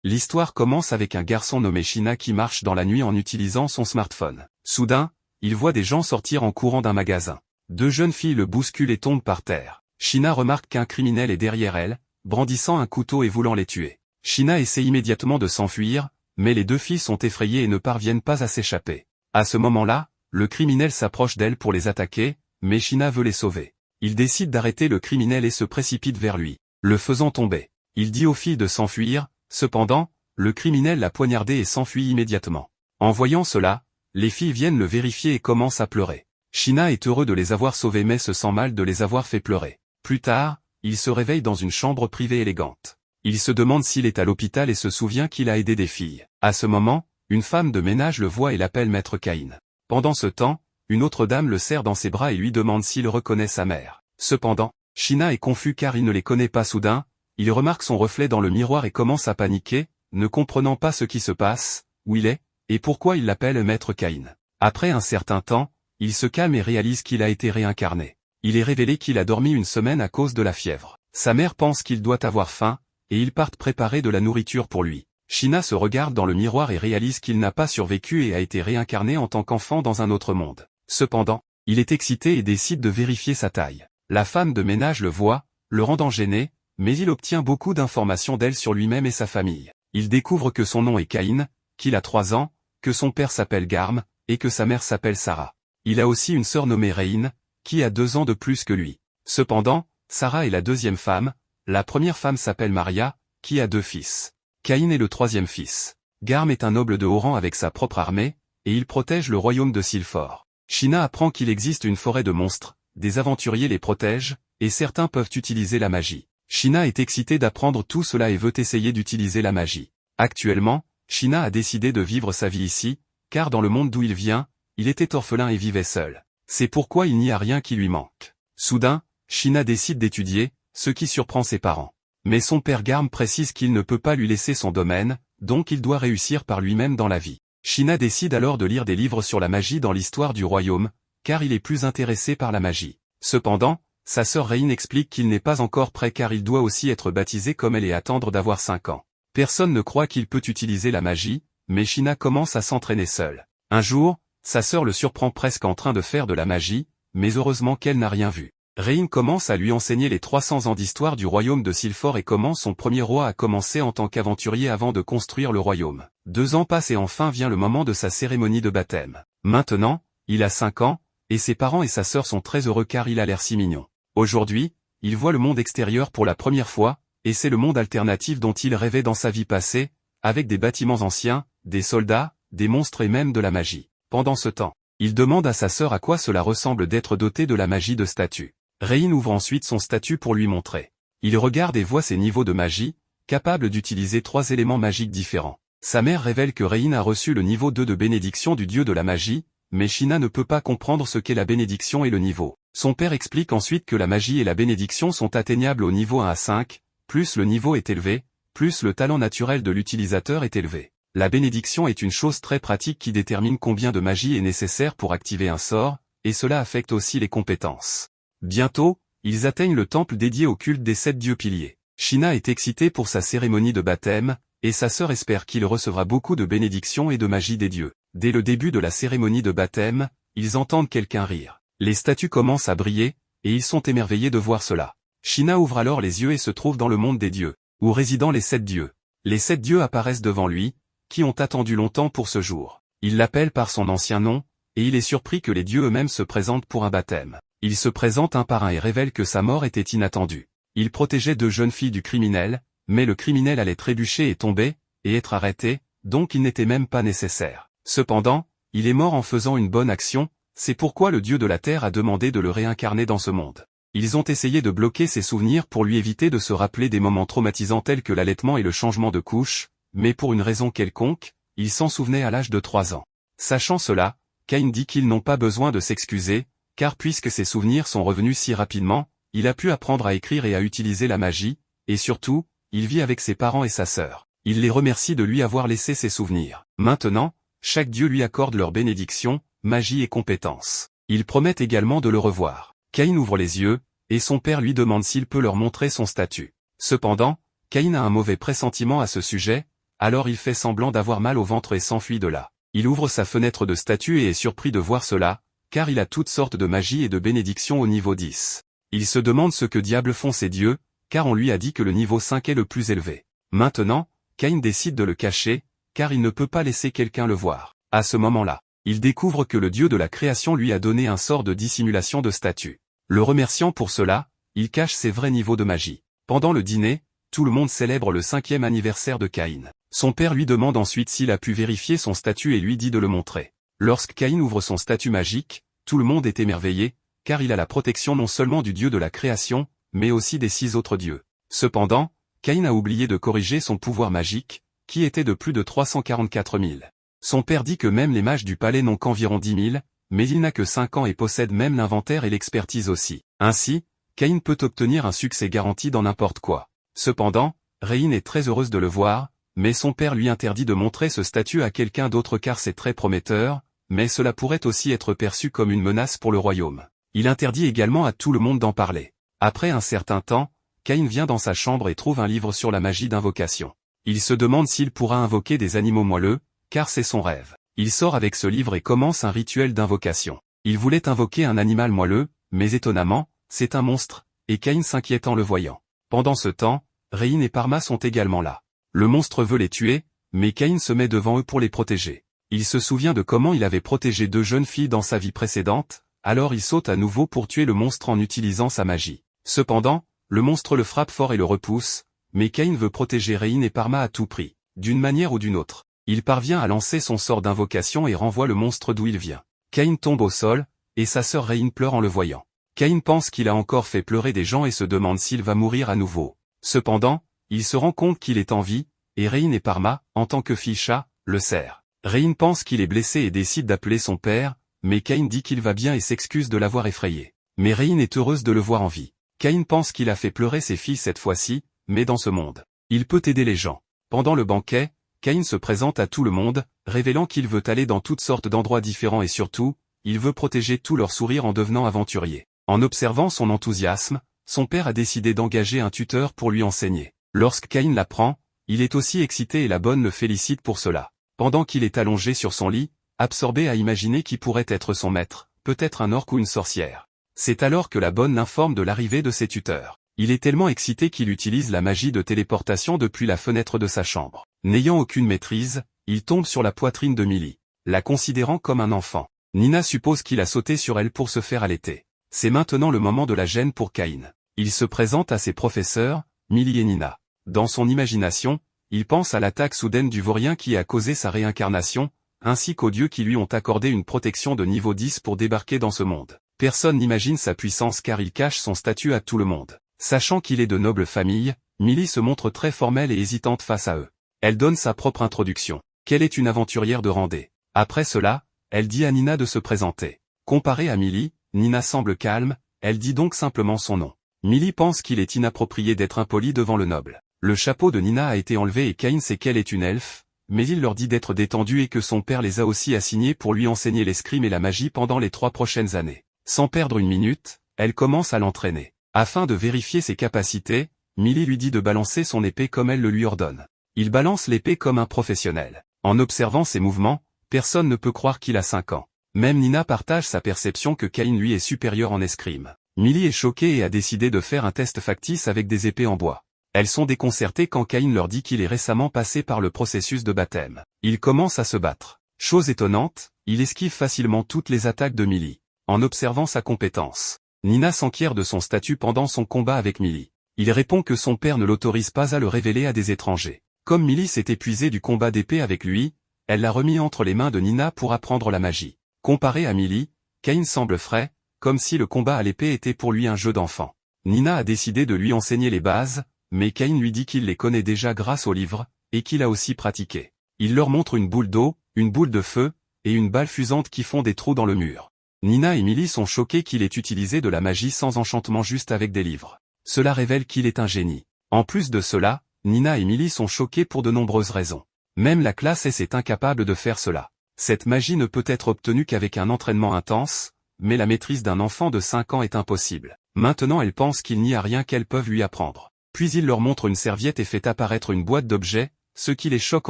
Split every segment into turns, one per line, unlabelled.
L'histoire commence avec un garçon nommé Shina qui marche dans la nuit en utilisant son smartphone. Soudain, il voit des gens sortir en courant d'un magasin. Deux jeunes filles le bousculent et tombent par terre. Shina remarque qu'un criminel est derrière elle, brandissant un couteau et voulant les tuer. Shina essaie immédiatement de s'enfuir, mais les deux filles sont effrayées et ne parviennent pas à s'échapper. À ce moment-là, le criminel s'approche d'elles pour les attaquer, mais Shina veut les sauver. Il décide d'arrêter le criminel et se précipite vers lui, le faisant tomber. Il dit aux filles de s'enfuir, cependant, le criminel l'a poignardé et s'enfuit immédiatement. En voyant cela, les filles viennent le vérifier et commencent à pleurer. Shina est heureux de les avoir sauvées mais se sent mal de les avoir fait pleurer. Plus tard, il se réveille dans une chambre privée élégante. Il se demande s'il est à l'hôpital et se souvient qu'il a aidé des filles. À ce moment, une femme de ménage le voit et l'appelle Maître Cain. Pendant ce temps, une autre dame le serre dans ses bras et lui demande s'il reconnaît sa mère. Cependant, Shina est confus car il ne les connaît pas. Soudain, il remarque son reflet dans le miroir et commence à paniquer, ne comprenant pas ce qui se passe, où il est, et pourquoi il l'appelle Maître Cain. Après un certain temps, il se calme et réalise qu'il a été réincarné. Il est révélé qu'il a dormi une semaine à cause de la fièvre. Sa mère pense qu'il doit avoir faim, et ils partent préparer de la nourriture pour lui. Shina se regarde dans le miroir et réalise qu'il n'a pas survécu et a été réincarné en tant qu'enfant dans un autre monde. Cependant, il est excité et décide de vérifier sa taille. La femme de ménage le voit, le rendant gêné, mais il obtient beaucoup d'informations d'elle sur lui-même et sa famille. Il découvre que son nom est Cain, qu'il a 3 ans, que son père s'appelle Garm, et que sa mère s'appelle Sarah. Il a aussi une sœur nommée Reine, qui a 2 ans de plus que lui. Cependant, Sarah est la deuxième femme, la première femme s'appelle Maria, qui a 2 fils. Cain est le 3e fils. Garm est un noble de haut rang avec sa propre armée, et il protège le royaume de Sylphor. Shina apprend qu'il existe une forêt de monstres, des aventuriers les protègent, et certains peuvent utiliser la magie. Shina est excité d'apprendre tout cela et veut essayer d'utiliser la magie. Actuellement, Shina a décidé de vivre sa vie ici, car dans le monde d'où il vient, il était orphelin et vivait seul. C'est pourquoi il n'y a rien qui lui manque. Soudain, Shina décide d'étudier, ce qui surprend ses parents. Mais son père Garm précise qu'il ne peut pas lui laisser son domaine, donc il doit réussir par lui-même dans la vie. Shina décide alors de lire des livres sur la magie dans l'histoire du royaume, car il est plus intéressé par la magie. Cependant, sa sœur Reine explique qu'il n'est pas encore prêt car il doit aussi être baptisé comme elle et attendre d'avoir 5 ans. Personne ne croit qu'il peut utiliser la magie, mais Shina commence à s'entraîner seul. Un jour, sa sœur le surprend presque en train de faire de la magie, mais heureusement qu'elle n'a rien vu. Reine commence à lui enseigner les 300 ans d'histoire du royaume de Sylphor et comment son premier roi a commencé en tant qu'aventurier avant de construire le royaume. 2 ans passent et enfin vient le moment de sa cérémonie de baptême. Maintenant, il a 5 ans, et ses parents et sa sœur sont très heureux car il a l'air si mignon. Aujourd'hui, il voit le monde extérieur pour la première fois, et c'est le monde alternatif dont il rêvait dans sa vie passée, avec des bâtiments anciens, des soldats, des monstres et même de la magie. Pendant ce temps, il demande à sa sœur à quoi cela ressemble d'être doté de la magie de statue. Reine ouvre ensuite son statut pour lui montrer. Il regarde et voit ses niveaux de magie, capable d'utiliser 3 éléments magiques différents. Sa mère révèle que Reine a reçu le niveau 2 de bénédiction du dieu de la magie, mais Shina ne peut pas comprendre ce qu'est la bénédiction et le niveau. Son père explique ensuite que la magie et la bénédiction sont atteignables au niveau 1 à 5, plus le niveau est élevé, plus le talent naturel de l'utilisateur est élevé. La bénédiction est une chose très pratique qui détermine combien de magie est nécessaire pour activer un sort, et cela affecte aussi les compétences. Bientôt, ils atteignent le temple dédié au culte des 7 dieux piliers. Shina est excité pour sa cérémonie de baptême, et sa sœur espère qu'il recevra beaucoup de bénédictions et de magie des dieux. Dès le début de la cérémonie de baptême, ils entendent quelqu'un rire. Les statues commencent à briller, et ils sont émerveillés de voir cela. Shina ouvre alors les yeux et se trouve dans le monde des dieux, où résident les 7 dieux. Les 7 dieux apparaissent devant lui, qui ont attendu longtemps pour ce jour. Il l'appelle par son ancien nom, et il est surpris que les dieux eux-mêmes se présentent pour un baptême. Ils se présentent un par un et révèlent que sa mort était inattendue. Il protégeait 2 jeunes filles du criminel, mais le criminel allait trébucher et tomber, et être arrêté, donc il n'était même pas nécessaire. Cependant, il est mort en faisant une bonne action, c'est pourquoi le dieu de la terre a demandé de le réincarner dans ce monde. Ils ont essayé de bloquer ses souvenirs pour lui éviter de se rappeler des moments traumatisants tels que l'allaitement et le changement de couche, mais pour une raison quelconque, il s'en souvenait à l'âge de 3 ans. Sachant cela, Cain dit qu'ils n'ont pas besoin de s'excuser, car puisque ses souvenirs sont revenus si rapidement, il a pu apprendre à écrire et à utiliser la magie, et surtout, il vit avec ses parents et sa sœur. Il les remercie de lui avoir laissé ses souvenirs. Maintenant, chaque dieu lui accorde leur bénédiction, magie et compétences. Ils promettent également de le revoir. Cain ouvre les yeux, et son père lui demande s'il peut leur montrer son statut. Cependant, Cain a un mauvais pressentiment à ce sujet, Alors il fait semblant d'avoir mal au ventre et s'enfuit de là. Il ouvre sa fenêtre de statue et est surpris de voir cela, car il a toutes sortes de magie et de bénédictions au niveau 10. Il se demande ce que diable font ces dieux, car on lui a dit que le niveau 5 est le plus élevé. Maintenant, Caïn décide de le cacher, car il ne peut pas laisser quelqu'un le voir. À ce moment-là, il découvre que le dieu de la création lui a donné un sort de dissimulation de statue. Le remerciant pour cela, il cache ses vrais niveaux de magie. Pendant le dîner, tout le monde célèbre le 5e anniversaire de Caïn. Son père lui demande ensuite s'il a pu vérifier son statut et lui dit de le montrer. Lorsque Caïn ouvre son statut magique, tout le monde est émerveillé, car il a la protection non seulement du dieu de la création, mais aussi des 6 autres dieux. Cependant, Caïn a oublié de corriger son pouvoir magique, qui était de plus de 344 000. Son père dit que même les mages du palais n'ont qu'environ 10 000, mais il n'a que 5 ans et possède même l'inventaire et l'expertise aussi. Ainsi, Caïn peut obtenir un succès garanti dans n'importe quoi. Cependant, Réine est très heureuse de le voir, mais son père lui interdit de montrer ce statut à quelqu'un d'autre car c'est très prometteur, mais cela pourrait aussi être perçu comme une menace pour le royaume. Il interdit également à tout le monde d'en parler. Après un certain temps, Caïn vient dans sa chambre et trouve un livre sur la magie d'invocation. Il se demande s'il pourra invoquer des animaux moelleux, car c'est son rêve. Il sort avec ce livre et commence un rituel d'invocation. Il voulait invoquer un animal moelleux, mais étonnamment, c'est un monstre, et Caïn s'inquiète en le voyant. Pendant ce temps, Réine et Parma sont également là. Le monstre veut les tuer, mais Caïn se met devant eux pour les protéger. Il se souvient de comment il avait protégé 2 jeunes filles dans sa vie précédente, alors il saute à nouveau pour tuer le monstre en utilisant sa magie. Cependant, le monstre le frappe fort et le repousse, mais Caïn veut protéger Réine et Parma à tout prix. D'une manière ou d'une autre, il parvient à lancer son sort d'invocation et renvoie le monstre d'où il vient. Caïn tombe au sol, et sa sœur Réine pleure en le voyant. Caïn pense qu'il a encore fait pleurer des gens et se demande s'il va mourir à nouveau. Cependant, il se rend compte qu'il est en vie, et Réine et Parma, en tant que fille-chat, le serrent. Réine pense qu'il est blessé et décide d'appeler son père, mais Caïn dit qu'il va bien et s'excuse de l'avoir effrayé. Mais Réine est heureuse de le voir en vie. Caïn pense qu'il a fait pleurer ses filles cette fois-ci, mais dans ce monde, il peut aider les gens. Pendant le banquet, Caïn se présente à tout le monde, révélant qu'il veut aller dans toutes sortes d'endroits différents et surtout, il veut protéger tout leur sourire en devenant aventurier. En observant son enthousiasme, son père a décidé d'engager un tuteur pour lui enseigner. Lorsque Caïn l'apprend, il est aussi excité et la bonne le félicite pour cela. Pendant qu'il est allongé sur son lit, absorbé à imaginer qui pourrait être son maître, peut-être un orc ou une sorcière. C'est alors que la bonne l'informe de l'arrivée de ses tuteurs. Il est tellement excité qu'il utilise la magie de téléportation depuis la fenêtre de sa chambre. N'ayant aucune maîtrise, il tombe sur la poitrine de Millie, la considérant comme un enfant. Nina suppose qu'il a sauté sur elle pour se faire allaiter. C'est maintenant le moment de la gêne pour Caïn. Il se présente à ses professeurs, Millie et Nina. Dans son imagination, il pense à l'attaque soudaine du vaurien qui a causé sa réincarnation, ainsi qu'aux dieux qui lui ont accordé une protection de niveau 10 pour débarquer dans ce monde. Personne n'imagine sa puissance car il cache son statut à tout le monde. Sachant qu'il est de noble famille, Millie se montre très formelle et hésitante face à eux. Elle donne sa propre introduction. Qu'elle est une aventurière de Randé. Après cela, elle dit à Nina de se présenter. Comparée à Millie, Nina semble calme, elle dit donc simplement son nom. Millie pense qu'il est inapproprié d'être impoli devant le noble. Le chapeau de Nina a été enlevé et Caïn sait qu'elle est une elfe, mais il leur dit d'être détendus et que son père les a aussi assignés pour lui enseigner l'escrime et la magie pendant les 3 prochaines années. Sans perdre une minute, elle commence à l'entraîner. Afin de vérifier ses capacités, Millie lui dit de balancer son épée comme elle le lui ordonne. Il balance l'épée comme un professionnel. En observant ses mouvements, personne ne peut croire qu'il a 5 ans. Même Nina partage sa perception que Caïn lui est supérieur en escrime. Millie est choquée et a décidé de faire un test factice avec des épées en bois. Elles sont déconcertées quand Caïn leur dit qu'il est récemment passé par le processus de baptême. Il commence à se battre. Chose étonnante, il esquive facilement toutes les attaques de Millie. En observant sa compétence, Nina s'enquiert de son statut pendant son combat avec Millie. Il répond que son père ne l'autorise pas à le révéler à des étrangers. Comme Millie s'est épuisée du combat d'épée avec lui, elle l'a remis entre les mains de Nina pour apprendre la magie. Comparé à Millie, Caïn semble frais, comme si le combat à l'épée était pour lui un jeu d'enfant. Nina a décidé de lui enseigner les bases, mais Caïn lui dit qu'il les connaît déjà grâce au livre, et qu'il a aussi pratiqué. Il leur montre une boule d'eau, une boule de feu, et une balle fusante qui font des trous dans le mur. Nina et Millie sont choqués qu'il ait utilisé de la magie sans enchantement juste avec des livres. Cela révèle qu'il est un génie. En plus de cela, Nina et Millie sont choqués pour de nombreuses raisons. Même la classe S est incapable de faire cela. Cette magie ne peut être obtenue qu'avec un entraînement intense, mais la maîtrise d'un enfant de 5 ans est impossible. Maintenant elle pense qu'il n'y a rien qu'elles peuvent lui apprendre. Puis il leur montre une serviette et fait apparaître une boîte d'objets, ce qui les choque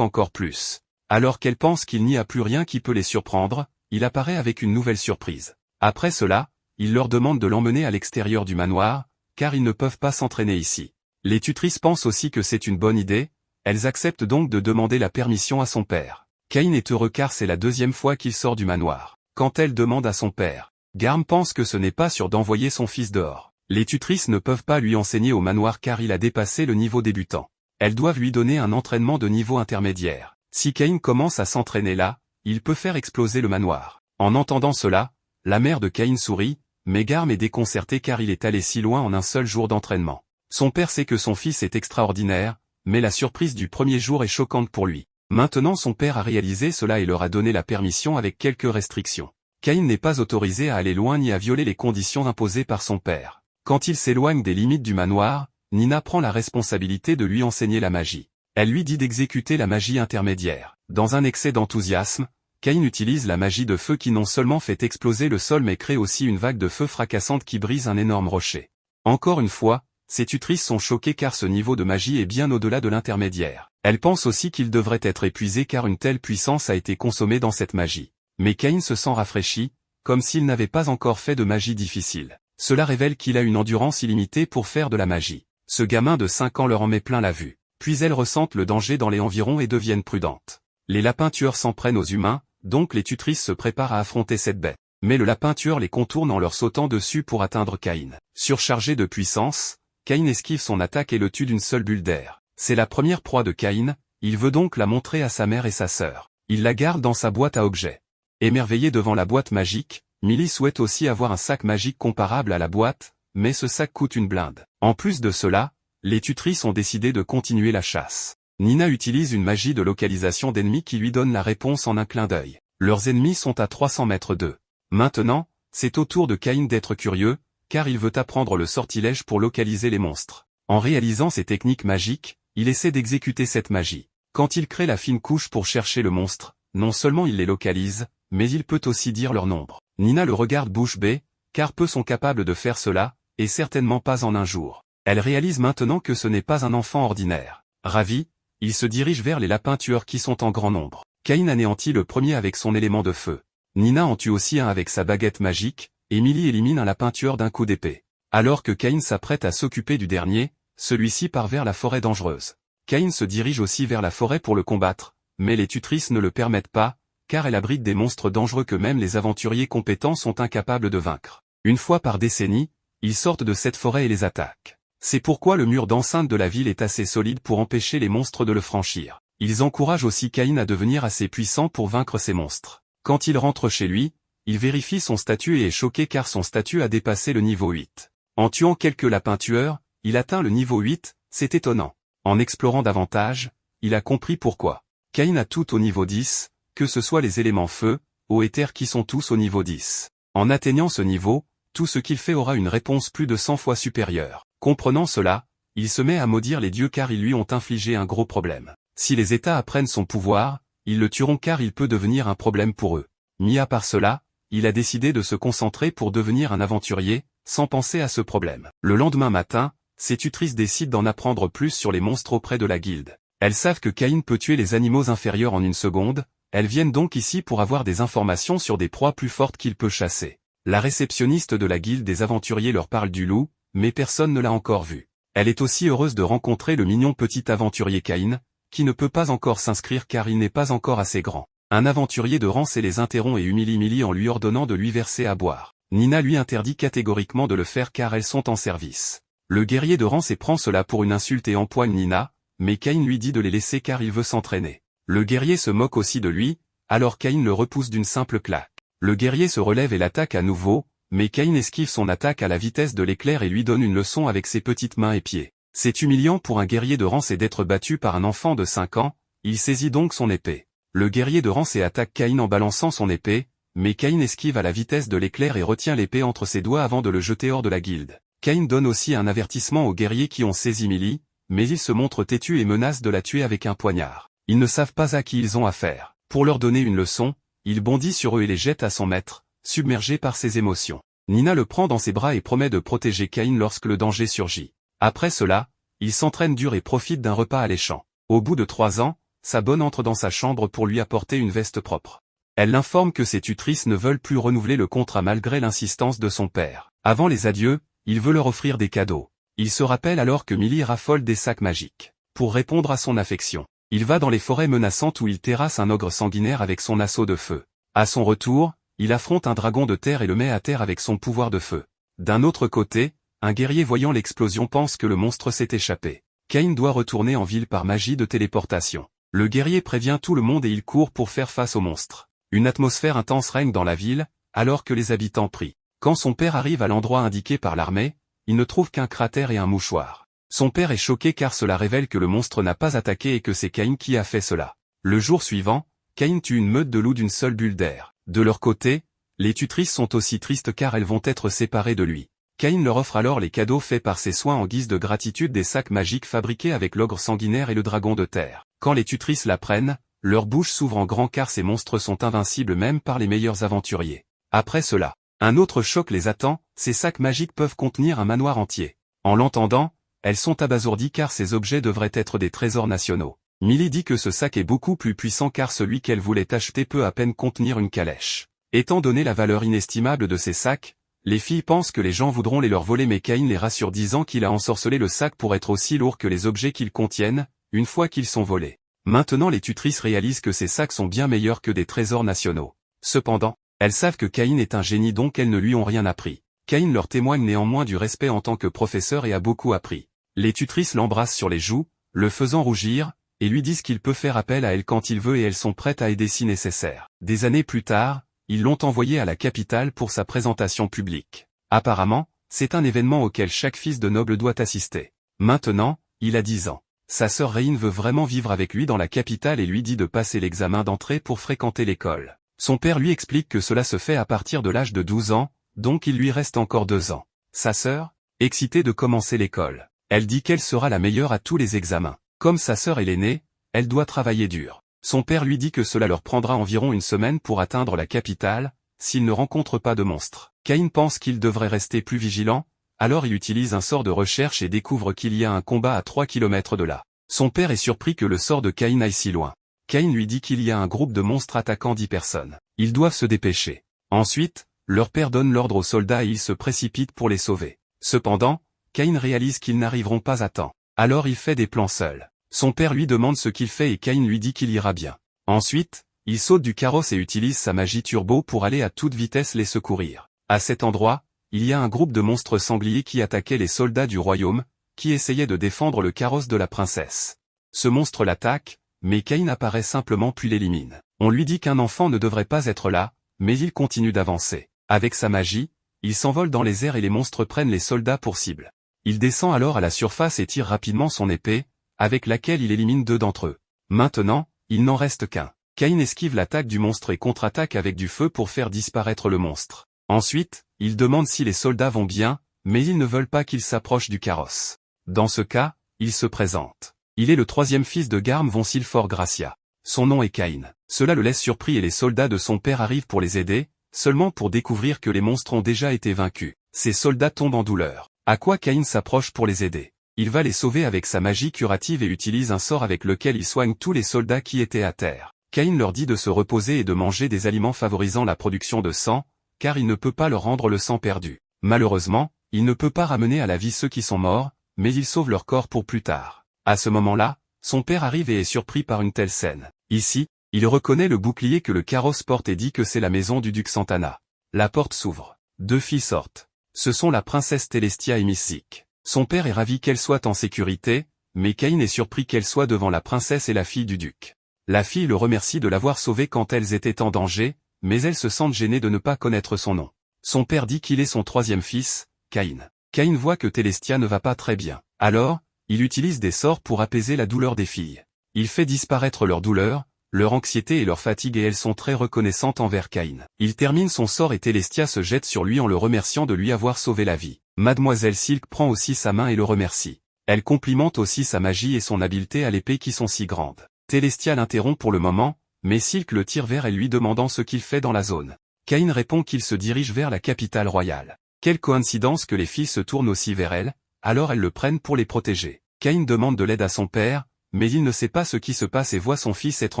encore plus. Alors qu'elle pense qu'il n'y a plus rien qui peut les surprendre, il apparaît avec une nouvelle surprise. Après cela, il leur demande de l'emmener à l'extérieur du manoir, car ils ne peuvent pas s'entraîner ici. Les tutrices pensent aussi que c'est une bonne idée, elles acceptent donc de demander la permission à son père. Cain est heureux car c'est la deuxième fois qu'il sort du manoir. Quand elle demande à son père, Garm pense que ce n'est pas sûr d'envoyer son fils dehors. Les tutrices ne peuvent pas lui enseigner au manoir car il a dépassé le niveau débutant. Elles doivent lui donner un entraînement de niveau intermédiaire. Si Cain commence à s'entraîner là, il peut faire exploser le manoir. En entendant cela, la mère de Cain sourit, mais Garm est déconcerté car il est allé si loin en un seul jour d'entraînement. Son père sait que son fils est extraordinaire, mais la surprise du premier jour est choquante pour lui. Maintenant son père a réalisé cela et leur a donné la permission avec quelques restrictions. Cain n'est pas autorisé à aller loin ni à violer les conditions imposées par son père. Quand il s'éloigne des limites du manoir, Nina prend la responsabilité de lui enseigner la magie. Elle lui dit d'exécuter la magie intermédiaire. Dans un excès d'enthousiasme, Cain utilise la magie de feu qui non seulement fait exploser le sol mais crée aussi une vague de feu fracassante qui brise un énorme rocher. Encore une fois, ses tutrices sont choquées car ce niveau de magie est bien au-delà de l'intermédiaire. Elles pensent aussi qu'il devrait être épuisé car une telle puissance a été consommée dans cette magie. Mais Cain se sent rafraîchi, comme s'il n'avait pas encore fait de magie difficile. Cela révèle qu'il a une endurance illimitée pour faire de la magie. Ce gamin de 5 ans leur en met plein la vue. Puis elles ressentent le danger dans les environs et deviennent prudentes. Les lapins tueurs s'en prennent aux humains, donc les tutrices se préparent à affronter cette bête. Mais le lapin tueur les contourne en leur sautant dessus pour atteindre Cain. Surchargé de puissance, Cain esquive son attaque et le tue d'une seule bulle d'air. C'est la première proie de Cain, il veut donc la montrer à sa mère et sa sœur. Il la garde dans sa boîte à objets. Émerveillée devant la boîte magique, Millie souhaite aussi avoir un sac magique comparable à la boîte, mais ce sac coûte une blinde. En plus de cela, les tutrices ont décidé de continuer la chasse. Nina utilise une magie de localisation d'ennemis qui lui donne la réponse en un clin d'œil. Leurs ennemis sont à 300 mètres d'eux. Maintenant, c'est au tour de Cain d'être curieux, car il veut apprendre le sortilège pour localiser les monstres. En réalisant ces techniques magiques, il essaie d'exécuter cette magie. Quand il crée la fine couche pour chercher le monstre, non seulement il les localise, mais il peut aussi dire leur nombre. Nina le regarde bouche bée, car peu sont capables de faire cela, et certainement pas en un jour. Elle réalise maintenant que ce n'est pas un enfant ordinaire. Ravi, il se dirige vers les lapins tueurs qui sont en grand nombre. Cain anéantit le premier avec son élément de feu. Nina en tue aussi un avec sa baguette magique, et Millie élimine un lapin tueur d'un coup d'épée. Alors que Cain s'apprête à s'occuper du dernier, celui-ci part vers la forêt dangereuse. Cain se dirige aussi vers la forêt pour le combattre, mais les tutrices ne le permettent pas, car elle abrite des monstres dangereux que même les aventuriers compétents sont incapables de vaincre. Une fois par décennie, ils sortent de cette forêt et les attaquent. C'est pourquoi le mur d'enceinte de la ville est assez solide pour empêcher les monstres de le franchir. Ils encouragent aussi Cain à devenir assez puissant pour vaincre ces monstres. Quand il rentre chez lui, il vérifie son statut et est choqué car son statut a dépassé le niveau 8. En tuant quelques lapins tueurs, il atteint le niveau 8, c'est étonnant. En explorant davantage, il a compris pourquoi. Cain a tout au niveau 10, que ce soit les éléments feu, eau et terre qui sont tous au niveau 10. En atteignant ce niveau, tout ce qu'il fait aura une réponse plus de 100 fois supérieure. Comprenant cela, il se met à maudire les dieux car ils lui ont infligé un gros problème. Si les États apprennent son pouvoir, ils le tueront car il peut devenir un problème pour eux. Mis à part cela, il a décidé de se concentrer pour devenir un aventurier, sans penser à ce problème. Le lendemain matin, ses tutrices décident d'en apprendre plus sur les monstres auprès de la guilde. Elles savent que Cain peut tuer les animaux inférieurs en une seconde, elles viennent donc ici pour avoir des informations sur des proies plus fortes qu'il peut chasser. La réceptionniste de la guilde des aventuriers leur parle du loup, mais personne ne l'a encore vu. Elle est aussi heureuse de rencontrer le mignon petit aventurier Cain, qui ne peut pas encore s'inscrire car il n'est pas encore assez grand. Un aventurier de rance les interrompt et humilie Millie en lui ordonnant de lui verser à boire. Nina lui interdit catégoriquement de le faire car elles sont en service. Le guerrier de rance prend cela pour une insulte et empoigne Nina, mais Cain lui dit de les laisser car il veut s'entraîner. Le guerrier se moque aussi de lui, alors Cain le repousse d'une simple claque. Le guerrier se relève et l'attaque à nouveau, mais Cain esquive son attaque à la vitesse de l'éclair et lui donne une leçon avec ses petites mains et pieds. C'est humiliant pour un guerrier de rance d'être battu par un enfant de 5 ans, il saisit donc son épée. Le guerrier de rance attaque Cain en balançant son épée, mais Cain esquive à la vitesse de l'éclair et retient l'épée entre ses doigts avant de le jeter hors de la guilde. Cain donne aussi un avertissement aux guerriers qui ont saisi Millie, mais ils se montrent têtus et menacent de la tuer avec un poignard. Ils ne savent pas à qui ils ont affaire. Pour leur donner une leçon, il bondit sur eux et les jette à son maître, submergé par ses émotions. Nina le prend dans ses bras et promet de protéger Cain lorsque le danger surgit. Après cela, il s'entraîne dur et profite d'un repas alléchant. Au bout de 3 ans, sa bonne entre dans sa chambre pour lui apporter une veste propre. Elle l'informe que ses tutrices ne veulent plus renouveler le contrat malgré l'insistance de son père. Avant les adieux, il veut leur offrir des cadeaux. Il se rappelle alors que Millie raffole des sacs magiques. Pour répondre à son affection, il va dans les forêts menaçantes où il terrasse un ogre sanguinaire avec son assaut de feu. À son retour, il affronte un dragon de terre et le met à terre avec son pouvoir de feu. D'un autre côté, un guerrier voyant l'explosion pense que le monstre s'est échappé. Cain doit retourner en ville par magie de téléportation. Le guerrier prévient tout le monde et il court pour faire face au monstre. Une atmosphère intense règne dans la ville, alors que les habitants prient. Quand son père arrive à l'endroit indiqué par l'armée, il ne trouve qu'un cratère et un mouchoir. Son père est choqué car cela révèle que le monstre n'a pas attaqué et que c'est Cain qui a fait cela. Le jour suivant, Cain tue une meute de loups d'une seule bulle d'air. De leur côté, les tutrices sont aussi tristes car elles vont être séparées de lui. Cain leur offre alors les cadeaux faits par ses soins en guise de gratitude des sacs magiques fabriqués avec l'ogre sanguinaire et le dragon de terre. Quand les tutrices l'apprennent, leur bouche s'ouvre en grand car ces monstres sont invincibles même par les meilleurs aventuriers. Après cela, un autre choc les attend, ces sacs magiques peuvent contenir un manoir entier. En l'entendant, elles sont abasourdies car ces objets devraient être des trésors nationaux. Millie dit que ce sac est beaucoup plus puissant car celui qu'elle voulait acheter peut à peine contenir une calèche. Étant donné la valeur inestimable de ces sacs, les filles pensent que les gens voudront les leur voler mais Cain les rassure disant qu'il a ensorcelé le sac pour être aussi lourd que les objets qu'ils contiennent, une fois qu'ils sont volés. Maintenant les tutrices réalisent que ces sacs sont bien meilleurs que des trésors nationaux. Cependant, elles savent que Cain est un génie donc elles ne lui ont rien appris. Cain leur témoigne néanmoins du respect en tant que professeur et a beaucoup appris. Les tutrices l'embrassent sur les joues, le faisant rougir, et lui disent qu'il peut faire appel à elles quand il veut et elles sont prêtes à aider si nécessaire. Des années plus tard, ils l'ont envoyé à la capitale pour sa présentation publique. Apparemment, c'est un événement auquel chaque fils de noble doit assister. Maintenant, il a 10 ans. Sa sœur Reine veut vraiment vivre avec lui dans la capitale et lui dit de passer l'examen d'entrée pour fréquenter l'école. Son père lui explique que cela se fait à partir de l'âge de 12 ans, donc il lui reste encore 2 ans. Sa sœur, excitée de commencer l'école, elle dit qu'elle sera la meilleure à tous les examens. Comme sa sœur est l'aînée, elle doit travailler dur. Son père lui dit que cela leur prendra environ une semaine pour atteindre la capitale, s'il ne rencontre pas de monstres. Cain pense qu'il devrait rester plus vigilant, alors il utilise un sort de recherche et découvre qu'il y a un combat à 3 km de là. Son père est surpris que le sort de Cain aille si loin. Cain lui dit qu'il y a un groupe de monstres attaquant 10 personnes. Ils doivent se dépêcher. Ensuite, leur père donne l'ordre aux soldats et ils se précipitent pour les sauver. Cependant, Cain réalise qu'ils n'arriveront pas à temps. Alors il fait des plans seul. Son père lui demande ce qu'il fait et Cain lui dit qu'il ira bien. Ensuite, il saute du carrosse et utilise sa magie turbo pour aller à toute vitesse les secourir. À cet endroit, il y a un groupe de monstres sangliers qui attaquaient les soldats du royaume, qui essayaient de défendre le carrosse de la princesse. Ce monstre l'attaque, mais Cain apparaît simplement puis l'élimine. On lui dit qu'un enfant ne devrait pas être là, mais il continue d'avancer. Avec sa magie, il s'envole dans les airs et les monstres prennent les soldats pour cible. Il descend alors à la surface et tire rapidement son épée, avec laquelle il élimine 2 d'entre eux. Maintenant, il n'en reste qu'un. Cain esquive l'attaque du monstre et contre-attaque avec du feu pour faire disparaître le monstre. Ensuite, il demande si les soldats vont bien, mais ils ne veulent pas qu'il s'approche du carrosse. Dans ce cas, il se présente. Il est le 3e fils de Garm von Silfor Gracia. Son nom est Cain. Cela le laisse surpris et les soldats de son père arrivent pour les aider, seulement pour découvrir que les monstres ont déjà été vaincus. Ces soldats tombent en douleur. À quoi Cain s'approche pour les aider. Il va les sauver avec sa magie curative et utilise un sort avec lequel il soigne tous les soldats qui étaient à terre. Cain leur dit de se reposer et de manger des aliments favorisant la production de sang, car il ne peut pas leur rendre le sang perdu. Malheureusement, il ne peut pas ramener à la vie ceux qui sont morts, mais il sauve leur corps pour plus tard. À ce moment-là, son père arrive et est surpris par une telle scène. Ici, il reconnaît le bouclier que le carrosse porte et dit que c'est la maison du duc Santana. La porte s'ouvre. 2 filles sortent. Ce sont la princesse Telestia et Mystique. Son père est ravi qu'elle soit en sécurité, mais Cain est surpris qu'elle soit devant la princesse et la fille du duc. La fille le remercie de l'avoir sauvée quand elles étaient en danger, mais elles se sentent gênées de ne pas connaître son nom. Son père dit qu'il est son 3e fils, Cain. Cain voit que Telestia ne va pas très bien. Alors, il utilise des sorts pour apaiser la douleur des filles. Il fait disparaître leur douleur, leur anxiété et leur fatigue et elles sont très reconnaissantes envers Cain. Il termine son sort et Telestia se jette sur lui en le remerciant de lui avoir sauvé la vie. Mademoiselle Silk prend aussi sa main et le remercie. Elle complimente aussi sa magie et son habileté à l'épée qui sont si grandes. Telestia l'interrompt pour le moment, mais Silk le tire vers elle lui demandant ce qu'il fait dans la zone. Cain répond qu'il se dirige vers la capitale royale. Quelle coïncidence que les filles se tournent aussi vers elle, alors elles le prennent pour les protéger. Cain demande de l'aide à son père, mais il ne sait pas ce qui se passe et voit son fils être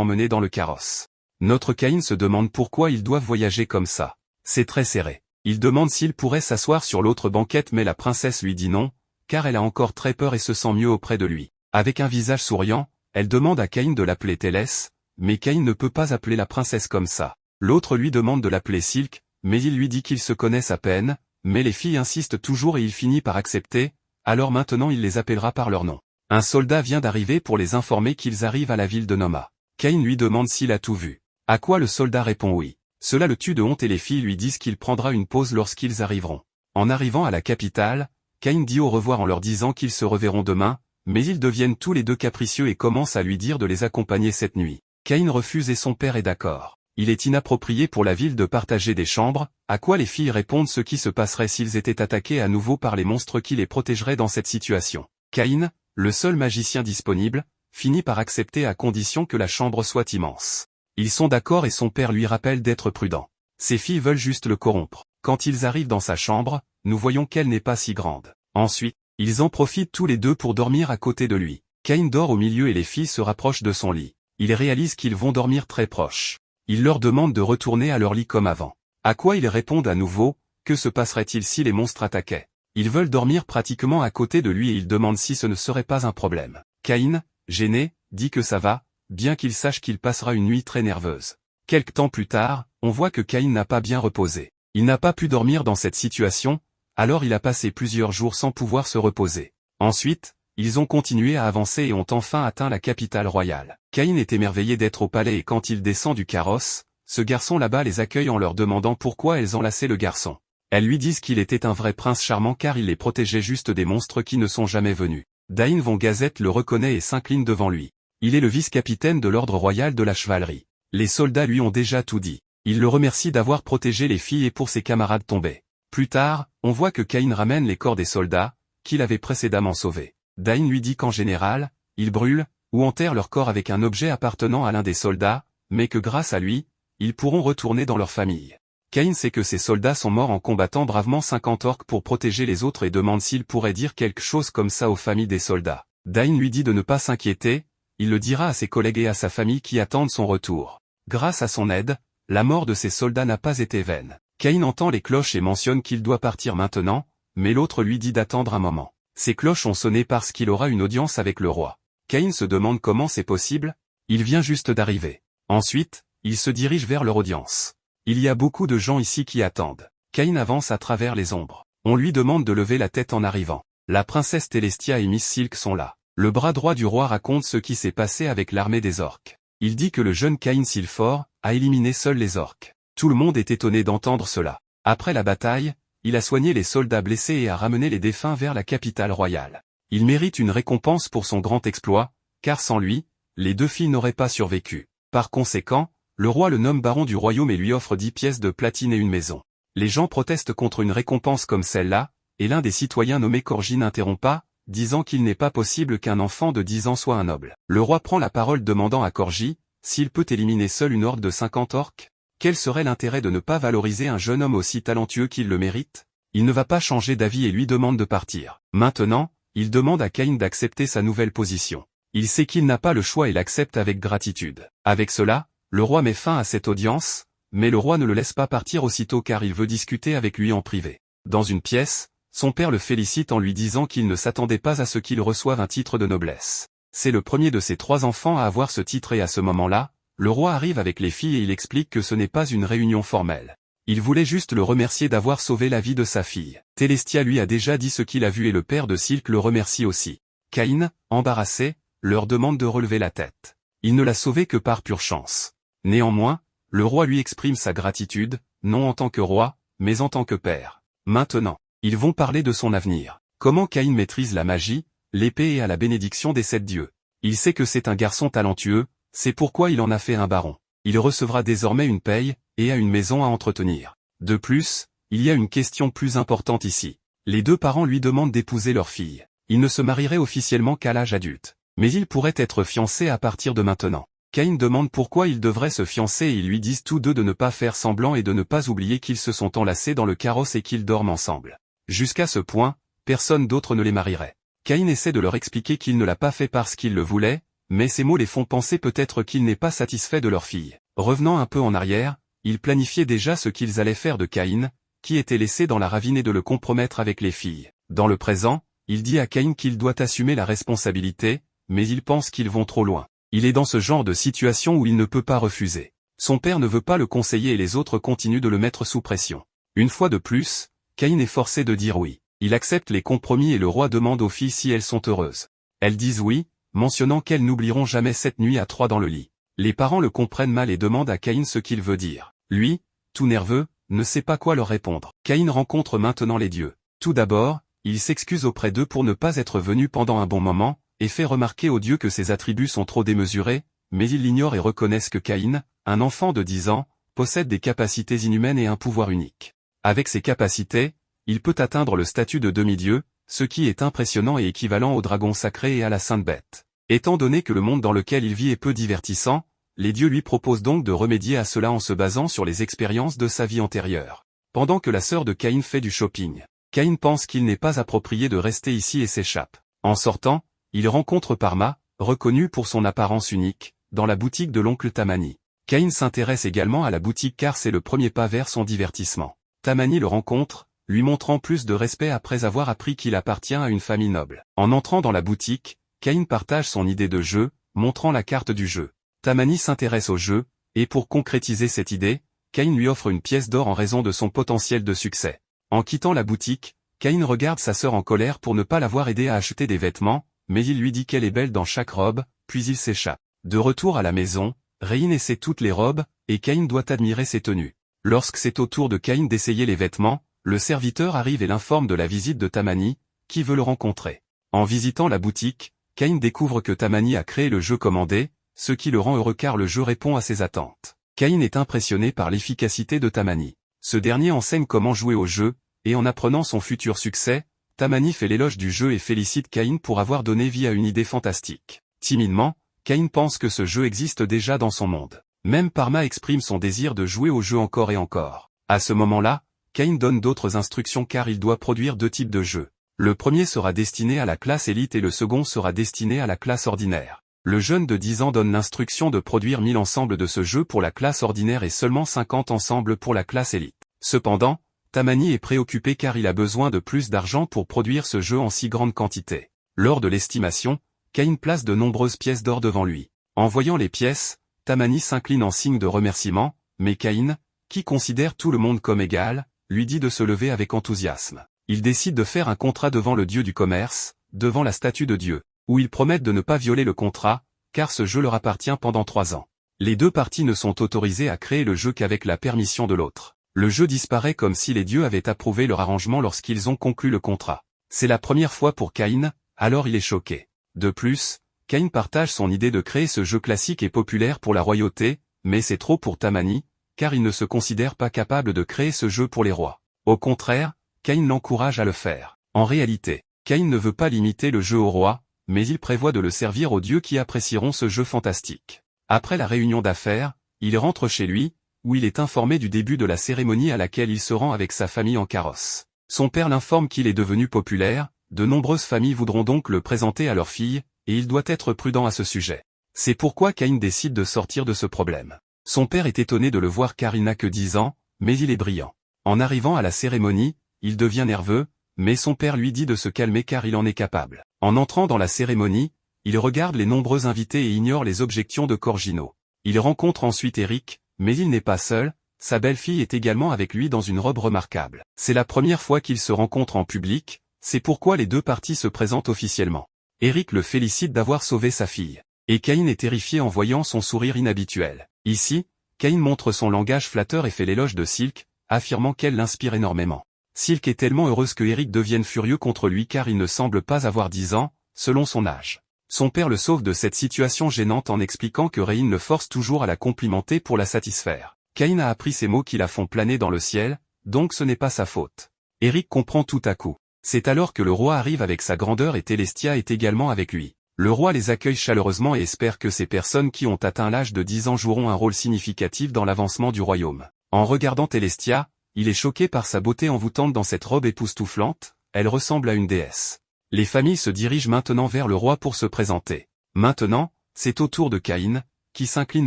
emmené dans le carrosse. Notre Caïn se demande pourquoi ils doivent voyager comme ça. C'est très serré. Il demande s'il pourrait s'asseoir sur l'autre banquette mais la princesse lui dit non, car elle a encore très peur et se sent mieux auprès de lui. Avec un visage souriant, elle demande à Caïn de l'appeler Télès, mais Caïn ne peut pas appeler la princesse comme ça. L'autre lui demande de l'appeler Silk, mais il lui dit qu'ils se connaissent à peine, mais les filles insistent toujours et il finit par accepter, alors maintenant il les appellera par leur nom. Un soldat vient d'arriver pour les informer qu'ils arrivent à la ville de Noma. Caïn lui demande s'il a tout vu. À quoi le soldat répond oui. Cela le tue de honte et les filles lui disent qu'il prendra une pause lorsqu'ils arriveront. En arrivant à la capitale, Caïn dit au revoir en leur disant qu'ils se reverront demain, mais ils deviennent tous les deux capricieux et commencent à lui dire de les accompagner cette nuit. Caïn refuse et son père est d'accord. Il est inapproprié pour la ville de partager des chambres, à quoi les filles répondent ce qui se passerait s'ils étaient attaqués à nouveau par les monstres qui les protégeraient dans cette situation. Caïn, le seul magicien disponible, finit par accepter à condition que la chambre soit immense. Ils sont d'accord et son père lui rappelle d'être prudent. Ses filles veulent juste le corrompre. Quand ils arrivent dans sa chambre, nous voyons qu'elle n'est pas si grande. Ensuite, ils en profitent tous les deux pour dormir à côté de lui. Caïn dort au milieu et les filles se rapprochent de son lit. Ils réalisent qu'ils vont dormir très proches. Il leur demande de retourner à leur lit comme avant. À quoi ils répondent à nouveau, que se passerait-il si les monstres attaquaient? Ils veulent dormir pratiquement à côté de lui et ils demandent si ce ne serait pas un problème. Caïn, gêné, dit que ça va, bien qu'il sache qu'il passera une nuit très nerveuse. Quelque temps plus tard, on voit que Caïn n'a pas bien reposé. Il n'a pas pu dormir dans cette situation, alors il a passé plusieurs jours sans pouvoir se reposer. Ensuite, ils ont continué à avancer et ont enfin atteint la capitale royale. Caïn est émerveillé d'être au palais et quand il descend du carrosse, ce garçon là-bas les accueille en leur demandant pourquoi elles enlaçaient le garçon. Elles lui disent qu'il était un vrai prince charmant car il les protégeait juste des monstres qui ne sont jamais venus. Dain von Gazette le reconnaît et s'incline devant lui. Il est le vice-capitaine de l'ordre royal de la chevalerie. Les soldats lui ont déjà tout dit. Il le remercie d'avoir protégé les filles et pour ses camarades tombés. Plus tard, on voit que Caïn ramène les corps des soldats, qu'il avait précédemment sauvés. Dain lui dit qu'en général, ils brûlent, ou enterrent leur corps avec un objet appartenant à l'un des soldats, mais que grâce à lui, ils pourront retourner dans leur famille. Caïn sait que ces soldats sont morts en combattant bravement 50 orques pour protéger les autres et demande s'il pourrait dire quelque chose comme ça aux familles des soldats. Dain lui dit de ne pas s'inquiéter, il le dira à ses collègues et à sa famille qui attendent son retour. Grâce à son aide, la mort de ces soldats n'a pas été vaine. Caïn entend les cloches et mentionne qu'il doit partir maintenant, mais l'autre lui dit d'attendre un moment. Ces cloches ont sonné parce qu'il aura une audience avec le roi. Caïn se demande comment c'est possible, il vient juste d'arriver. Ensuite, il se dirige vers leur audience. Il y a beaucoup de gens ici qui attendent. Caïn avance à travers les ombres. On lui demande de lever la tête en arrivant. La princesse Télestia et Miss Silk sont là. Le bras droit du roi raconte ce qui s'est passé avec l'armée des orques. Il dit que le jeune Caïn Silfort a éliminé seul les orques. Tout le monde est étonné d'entendre cela. Après la bataille, il a soigné les soldats blessés et a ramené les défunts vers la capitale royale. Il mérite une récompense pour son grand exploit, car sans lui, les deux filles n'auraient pas survécu. Par conséquent, le roi le nomme baron du royaume et lui offre 10 pièces de platine et une maison. Les gens protestent contre une récompense comme celle-là, et l'un des citoyens nommé Corgi n'interrompt pas, disant qu'il n'est pas possible qu'un enfant de 10 ans soit un noble. Le roi prend la parole demandant à Corgi, s'il peut éliminer seul une horde de 50 orques, quel serait l'intérêt de ne pas valoriser un jeune homme aussi talentueux qu'il le mérite? Il ne va pas changer d'avis et lui demande de partir. Maintenant, il demande à Caïn d'accepter sa nouvelle position. Il sait qu'il n'a pas le choix et l'accepte avec gratitude. Avec cela, le roi met fin à cette audience, mais le roi ne le laisse pas partir aussitôt car il veut discuter avec lui en privé. Dans une pièce, son père le félicite en lui disant qu'il ne s'attendait pas à ce qu'il reçoive un titre de noblesse. C'est le premier de ses 3 enfants à avoir ce titre et à ce moment-là, le roi arrive avec les filles et il explique que ce n'est pas une réunion formelle. Il voulait juste le remercier d'avoir sauvé la vie de sa fille. Télestia lui a déjà dit ce qu'il a vu et le père de Silk le remercie aussi. Caïn, embarrassé, leur demande de relever la tête. Il ne l'a sauvé que par pure chance. Néanmoins, le roi lui exprime sa gratitude, non en tant que roi, mais en tant que père. Maintenant, ils vont parler de son avenir. Comment Caïn maîtrise la magie, l'épée et à la bénédiction des 7 dieux. Il sait que c'est un garçon talentueux, c'est pourquoi il en a fait un baron. Il recevra désormais une paye, et a une maison à entretenir. De plus, il y a une question plus importante ici. Les 2 parents lui demandent d'épouser leur fille. Il ne se marierait officiellement qu'à l'âge adulte. Mais il pourrait être fiancé à partir de maintenant. Caïn demande pourquoi ils devraient se fiancer et ils lui disent tous deux de ne pas faire semblant et de ne pas oublier qu'ils se sont enlacés dans le carrosse et qu'ils dorment ensemble. Jusqu'à ce point, personne d'autre ne les marierait. Caïn essaie de leur expliquer qu'il ne l'a pas fait parce qu'il le voulait, mais ces mots les font penser peut-être qu'il n'est pas satisfait de leur fille. Revenant un peu en arrière, ils planifiaient déjà ce qu'ils allaient faire de Caïn, qui était laissé dans la ravine et de le compromettre avec les filles. Dans le présent, il dit à Caïn qu'il doit assumer la responsabilité, mais il pense qu'ils vont trop loin. Il est dans ce genre de situation où il ne peut pas refuser. Son père ne veut pas le conseiller et les autres continuent de le mettre sous pression. Une fois de plus, Caïn est forcé de dire oui. Il accepte les compromis et le roi demande aux filles si elles sont heureuses. Elles disent oui, mentionnant qu'elles n'oublieront jamais cette nuit à 3 dans le lit. Les parents le comprennent mal et demandent à Caïn ce qu'il veut dire. Lui, tout nerveux, ne sait pas quoi leur répondre. Caïn rencontre maintenant les dieux. Tout d'abord, il s'excuse auprès d'eux pour ne pas être venu pendant un bon moment, et fait remarquer aux dieux que ses attributs sont trop démesurés, mais ils l'ignorent et reconnaissent que Caïn, un enfant de 10 ans, possède des capacités inhumaines et un pouvoir unique. Avec ces capacités, il peut atteindre le statut de demi-dieu, ce qui est impressionnant et équivalent au dragon sacré et à la Sainte Bête. Étant donné que le monde dans lequel il vit est peu divertissant, les dieux lui proposent donc de remédier à cela en se basant sur les expériences de sa vie antérieure. Pendant que la sœur de Caïn fait du shopping, Caïn pense qu'il n'est pas approprié de rester ici et s'échappe. En sortant, il rencontre Parma, reconnue pour son apparence unique, dans la boutique de l'oncle Tamani. Caïn s'intéresse également à la boutique car c'est le premier pas vers son divertissement. Tamani le rencontre, lui montrant plus de respect après avoir appris qu'il appartient à une famille noble. En entrant dans la boutique, Caïn partage son idée de jeu, montrant la carte du jeu. Tamani s'intéresse au jeu, et pour concrétiser cette idée, Caïn lui offre une pièce d'or en raison de son potentiel de succès. En quittant la boutique, Caïn regarde sa sœur en colère pour ne pas l'avoir aidé à acheter des vêtements, mais il lui dit qu'elle est belle dans chaque robe, puis il s'échappe. De retour à la maison, Réine essaie toutes les robes, et Caïn doit admirer ses tenues. Lorsque c'est au tour de Caïn d'essayer les vêtements, le serviteur arrive et l'informe de la visite de Tamani, qui veut le rencontrer. En visitant la boutique, Caïn découvre que Tamani a créé le jeu commandé, ce qui le rend heureux car le jeu répond à ses attentes. Caïn est impressionné par l'efficacité de Tamani. Ce dernier enseigne comment jouer au jeu, et en apprenant son futur succès, Tamani fait l'éloge du jeu et félicite Caïn pour avoir donné vie à une idée fantastique. Timidement, Caïn pense que ce jeu existe déjà dans son monde. Même Parma exprime son désir de jouer au jeu encore et encore. À ce moment-là, Caïn donne d'autres instructions car il doit produire 2 types de jeux. Le premier sera destiné à la classe élite et le second sera destiné à la classe ordinaire. Le jeune de 10 ans donne l'instruction de produire 1000 ensembles de ce jeu pour la classe ordinaire et seulement 50 ensembles pour la classe élite. Cependant, Tamani est préoccupé car il a besoin de plus d'argent pour produire ce jeu en si grande quantité. Lors de l'estimation, Caïn place de nombreuses pièces d'or devant lui. En voyant les pièces, Tamani s'incline en signe de remerciement, mais Caïn, qui considère tout le monde comme égal, lui dit de se lever avec enthousiasme. Il décide de faire un contrat devant le dieu du commerce, devant la statue de Dieu, où ils promettent de ne pas violer le contrat, car ce jeu leur appartient pendant 3 ans. Les 2 parties ne sont autorisées à créer le jeu qu'avec la permission de l'autre. Le jeu disparaît comme si les dieux avaient approuvé leur arrangement lorsqu'ils ont conclu le contrat. C'est la première fois pour Caïn, alors il est choqué. De plus, Caïn partage son idée de créer ce jeu classique et populaire pour la royauté, mais c'est trop pour Tamani, car il ne se considère pas capable de créer ce jeu pour les rois. Au contraire, Caïn l'encourage à le faire. En réalité, Caïn ne veut pas limiter le jeu aux rois, mais il prévoit de le servir aux dieux qui apprécieront ce jeu fantastique. Après la réunion d'affaires, il rentre chez lui, où il est informé du début de la cérémonie à laquelle il se rend avec sa famille en carrosse. Son père l'informe qu'il est devenu populaire, de nombreuses familles voudront donc le présenter à leur fille, et il doit être prudent à ce sujet. C'est pourquoi Caïn décide de sortir de ce problème. Son père est étonné de le voir car il n'a que 10 ans, mais il est brillant. En arrivant à la cérémonie, il devient nerveux, mais son père lui dit de se calmer car il en est capable. En entrant dans la cérémonie, il regarde les nombreux invités et ignore les objections de Corgino. Il rencontre ensuite Eric, mais il n'est pas seul, sa belle-fille est également avec lui dans une robe remarquable. C'est la première fois qu'ils se rencontrent en public, c'est pourquoi les 2 parties se présentent officiellement. Eric le félicite d'avoir sauvé sa fille. Et Caïn est terrifié en voyant son sourire inhabituel. Ici, Caïn montre son langage flatteur et fait l'éloge de Silk, affirmant qu'elle l'inspire énormément. Silk est tellement heureuse que Eric devienne furieux contre lui car il ne semble pas avoir 10 ans, selon son âge. Son père le sauve de cette situation gênante en expliquant que Réine le force toujours à la complimenter pour la satisfaire. Caïn a appris ces mots qui la font planer dans le ciel, donc ce n'est pas sa faute. Eric comprend tout à coup. C'est alors que le roi arrive avec sa grandeur et Télestia est également avec lui. Le roi les accueille chaleureusement et espère que ces personnes qui ont atteint l'âge de 10 ans joueront un rôle significatif dans l'avancement du royaume. En regardant Télestia, il est choqué par sa beauté envoûtante dans cette robe époustouflante, elle ressemble à une déesse. Les familles se dirigent maintenant vers le roi pour se présenter. Maintenant, C'est au tour de Caïn, qui s'incline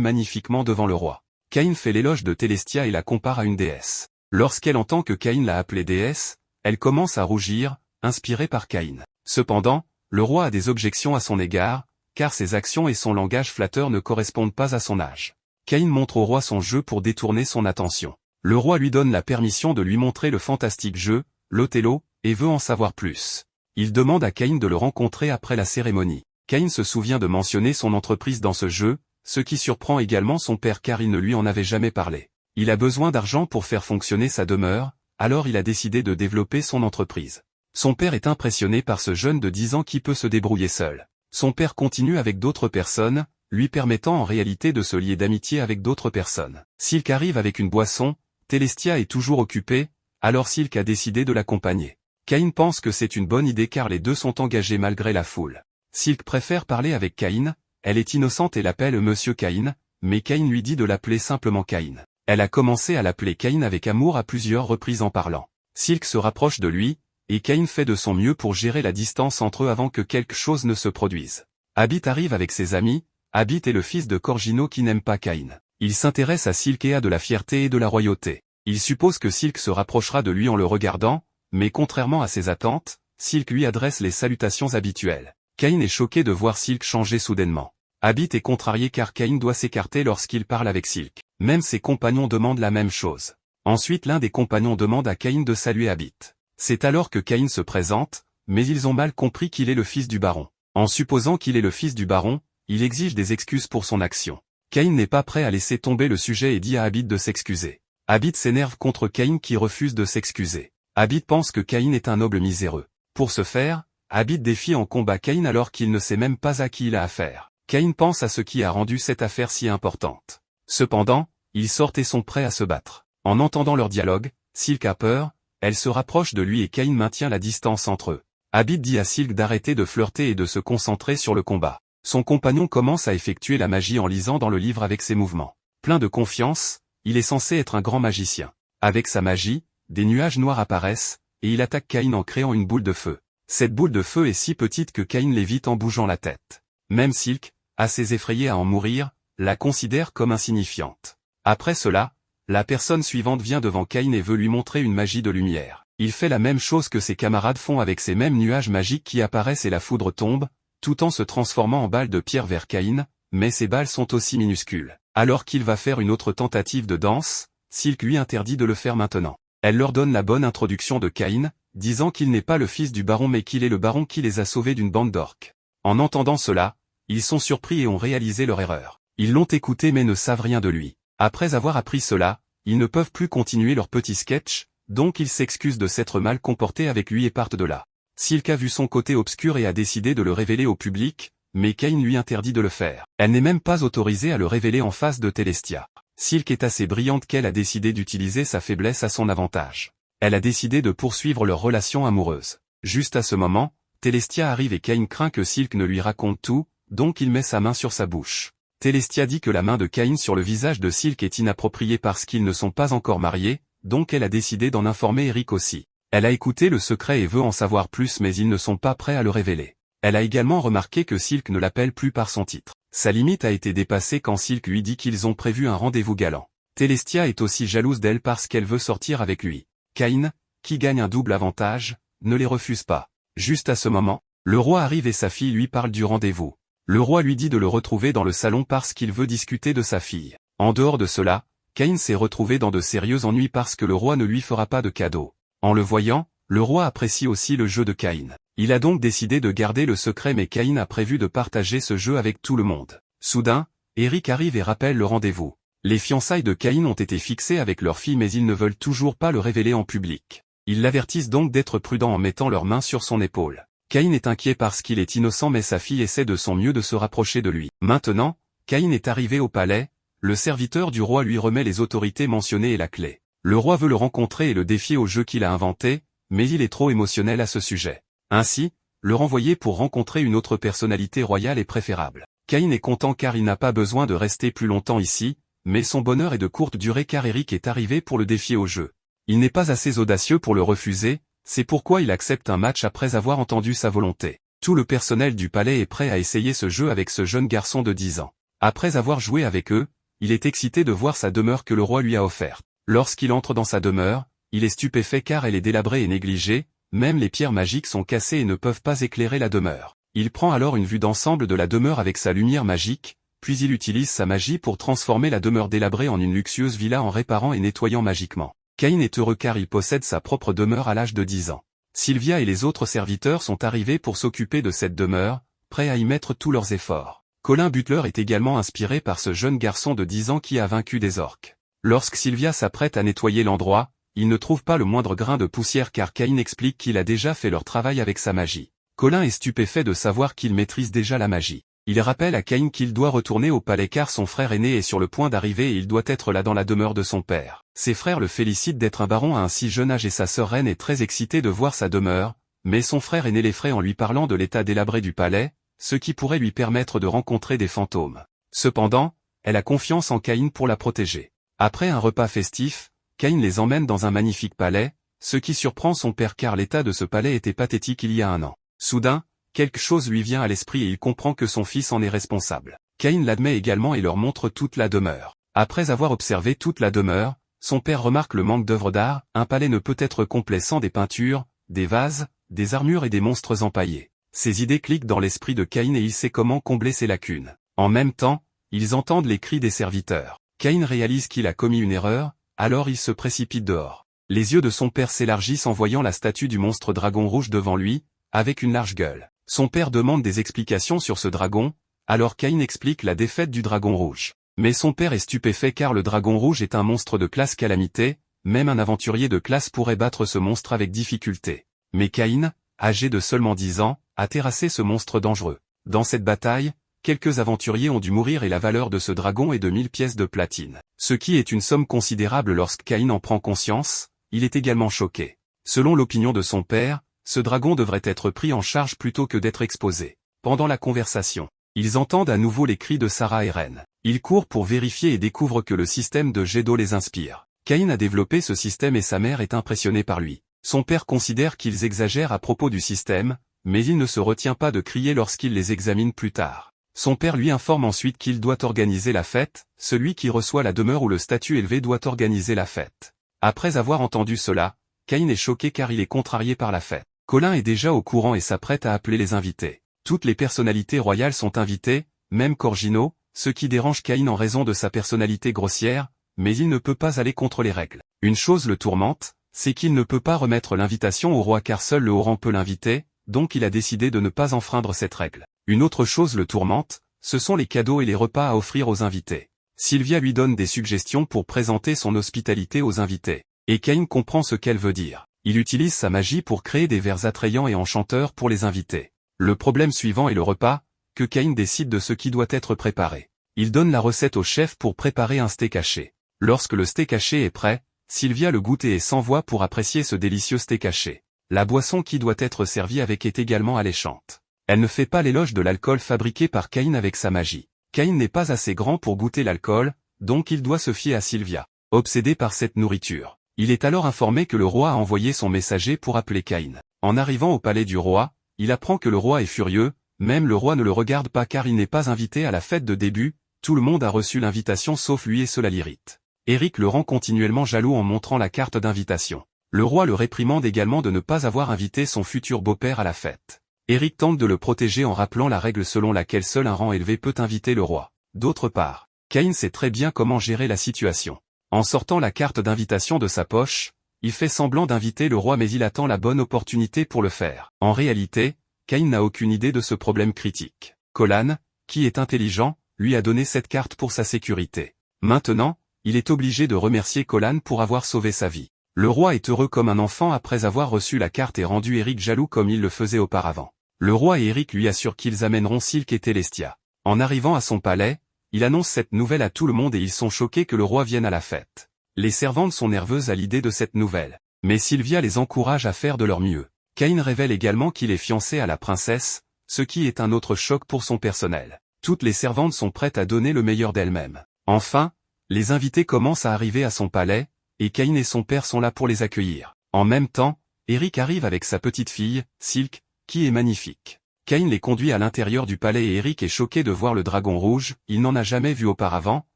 magnifiquement devant le roi. Caïn fait l'éloge de Télestia et la compare à une déesse. Lorsqu'elle entend que Caïn l'a appelée déesse, elle commence à rougir, inspirée par Caïn. Cependant, le roi a des objections à son égard, car ses actions et son langage flatteur ne correspondent pas à son âge. Caïn montre au roi son jeu pour détourner son attention. Le roi lui donne la permission de lui montrer le fantastique jeu, l'Othello, et veut en savoir plus. Il demande à Caïn de le rencontrer après la cérémonie. Caïn se souvient de mentionner son entreprise dans ce jeu, ce qui surprend également son père car il ne lui en avait jamais parlé. Il a besoin d'argent pour faire fonctionner sa demeure, alors il a décidé de développer son entreprise. Son père est impressionné par ce jeune de 10 ans qui peut se débrouiller seul. Son père continue avec d'autres personnes, lui permettant en réalité de se lier d'amitié avec d'autres personnes. Silk arrive avec une boisson, Télestia est toujours occupée, alors Silk a décidé de l'accompagner. Caïn pense que c'est une bonne idée car les deux sont engagés malgré la foule. Silk préfère parler avec Caïn, elle est innocente et l'appelle Monsieur Caïn, mais Caïn lui dit de l'appeler simplement Caïn. Elle a commencé à l'appeler Caïn avec amour à plusieurs reprises en parlant. Silk se rapproche de lui, et Caïn fait de son mieux pour gérer la distance entre eux avant que quelque chose ne se produise. Abit arrive avec ses amis, Abit est le fils de Corgino qui n'aime pas Caïn. Il s'intéresse à Silk et a de la fierté et de la royauté. Il suppose que Silk se rapprochera de lui en le regardant, mais contrairement à ses attentes, Silk lui adresse les salutations habituelles. Caïn est choqué de voir Silk changer soudainement. Abit est contrarié car Caïn doit s'écarter lorsqu'il parle avec Silk. Même ses compagnons demandent la même chose. Ensuite l'un des compagnons demande à Caïn de saluer Abit. C'est alors que Caïn se présente, mais ils ont mal compris qu'il est le fils du baron. En supposant qu'il est le fils du baron, il exige des excuses pour son action. Caïn n'est pas prêt à laisser tomber le sujet et dit à Abit de s'excuser. Abit s'énerve contre Caïn qui refuse de s'excuser. Abit pense que Caïn est un noble miséreux. Pour ce faire, Abit défie en combat Caïn alors qu'il ne sait même pas à qui il a affaire. Caïn pense à ce qui a rendu cette affaire si importante. Cependant, ils sortent et sont prêts à se battre. En entendant leur dialogue, Silk a peur, elle se rapproche de lui et Caïn maintient la distance entre eux. Abit dit à Silk d'arrêter de flirter et de se concentrer sur le combat. Son compagnon commence à effectuer la magie en lisant dans le livre avec ses mouvements. Plein de confiance, il est censé être un grand magicien. Avec sa magie, des nuages noirs apparaissent, et il attaque Caïn en créant une boule de feu. Cette boule de feu est si petite que Caïn l'évite en bougeant la tête. Même Silk, assez effrayé à en mourir, la considère comme insignifiante. Après cela, la personne suivante vient devant Caïn et veut lui montrer une magie de lumière. Il fait la même chose que ses camarades font avec ces mêmes nuages magiques qui apparaissent et la foudre tombe, tout en se transformant en balles de pierre vers Caïn, mais ces balles sont aussi minuscules. Alors qu'il va faire une autre tentative de danse, Silk lui interdit de le faire maintenant. Elle leur donne la bonne introduction de Caïn, disant qu'il n'est pas le fils du baron mais qu'il est le baron qui les a sauvés d'une bande d'orques. En entendant cela, ils sont surpris et ont réalisé leur erreur. Ils l'ont écouté mais ne savent rien de lui. Après avoir appris cela, ils ne peuvent plus continuer leur petit sketch, donc ils s'excusent de s'être mal comportés avec lui et partent de là. Silk a vu son côté obscur et a décidé de le révéler au public, mais Caïn lui interdit de le faire. Elle n'est même pas autorisée à le révéler en face de Télestia. Silk est assez brillante qu'elle a décidé d'utiliser sa faiblesse à son avantage. Elle a décidé de poursuivre leur relation amoureuse. Juste à ce moment, Télestia arrive et Caïn craint que Silk ne lui raconte tout, donc il met sa main sur sa bouche. Télestia dit que la main de Caïn sur le visage de Silk est inappropriée parce qu'ils ne sont pas encore mariés, donc elle a décidé d'en informer Eric aussi. Elle a écouté le secret et veut en savoir plus mais ils ne sont pas prêts à le révéler. Elle a également remarqué que Silk ne l'appelle plus par son titre. Sa limite a été dépassée quand Silk lui dit qu'ils ont prévu un rendez-vous galant. Télestia est aussi jalouse d'elle parce qu'elle veut sortir avec lui. Caïn, qui gagne un double avantage, ne les refuse pas. Juste à ce moment, le roi arrive et sa fille lui parle du rendez-vous. Le roi lui dit de le retrouver dans le salon parce qu'il veut discuter de sa fille. En dehors de cela, Caïn s'est retrouvé dans de sérieux ennuis parce que le roi ne lui fera pas de cadeau. En le voyant, le roi apprécie aussi le jeu de Caïn. Il a donc décidé de garder le secret mais Caïn a prévu de partager ce jeu avec tout le monde. Soudain, Eric arrive et rappelle le rendez-vous. Les fiançailles de Caïn ont été fixées avec leur fille mais ils ne veulent toujours pas le révéler en public. Ils l'avertissent donc d'être prudent en mettant leurs mains sur son épaule. Caïn est inquiet parce qu'il est innocent mais sa fille essaie de son mieux de se rapprocher de lui. Maintenant, Caïn est arrivé au palais, le serviteur du roi lui remet les autorités mentionnées et la clé. Le roi veut le rencontrer et le défier au jeu qu'il a inventé, mais il est trop émotionnel à ce sujet. Ainsi, le renvoyer pour rencontrer une autre personnalité royale est préférable. Caïn est content car il n'a pas besoin de rester plus longtemps ici, mais son bonheur est de courte durée car Eric est arrivé pour le défier au jeu. Il n'est pas assez audacieux pour le refuser, c'est pourquoi il accepte un match après avoir entendu sa volonté. Tout le personnel du palais est prêt à essayer ce jeu avec ce jeune garçon de 10 ans. Après avoir joué avec eux, il est excité de voir sa demeure que le roi lui a offerte. Lorsqu'il entre dans sa demeure, il est stupéfait car elle est délabrée et négligée, même les pierres magiques sont cassées et ne peuvent pas éclairer la demeure. Il prend alors une vue d'ensemble de la demeure avec sa lumière magique, puis il utilise sa magie pour transformer la demeure délabrée en une luxueuse villa en réparant et nettoyant magiquement. Cain est heureux car il possède sa propre demeure à l'âge de 10 ans. Sylvia et les autres serviteurs sont arrivés pour s'occuper de cette demeure, prêts à y mettre tous leurs efforts. Colin Butler est également inspiré par ce jeune garçon de 10 ans qui a vaincu des orques. Lorsque Sylvia s'apprête à nettoyer l'endroit, il ne trouve pas le moindre grain de poussière car Cain explique qu'il a déjà fait leur travail avec sa magie. Colin est stupéfait de savoir qu'il maîtrise déjà la magie. Il rappelle à Cain qu'il doit retourner au palais car son frère aîné est sur le point d'arriver et il doit être là dans la demeure de son père. Ses frères le félicitent d'être un baron à un si jeune âge et sa sœur reine est très excitée de voir sa demeure, mais son frère aîné l'effraie en lui parlant de l'état délabré du palais, ce qui pourrait lui permettre de rencontrer des fantômes. Cependant, elle a confiance en Cain pour la protéger. Après un repas festif, Cain les emmène dans un magnifique palais, ce qui surprend son père car l'état de ce palais était pathétique il y a un an. Soudain, quelque chose lui vient à l'esprit et il comprend que son fils en est responsable. Cain l'admet également et leur montre toute la demeure. Après avoir observé toute la demeure, son père remarque le manque d'œuvres d'art, un palais ne peut être complet sans des peintures, des vases, des armures et des monstres empaillés. Ses idées cliquent dans l'esprit de Cain et il sait comment combler ses lacunes. En même temps, ils entendent les cris des serviteurs. Cain réalise qu'il a commis une erreur, alors il se précipite dehors. Les yeux de son père s'élargissent en voyant la statue du monstre dragon rouge devant lui, avec une large gueule. Son père demande des explications sur ce dragon, alors Cain explique la défaite du dragon rouge. Mais son père est stupéfait car le dragon rouge est un monstre de classe calamité, même un aventurier de classe pourrait battre ce monstre avec difficulté. Mais Cain, âgé de seulement 10 ans, a terrassé ce monstre dangereux. Dans cette bataille, quelques aventuriers ont dû mourir et la valeur de ce dragon est de 1000 pièces de platine. Ce qui est une somme considérable lorsque Cain en prend conscience, il est également choqué. Selon l'opinion de son père, ce dragon devrait être pris en charge plutôt que d'être exposé. Pendant la conversation, ils entendent à nouveau les cris de Sarah et Ren. Ils courent pour vérifier et découvrent que le système de jet d'eau les inspire. Cain a développé ce système et sa mère est impressionnée par lui. Son père considère qu'ils exagèrent à propos du système, mais il ne se retient pas de crier lorsqu'il les examine plus tard. Son père lui informe ensuite qu'il doit organiser la fête, celui qui reçoit la demeure où le statut élevé doit organiser la fête. Après avoir entendu cela, Cain est choqué car il est contrarié par la fête. Colin est déjà au courant et s'apprête à appeler les invités. Toutes les personnalités royales sont invitées, même Corgino, ce qui dérange Cain en raison de sa personnalité grossière, mais il ne peut pas aller contre les règles. Une chose le tourmente, c'est qu'il ne peut pas remettre l'invitation au roi car seul le haut rang peut l'inviter, donc il a décidé de ne pas enfreindre cette règle. Une autre chose le tourmente, ce sont les cadeaux et les repas à offrir aux invités. Sylvia lui donne des suggestions pour présenter son hospitalité aux invités, et Cain comprend ce qu'elle veut dire. Il utilise sa magie pour créer des vers attrayants et enchanteurs pour les invités. Le problème suivant est le repas, que Cain décide de ce qui doit être préparé. Il donne la recette au chef pour préparer un steak haché. Lorsque le steak haché est prêt, Sylvia le goûte et s'envoie pour apprécier ce délicieux steak haché. La boisson qui doit être servie avec est également alléchante. Elle ne fait pas l'éloge de l'alcool fabriqué par Cain avec sa magie. Cain n'est pas assez grand pour goûter l'alcool, donc il doit se fier à Sylvia. Obsédé par cette nourriture, il est alors informé que le roi a envoyé son messager pour appeler Cain. En arrivant au palais du roi, il apprend que le roi est furieux, même le roi ne le regarde pas car il n'est pas invité à la fête de début, tout le monde a reçu l'invitation sauf lui et cela l'irrite. Eric le rend continuellement jaloux en montrant la carte d'invitation. Le roi le réprimande également de ne pas avoir invité son futur beau-père à la fête. Eric tente de le protéger en rappelant la règle selon laquelle seul un rang élevé peut inviter le roi. D'autre part, Cain sait très bien comment gérer la situation. En sortant la carte d'invitation de sa poche, il fait semblant d'inviter le roi mais il attend la bonne opportunité pour le faire. En réalité, Cain n'a aucune idée de ce problème critique. Colin, qui est intelligent, lui a donné cette carte pour sa sécurité. Maintenant, il est obligé de remercier Colin pour avoir sauvé sa vie. Le roi est heureux comme un enfant après avoir reçu la carte et rendu Eric jaloux comme il le faisait auparavant. Le roi et Eric lui assurent qu'ils amèneront Silk et Telestia. En arrivant à son palais, il annonce cette nouvelle à tout le monde et ils sont choqués que le roi vienne à la fête. Les servantes sont nerveuses à l'idée de cette nouvelle. Mais Sylvia les encourage à faire de leur mieux. Cain révèle également qu'il est fiancé à la princesse, ce qui est un autre choc pour son personnel. Toutes les servantes sont prêtes à donner le meilleur d'elles-mêmes. Enfin, les invités commencent à arriver à son palais, et Cain et son père sont là pour les accueillir. En même temps, Eric arrive avec sa petite fille, Silk, qui est magnifique. Cain les conduit à l'intérieur du palais et Eric est choqué de voir le dragon rouge, il n'en a jamais vu auparavant,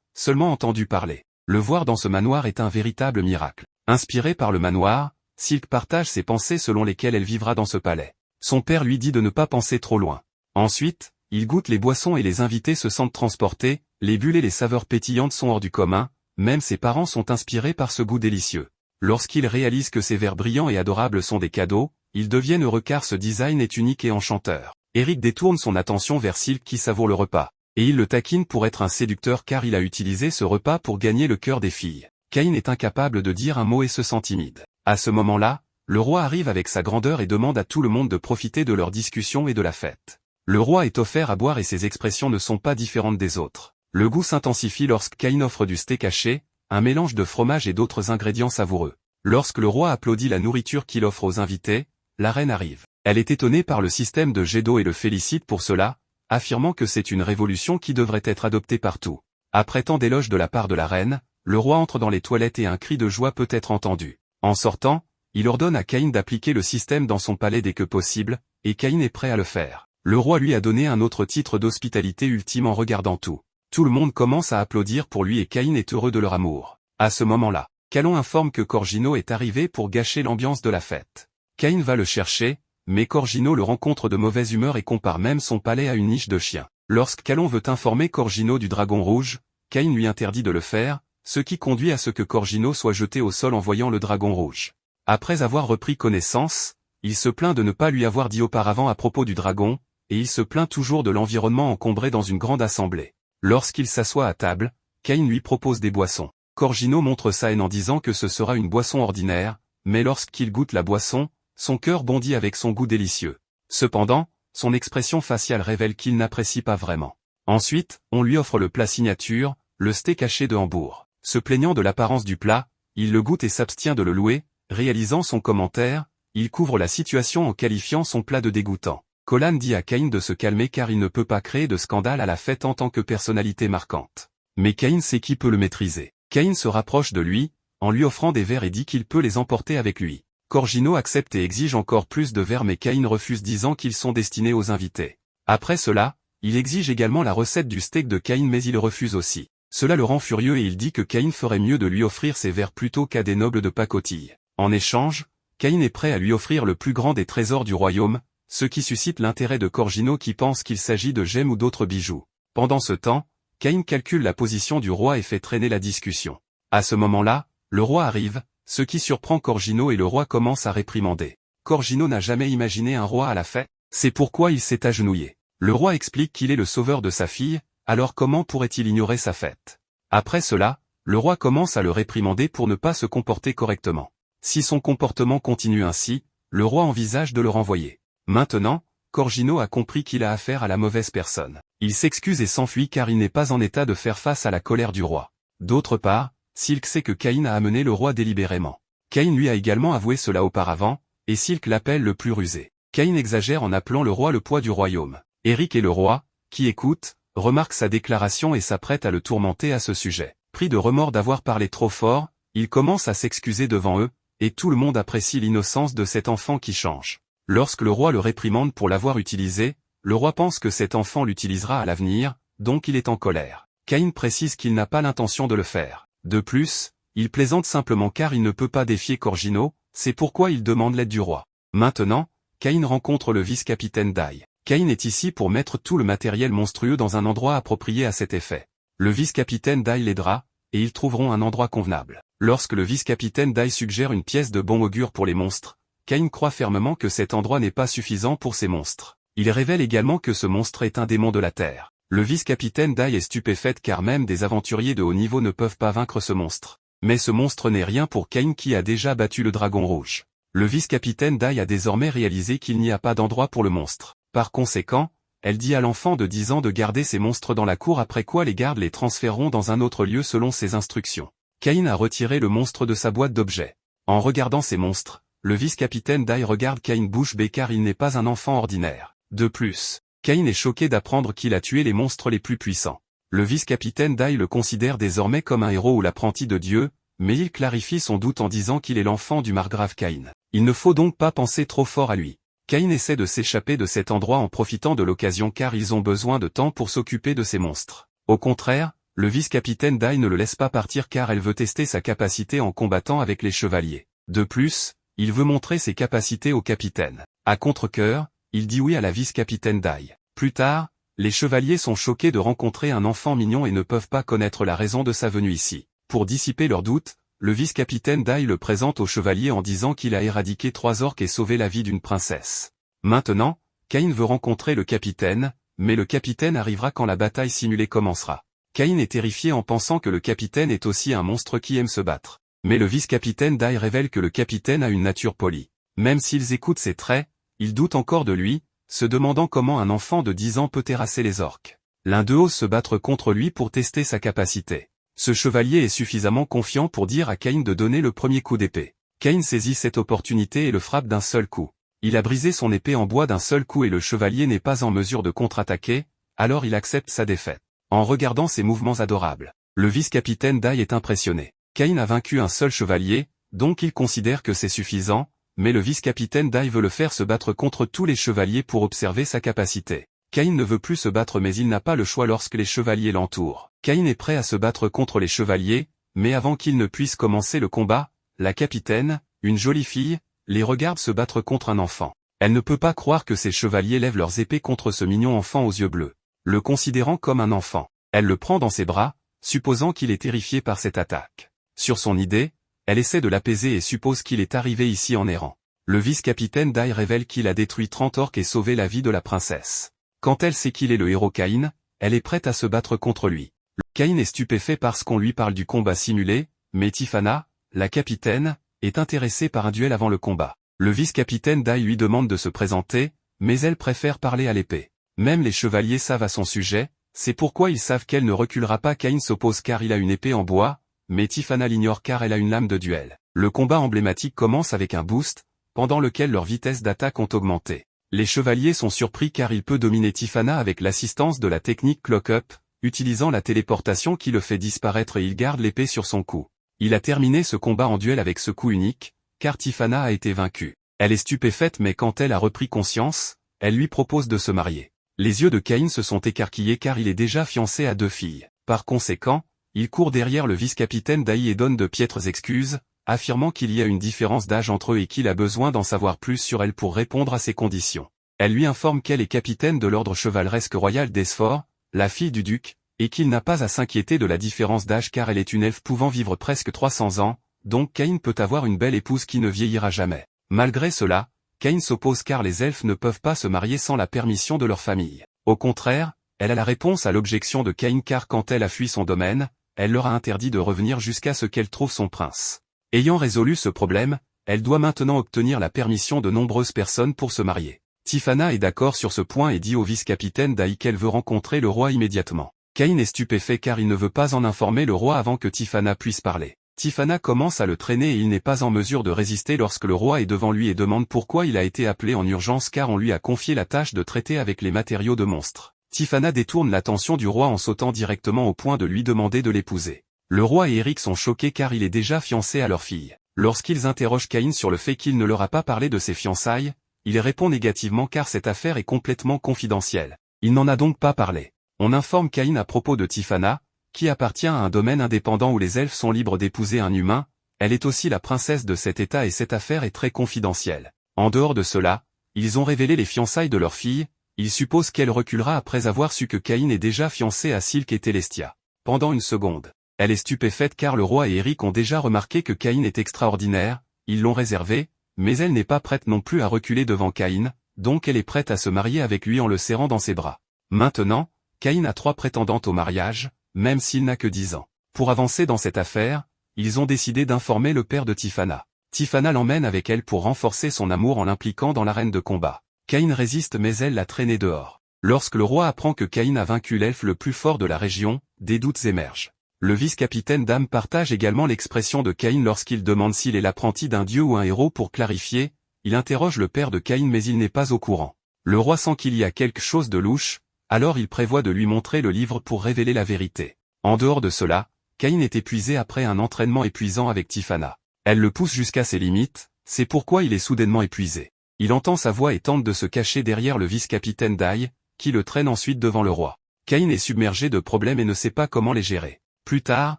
seulement entendu parler. Le voir dans ce manoir est un véritable miracle. Inspiré par le manoir, Silk partage ses pensées selon lesquelles elle vivra dans ce palais. Son père lui dit de ne pas penser trop loin. Ensuite, il goûte les boissons et les invités se sentent transportés, les bulles et les saveurs pétillantes sont hors du commun, même ses parents sont inspirés par ce goût délicieux. Lorsqu'ils réalisent que ces verres brillants et adorables sont des cadeaux, ils deviennent heureux car ce design est unique et enchanteur. Eric détourne son attention vers Silk qui savoure le repas, et il le taquine pour être un séducteur car il a utilisé ce repas pour gagner le cœur des filles. Cain est incapable de dire un mot et se sent timide. À ce moment-là, le roi arrive avec sa grandeur et demande à tout le monde de profiter de leur discussion et de la fête. Le roi est offert à boire et ses expressions ne sont pas différentes des autres. Le goût s'intensifie lorsque Cain offre du steak haché, un mélange de fromage et d'autres ingrédients savoureux. Lorsque le roi applaudit la nourriture qu'il offre aux invités, la reine arrive. Elle est étonnée par le système de jet d'eau et le félicite pour cela, affirmant que c'est une révolution qui devrait être adoptée partout. Après tant d'éloges de la part de la reine, le roi entre dans les toilettes et un cri de joie peut être entendu. En sortant, il ordonne à Cain d'appliquer le système dans son palais dès que possible, et Cain est prêt à le faire. Le roi lui a donné un autre titre d'hospitalité ultime en regardant tout. Tout le monde commence à applaudir pour lui et Cain est heureux de leur amour. À ce moment-là, Calon informe que Corgino est arrivé pour gâcher l'ambiance de la fête. Cain va le chercher, mais Corgino le rencontre de mauvaise humeur et compare même son palais à une niche de chien. Lorsque Calon veut informer Corgino du dragon rouge, Cain lui interdit de le faire, ce qui conduit à ce que Corgino soit jeté au sol en voyant le dragon rouge. Après avoir repris connaissance, il se plaint de ne pas lui avoir dit auparavant à propos du dragon, et il se plaint toujours de l'environnement encombré dans une grande assemblée. Lorsqu'il s'assoit à table, Cain lui propose des boissons. Corgino montre sa haine en disant que ce sera une boisson ordinaire, mais lorsqu'il goûte la boisson, son cœur bondit avec son goût délicieux. Cependant, son expression faciale révèle qu'il n'apprécie pas vraiment. Ensuite, on lui offre le plat signature, le steak haché de Hambourg. Se plaignant de l'apparence du plat, il le goûte et s'abstient de le louer, réalisant son commentaire, il couvre la situation en qualifiant son plat de dégoûtant. Colan dit à Cain de se calmer car il ne peut pas créer de scandale à la fête en tant que personnalité marquante. Mais Cain sait qui peut le maîtriser. Cain se rapproche de lui, en lui offrant des verres et dit qu'il peut les emporter avec lui. Corgino accepte et exige encore plus de verres mais Cain refuse disant qu'ils sont destinés aux invités. Après cela, il exige également la recette du steak de Cain mais il refuse aussi. Cela le rend furieux et il dit que Cain ferait mieux de lui offrir ses verres plutôt qu'à des nobles de pacotille. En échange, Cain est prêt à lui offrir le plus grand des trésors du royaume, ce qui suscite l'intérêt de Corgino qui pense qu'il s'agit de gemmes ou d'autres bijoux. Pendant ce temps, Cain calcule la position du roi et fait traîner la discussion. À ce moment-là, le roi arrive, ce qui surprend Corgino et le roi commence à réprimander. Corgino n'a jamais imaginé un roi à la fête, c'est pourquoi il s'est agenouillé. Le roi explique qu'il est le sauveur de sa fille, alors comment pourrait-il ignorer sa fête? Après cela, le roi commence à le réprimander pour ne pas se comporter correctement. Si son comportement continue ainsi, le roi envisage de le renvoyer. Maintenant, Corgino a compris qu'il a affaire à la mauvaise personne. Il s'excuse et s'enfuit car il n'est pas en état de faire face à la colère du roi. D'autre part, Silk sait que Cain a amené le roi délibérément. Cain lui a également avoué cela auparavant, et Silk l'appelle le plus rusé. Cain exagère en appelant le roi le poids du royaume. Eric et le roi, qui écoute, remarque sa déclaration et s'apprête à le tourmenter à ce sujet. Pris de remords d'avoir parlé trop fort, il commence à s'excuser devant eux, et tout le monde apprécie l'innocence de cet enfant qui change. Lorsque le roi le réprimande pour l'avoir utilisé, le roi pense que cet enfant l'utilisera à l'avenir, donc il est en colère. Cain précise qu'il n'a pas l'intention de le faire. De plus, il plaisante simplement car il ne peut pas défier Corgino, c'est pourquoi il demande l'aide du roi. Maintenant, Cain rencontre le vice-capitaine Dai. Cain est ici pour mettre tout le matériel monstrueux dans un endroit approprié à cet effet. Le vice-capitaine Dai l'aidera, et ils trouveront un endroit convenable. Lorsque le vice-capitaine Dai suggère une pièce de bon augure pour les monstres, Cain croit fermement que cet endroit n'est pas suffisant pour ces monstres. Il révèle également que ce monstre est un démon de la terre. Le vice-capitaine Dai est stupéfaite car même des aventuriers de haut niveau ne peuvent pas vaincre ce monstre. Mais ce monstre n'est rien pour Cain qui a déjà battu le dragon rouge. Le vice-capitaine Dai a désormais réalisé qu'il n'y a pas d'endroit pour le monstre. Par conséquent, elle dit à l'enfant de 10 ans de garder ces monstres dans la cour après quoi les gardes les transféreront dans un autre lieu selon ses instructions. Cain a retiré le monstre de sa boîte d'objets. En regardant ces monstres, le vice-capitaine Dai regarde Cain bouche bée car il n'est pas un enfant ordinaire. De plus, Cain est choqué d'apprendre qu'il a tué les monstres les plus puissants. Le vice-capitaine Dai le considère désormais comme un héros ou l'apprenti de Dieu, mais il clarifie son doute en disant qu'il est l'enfant du margrave Cain. Il ne faut donc pas penser trop fort à lui. Caïn essaie de s'échapper de cet endroit en profitant de l'occasion car ils ont besoin de temps pour s'occuper de ces monstres. Au contraire, le vice-capitaine Dai ne le laisse pas partir car elle veut tester sa capacité en combattant avec les chevaliers. De plus, il veut montrer ses capacités au capitaine. À contre-cœur, il dit oui à la vice-capitaine Dai. Plus tard, les chevaliers sont choqués de rencontrer un enfant mignon et ne peuvent pas connaître la raison de sa venue ici. Pour dissiper leurs doutes, le vice-capitaine Dai le présente aux chevaliers en disant qu'il a éradiqué 3 orques et sauvé la vie d'une princesse. Maintenant, Caïn veut rencontrer le capitaine, mais le capitaine arrivera quand la bataille simulée commencera. Caïn est terrifié en pensant que le capitaine est aussi un monstre qui aime se battre. Mais le vice-capitaine Dai révèle que le capitaine a une nature polie. Même s'ils écoutent ses traits, ils doutent encore de lui, se demandant comment un enfant de 10 ans peut terrasser les orques. L'un d'eux ose se battre contre lui pour tester sa capacité. Ce chevalier est suffisamment confiant pour dire à Caïn de donner le premier coup d'épée. Caïn saisit cette opportunité et le frappe d'un seul coup. Il a brisé son épée en bois d'un seul coup et le chevalier n'est pas en mesure de contre-attaquer, alors il accepte sa défaite. En regardant ses mouvements adorables, le vice-capitaine Dai est impressionné. Caïn a vaincu un seul chevalier, donc il considère que c'est suffisant, mais le vice-capitaine Dai veut le faire se battre contre tous les chevaliers pour observer sa capacité. Caïn ne veut plus se battre mais il n'a pas le choix lorsque les chevaliers l'entourent. Caïn est prêt à se battre contre les chevaliers, mais avant qu'il ne puisse commencer le combat, la capitaine, une jolie fille, les regarde se battre contre un enfant. Elle ne peut pas croire que ces chevaliers lèvent leurs épées contre ce mignon enfant aux yeux bleus. Le considérant comme un enfant, elle le prend dans ses bras, supposant qu'il est terrifié par cette attaque. Sur son idée, elle essaie de l'apaiser et suppose qu'il est arrivé ici en errant. Le vice-capitaine Dai révèle qu'il a détruit 30 orques et sauvé la vie de la princesse. Quand elle sait qu'il est le héros Caïn, elle est prête à se battre contre lui. Caïn est stupéfait parce qu'on lui parle du combat simulé, mais Tiphana, la capitaine, est intéressée par un duel avant le combat. Le vice-capitaine Dai lui demande de se présenter, mais elle préfère parler à l'épée. Même les chevaliers savent à son sujet, c'est pourquoi ils savent qu'elle ne reculera pas. Caïn s'oppose car il a une épée en bois, mais Tiphana l'ignore car elle a une lame de duel. Le combat emblématique commence avec un boost, pendant lequel leur vitesse d'attaque ont augmenté. Les chevaliers sont surpris car il peut dominer Tiphana avec l'assistance de la technique Clock-Up, utilisant la téléportation qui le fait disparaître et il garde l'épée sur son cou. Il a terminé ce combat en duel avec ce coup unique, car Tiphana a été vaincue. Elle est stupéfaite mais quand elle a repris conscience, elle lui propose de se marier. Les yeux de Caïn se sont écarquillés car il est déjà fiancé à 2 filles. Par conséquent, il court derrière le vice-capitaine Dai et donne de piètres excuses, affirmant qu'il y a une différence d'âge entre eux et qu'il a besoin d'en savoir plus sur elle pour répondre à ses conditions. Elle lui informe qu'elle est capitaine de l'ordre chevaleresque royal d'Esphore, la fille du duc, et qu'il n'a pas à s'inquiéter de la différence d'âge car elle est une elfe pouvant vivre presque 300 ans, donc Caïn peut avoir une belle épouse qui ne vieillira jamais. Malgré cela, Caïn s'oppose car les elfes ne peuvent pas se marier sans la permission de leur famille. Au contraire, elle a la réponse à l'objection de Caïn car quand elle a fui son domaine, elle leur a interdit de revenir jusqu'à ce qu'elle trouve son prince. Ayant résolu ce problème, elle doit maintenant obtenir la permission de nombreuses personnes pour se marier. Tiphana est d'accord sur ce point et dit au vice-capitaine Dai qu'elle veut rencontrer le roi immédiatement. Caïn est stupéfait car il ne veut pas en informer le roi avant que Tiphana puisse parler. Tiphana commence à le traîner et il n'est pas en mesure de résister lorsque le roi est devant lui et demande pourquoi il a été appelé en urgence car on lui a confié la tâche de traiter avec les matériaux de monstres. Tiphana détourne l'attention du roi en sautant directement au point de lui demander de l'épouser. Le roi et Eric sont choqués car il est déjà fiancé à leur fille. Lorsqu'ils interrogent Caïn sur le fait qu'il ne leur a pas parlé de ses fiançailles, il répond négativement car cette affaire est complètement confidentielle. Il n'en a donc pas parlé. On informe Caïn à propos de Tiphana, qui appartient à un domaine indépendant où les elfes sont libres d'épouser un humain, elle est aussi la princesse de cet état et cette affaire est très confidentielle. En dehors de cela, ils ont révélé les fiançailles de leur fille, ils supposent qu'elle reculera après avoir su que Caïn est déjà fiancé à Silk et Telestia. Pendant une seconde, elle est stupéfaite car le roi et Eric ont déjà remarqué que Caïn est extraordinaire, ils l'ont réservé, mais elle n'est pas prête non plus à reculer devant Caïn, donc elle est prête à se marier avec lui en le serrant dans ses bras. Maintenant, Caïn a 3 prétendantes au mariage, même s'il n'a que 10 ans. Pour avancer dans cette affaire, ils ont décidé d'informer le père de Tiphana. Tiphana l'emmène avec elle pour renforcer son amour en l'impliquant dans l'arène de combat. Caïn résiste mais elle l'a traîné dehors. Lorsque le roi apprend que Caïn a vaincu l'elfe le plus fort de la région, des doutes émergent. Le vice-capitaine Dam partage également l'expression de Caïn lorsqu'il demande s'il est l'apprenti d'un dieu ou un héros pour clarifier, il interroge le père de Caïn mais il n'est pas au courant. Le roi sent qu'il y a quelque chose de louche, alors il prévoit de lui montrer le livre pour révéler la vérité. En dehors de cela, Caïn est épuisé après un entraînement épuisant avec Tiphana. Elle le pousse jusqu'à ses limites, c'est pourquoi il est soudainement épuisé. Il entend sa voix et tente de se cacher derrière le vice-capitaine Dai, qui le traîne ensuite devant le roi. Caïn est submergé de problèmes et ne sait pas comment les gérer. Plus tard,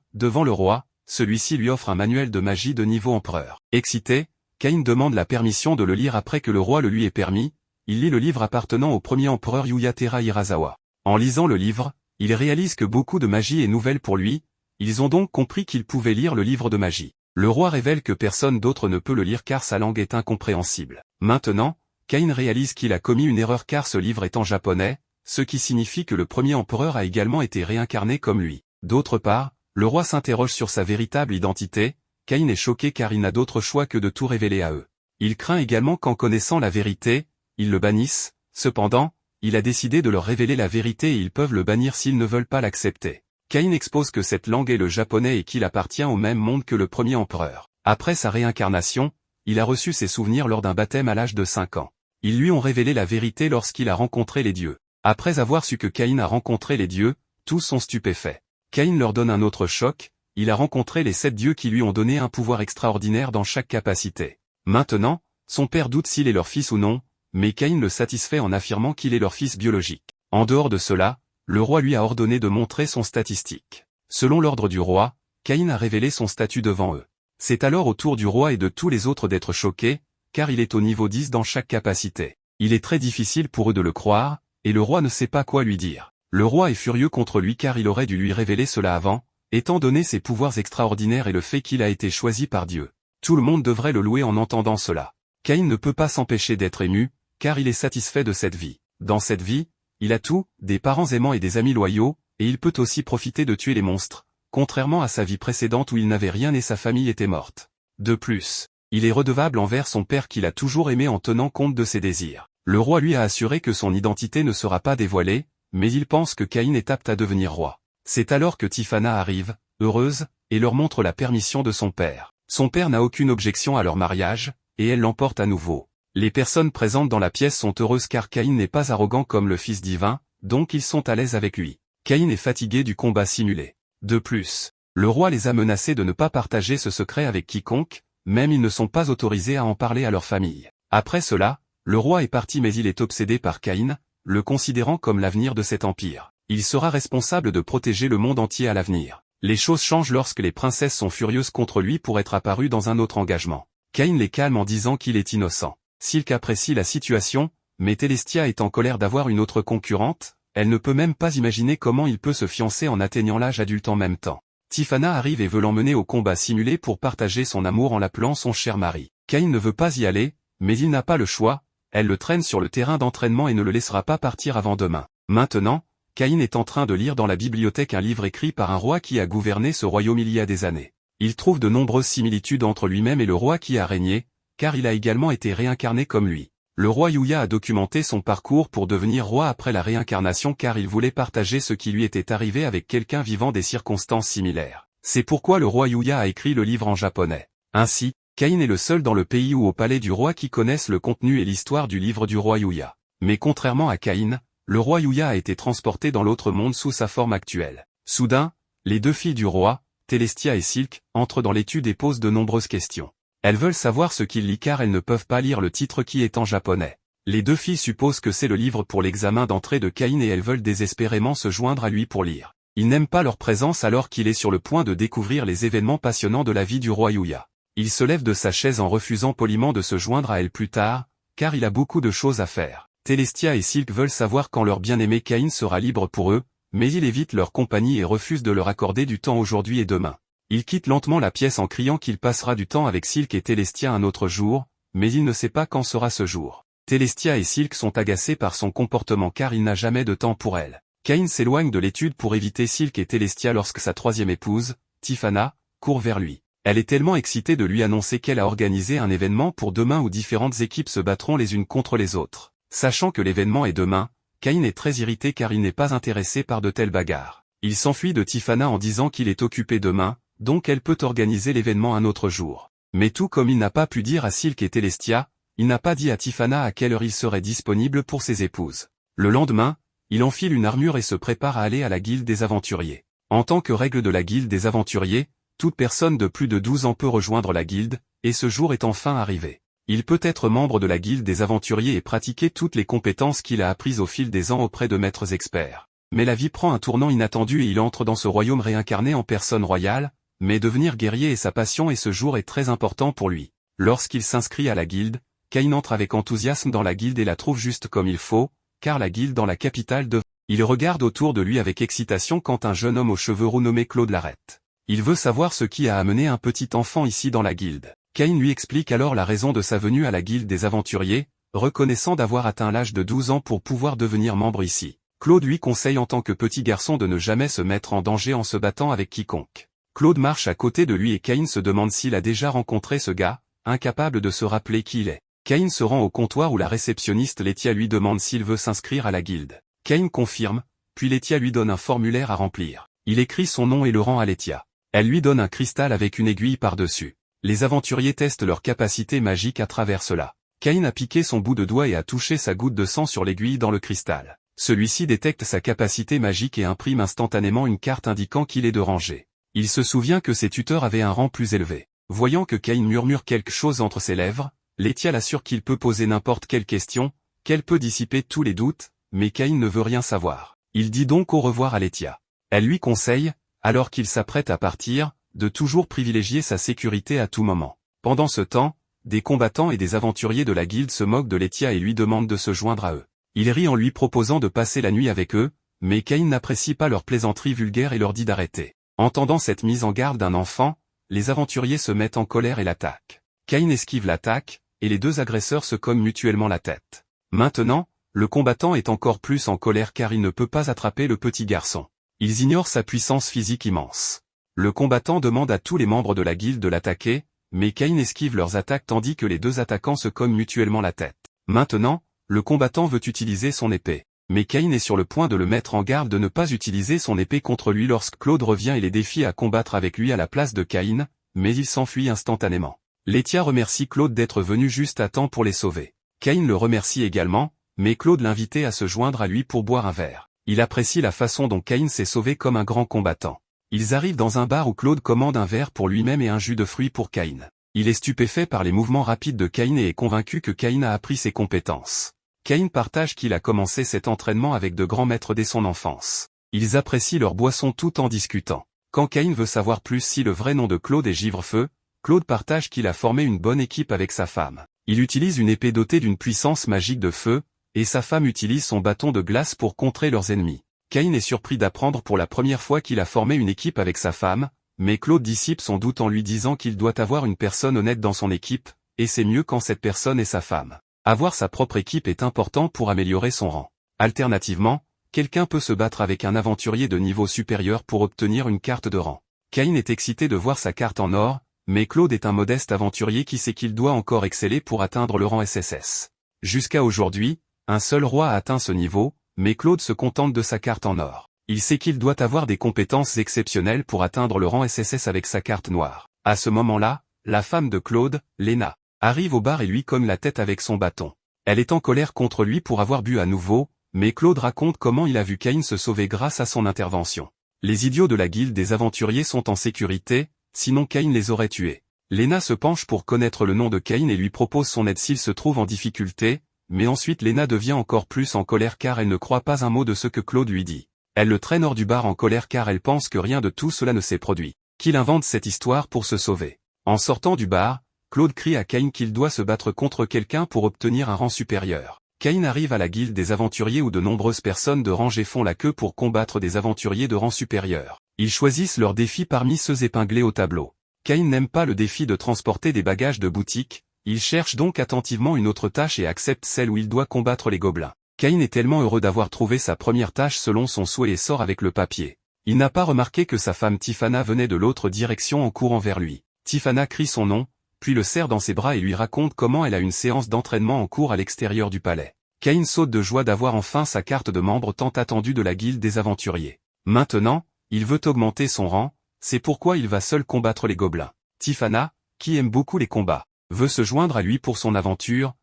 devant le roi, celui-ci lui offre un manuel de magie de niveau empereur. Excité, Caïn demande la permission de le lire après que le roi le lui ait permis. Il lit le livre appartenant au premier empereur Yuyatera Hirasawa. En lisant le livre, il réalise que beaucoup de magie est nouvelle pour lui. Ils ont donc compris qu'il pouvait lire le livre de magie. Le roi révèle que personne d'autre ne peut le lire car sa langue est incompréhensible. Maintenant, Caïn réalise qu'il a commis une erreur car ce livre est en japonais, ce qui signifie que le premier empereur a également été réincarné comme lui. D'autre part, le roi s'interroge sur sa véritable identité. Caïn est choqué car il n'a d'autre choix que de tout révéler à eux. Il craint également qu'en connaissant la vérité, ils le bannissent. Cependant, il a décidé de leur révéler la vérité et ils peuvent le bannir s'ils ne veulent pas l'accepter. Caïn expose que cette langue est le japonais et qu'il appartient au même monde que le premier empereur. Après sa réincarnation, il a reçu ses souvenirs lors d'un baptême à l'âge de 5 ans. Ils lui ont révélé la vérité lorsqu'il a rencontré les dieux. Après avoir su que Caïn a rencontré les dieux, tous sont stupéfaits. Caïn leur donne un autre choc, il a rencontré les 7 dieux qui lui ont donné un pouvoir extraordinaire dans chaque capacité. Maintenant, son père doute s'il est leur fils ou non, mais Caïn le satisfait en affirmant qu'il est leur fils biologique. En dehors de cela, le roi lui a ordonné de montrer son statistique. Selon l'ordre du roi, Caïn a révélé son statut devant eux. C'est alors au tour du roi et de tous les autres d'être choqués, car il est au niveau 10 dans chaque capacité. Il est très difficile pour eux de le croire, et le roi ne sait pas quoi lui dire. Le roi est furieux contre lui car il aurait dû lui révéler cela avant, étant donné ses pouvoirs extraordinaires et le fait qu'il a été choisi par Dieu. Tout le monde devrait le louer en entendant cela. Caïn ne peut pas s'empêcher d'être ému, car il est satisfait de cette vie. Dans cette vie, il a tout, des parents aimants et des amis loyaux, et il peut aussi profiter de tuer les monstres, contrairement à sa vie précédente où il n'avait rien et sa famille était morte. De plus, il est redevable envers son père qu'il a toujours aimé en tenant compte de ses désirs. Le roi lui a assuré que son identité ne sera pas dévoilée, mais il pense que Caïn est apte à devenir roi. C'est alors que Tiphana arrive, heureuse, et leur montre la permission de son père. Son père n'a aucune objection à leur mariage, et elle l'emporte à nouveau. Les personnes présentes dans la pièce sont heureuses car Caïn n'est pas arrogant comme le Fils divin, donc ils sont à l'aise avec lui. Caïn est fatigué du combat simulé. De plus, le roi les a menacés de ne pas partager ce secret avec quiconque, même ils ne sont pas autorisés à en parler à leur famille. Après cela, le roi est parti mais il est obsédé par Caïn, le considérant comme l'avenir de cet empire. Il sera responsable de protéger le monde entier à l'avenir. Les choses changent lorsque les princesses sont furieuses contre lui pour être apparues dans un autre engagement. Caïn les calme en disant qu'il est innocent. Silk apprécie la situation, mais Telestia est en colère d'avoir une autre concurrente, elle ne peut même pas imaginer comment il peut se fiancer en atteignant l'âge adulte en même temps. Tiphana arrive et veut l'emmener au combat simulé pour partager son amour en l'appelant son cher mari. Caïn ne veut pas y aller, mais il n'a pas le choix, elle le traîne sur le terrain d'entraînement et ne le laissera pas partir avant demain. Maintenant, Caïn est en train de lire dans la bibliothèque un livre écrit par un roi qui a gouverné ce royaume il y a des années. Il trouve de nombreuses similitudes entre lui-même et le roi qui a régné, car il a également été réincarné comme lui. Le roi Yuya a documenté son parcours pour devenir roi après la réincarnation car il voulait partager ce qui lui était arrivé avec quelqu'un vivant des circonstances similaires. C'est pourquoi le roi Yuya a écrit le livre en japonais. Ainsi, Caïn est le seul dans le pays ou au palais du roi qui connaissent le contenu et l'histoire du livre du roi Yuya. Mais contrairement à Caïn, le roi Yuya a été transporté dans l'autre monde sous sa forme actuelle. Soudain, les 2 filles du roi, Telestia et Silk, entrent dans l'étude et posent de nombreuses questions. Elles veulent savoir ce qu'il lit car elles ne peuvent pas lire le titre qui est en japonais. Les 2 filles supposent que c'est le livre pour l'examen d'entrée de Caïn et elles veulent désespérément se joindre à lui pour lire. Ils n'aiment pas leur présence alors qu'il est sur le point de découvrir les événements passionnants de la vie du roi Yuya. Il se lève de sa chaise en refusant poliment de se joindre à elle plus tard, car il a beaucoup de choses à faire. Telestia et Silk veulent savoir quand leur bien-aimé Caïn sera libre pour eux, mais il évite leur compagnie et refuse de leur accorder du temps aujourd'hui et demain. Il quitte lentement la pièce en criant qu'il passera du temps avec Silk et Telestia un autre jour, mais il ne sait pas quand sera ce jour. Telestia et Silk sont agacés par son comportement car il n'a jamais de temps pour elle. Caïn s'éloigne de l'étude pour éviter Silk et Telestia lorsque sa 3e épouse, Tiphana, court vers lui. Elle est tellement excitée de lui annoncer qu'elle a organisé un événement pour demain où différentes équipes se battront les unes contre les autres. Sachant que l'événement est demain, Caïn est très irrité car il n'est pas intéressé par de telles bagarres. Il s'enfuit de Tiphana en disant qu'il est occupé demain, donc elle peut organiser l'événement un autre jour. Mais tout comme il n'a pas pu dire à Silk et Telestia, il n'a pas dit à Tiphana à quelle heure il serait disponible pour ses épouses. Le lendemain, il enfile une armure et se prépare à aller à la guilde des aventuriers. En tant que règle de la guilde des aventuriers, toute personne de plus de 12 ans peut rejoindre la guilde, et ce jour est enfin arrivé. Il peut être membre de la guilde des aventuriers et pratiquer toutes les compétences qu'il a apprises au fil des ans auprès de maîtres experts. Mais la vie prend un tournant inattendu et il entre dans ce royaume réincarné en personne royale, mais devenir guerrier est sa passion et ce jour est très important pour lui. Lorsqu'il s'inscrit à la guilde, Cain entre avec enthousiasme dans la guilde et la trouve juste comme il faut, car la guilde dans la capitale de... Il regarde autour de lui avec excitation quand un jeune homme aux cheveux roux nommé Claude l'arrête. Il veut savoir ce qui a amené un petit enfant ici dans la guilde. Cain lui explique alors la raison de sa venue à la guilde des aventuriers, reconnaissant d'avoir atteint l'âge de 12 ans pour pouvoir devenir membre ici. Claude lui conseille en tant que petit garçon de ne jamais se mettre en danger en se battant avec quiconque. Claude marche à côté de lui et Cain se demande s'il a déjà rencontré ce gars, incapable de se rappeler qui il est. Cain se rend au comptoir où la réceptionniste Laetitia lui demande s'il veut s'inscrire à la guilde. Cain confirme, puis Laetitia lui donne un formulaire à remplir. Il écrit son nom et le rend à Laetitia. Elle lui donne un cristal avec une aiguille par-dessus. Les aventuriers testent leur capacité magique à travers cela. Cain a piqué son bout de doigt et a touché sa goutte de sang sur l'aiguille dans le cristal. Celui-ci détecte sa capacité magique et imprime instantanément une carte indiquant qu'il est de rangée. Il se souvient que ses tuteurs avaient un rang plus élevé. Voyant que Cain murmure quelque chose entre ses lèvres, Laetitia l'assure qu'il peut poser n'importe quelle question, qu'elle peut dissiper tous les doutes, mais Cain ne veut rien savoir. Il dit donc au revoir à Laetitia. Elle lui conseille, alors qu'il s'apprête à partir, de toujours privilégier sa sécurité à tout moment. Pendant ce temps, des combattants et des aventuriers de la guilde se moquent de Laetitia et lui demandent de se joindre à eux. Il rit en lui proposant de passer la nuit avec eux, mais Cain n'apprécie pas leurs plaisanteries vulgaires et leur dit d'arrêter. Entendant cette mise en garde d'un enfant, les aventuriers se mettent en colère et l'attaquent. Cain esquive l'attaque, et les deux agresseurs se cognent mutuellement la tête. Maintenant, le combattant est encore plus en colère car il ne peut pas attraper le petit garçon. Ils ignorent sa puissance physique immense. Le combattant demande à tous les membres de la guilde de l'attaquer, mais Cain esquive leurs attaques tandis que les deux attaquants se cognent mutuellement la tête. Maintenant, le combattant veut utiliser son épée. Mais Cain est sur le point de le mettre en garde de ne pas utiliser son épée contre lui lorsque Claude revient et les défie à combattre avec lui à la place de Cain, mais il s'enfuit instantanément. Laetitia remercie Claude d'être venu juste à temps pour les sauver. Cain le remercie également, mais Claude l'invitait à se joindre à lui pour boire un verre. Il apprécie la façon dont Cain s'est sauvé comme un grand combattant. Ils arrivent dans un bar où Claude commande un verre pour lui-même et un jus de fruits pour Cain. Il est stupéfait par les mouvements rapides de Cain et est convaincu que Cain a appris ses compétences. Cain partage qu'il a commencé cet entraînement avec de grands maîtres dès son enfance. Ils apprécient leur boisson tout en discutant. Quand Cain veut savoir plus si le vrai nom de Claude est Givrefeu, Claude partage qu'il a formé une bonne équipe avec sa femme. Il utilise une épée dotée d'une puissance magique de feu, et sa femme utilise son bâton de glace pour contrer leurs ennemis. Cain est surpris d'apprendre pour la première fois qu'il a formé une équipe avec sa femme, mais Claude dissipe son doute en lui disant qu'il doit avoir une personne honnête dans son équipe, et c'est mieux quand cette personne est sa femme. Avoir sa propre équipe est important pour améliorer son rang. Alternativement, quelqu'un peut se battre avec un aventurier de niveau supérieur pour obtenir une carte de rang. Cain est excité de voir sa carte en or, mais Claude est un modeste aventurier qui sait qu'il doit encore exceller pour atteindre le rang SSS. Jusqu'à aujourd'hui, un seul roi a atteint ce niveau, mais Claude se contente de sa carte en or. Il sait qu'il doit avoir des compétences exceptionnelles pour atteindre le rang SSS avec sa carte noire. À ce moment-là, la femme de Claude, Léna, arrive au bar et lui cogne la tête avec son bâton. Elle est en colère contre lui pour avoir bu à nouveau, mais Claude raconte comment il a vu Cain se sauver grâce à son intervention. Les idiots de la guilde des aventuriers sont en sécurité, sinon Cain les aurait tués. Léna se penche pour connaître le nom de Cain et lui propose son aide s'il se trouve en difficulté, mais ensuite Léna devient encore plus en colère car elle ne croit pas un mot de ce que Claude lui dit. Elle le traîne hors du bar en colère car elle pense que rien de tout cela ne s'est produit, qu'il invente cette histoire pour se sauver. En sortant du bar, Claude crie à Cain qu'il doit se battre contre quelqu'un pour obtenir un rang supérieur. Cain arrive à la guilde des aventuriers où de nombreuses personnes de rangée font la queue pour combattre des aventuriers de rang supérieur. Ils choisissent leur défi parmi ceux épinglés au tableau. Cain n'aime pas le défi de transporter des bagages de boutique, il cherche donc attentivement une autre tâche et accepte celle où il doit combattre les gobelins. Cain est tellement heureux d'avoir trouvé sa première tâche selon son souhait et sort avec le papier. Il n'a pas remarqué que sa femme Tiffana venait de l'autre direction en courant vers lui. Tiffana crie son nom, puis le serre dans ses bras et lui raconte comment elle a une séance d'entraînement en cours à l'extérieur du palais. Cain saute de joie d'avoir enfin sa carte de membre tant attendue de la guilde des aventuriers. Maintenant, il veut augmenter son rang, c'est pourquoi il va seul combattre les gobelins. Tiffana, qui aime beaucoup les combats, veut se joindre à lui pour son aventure.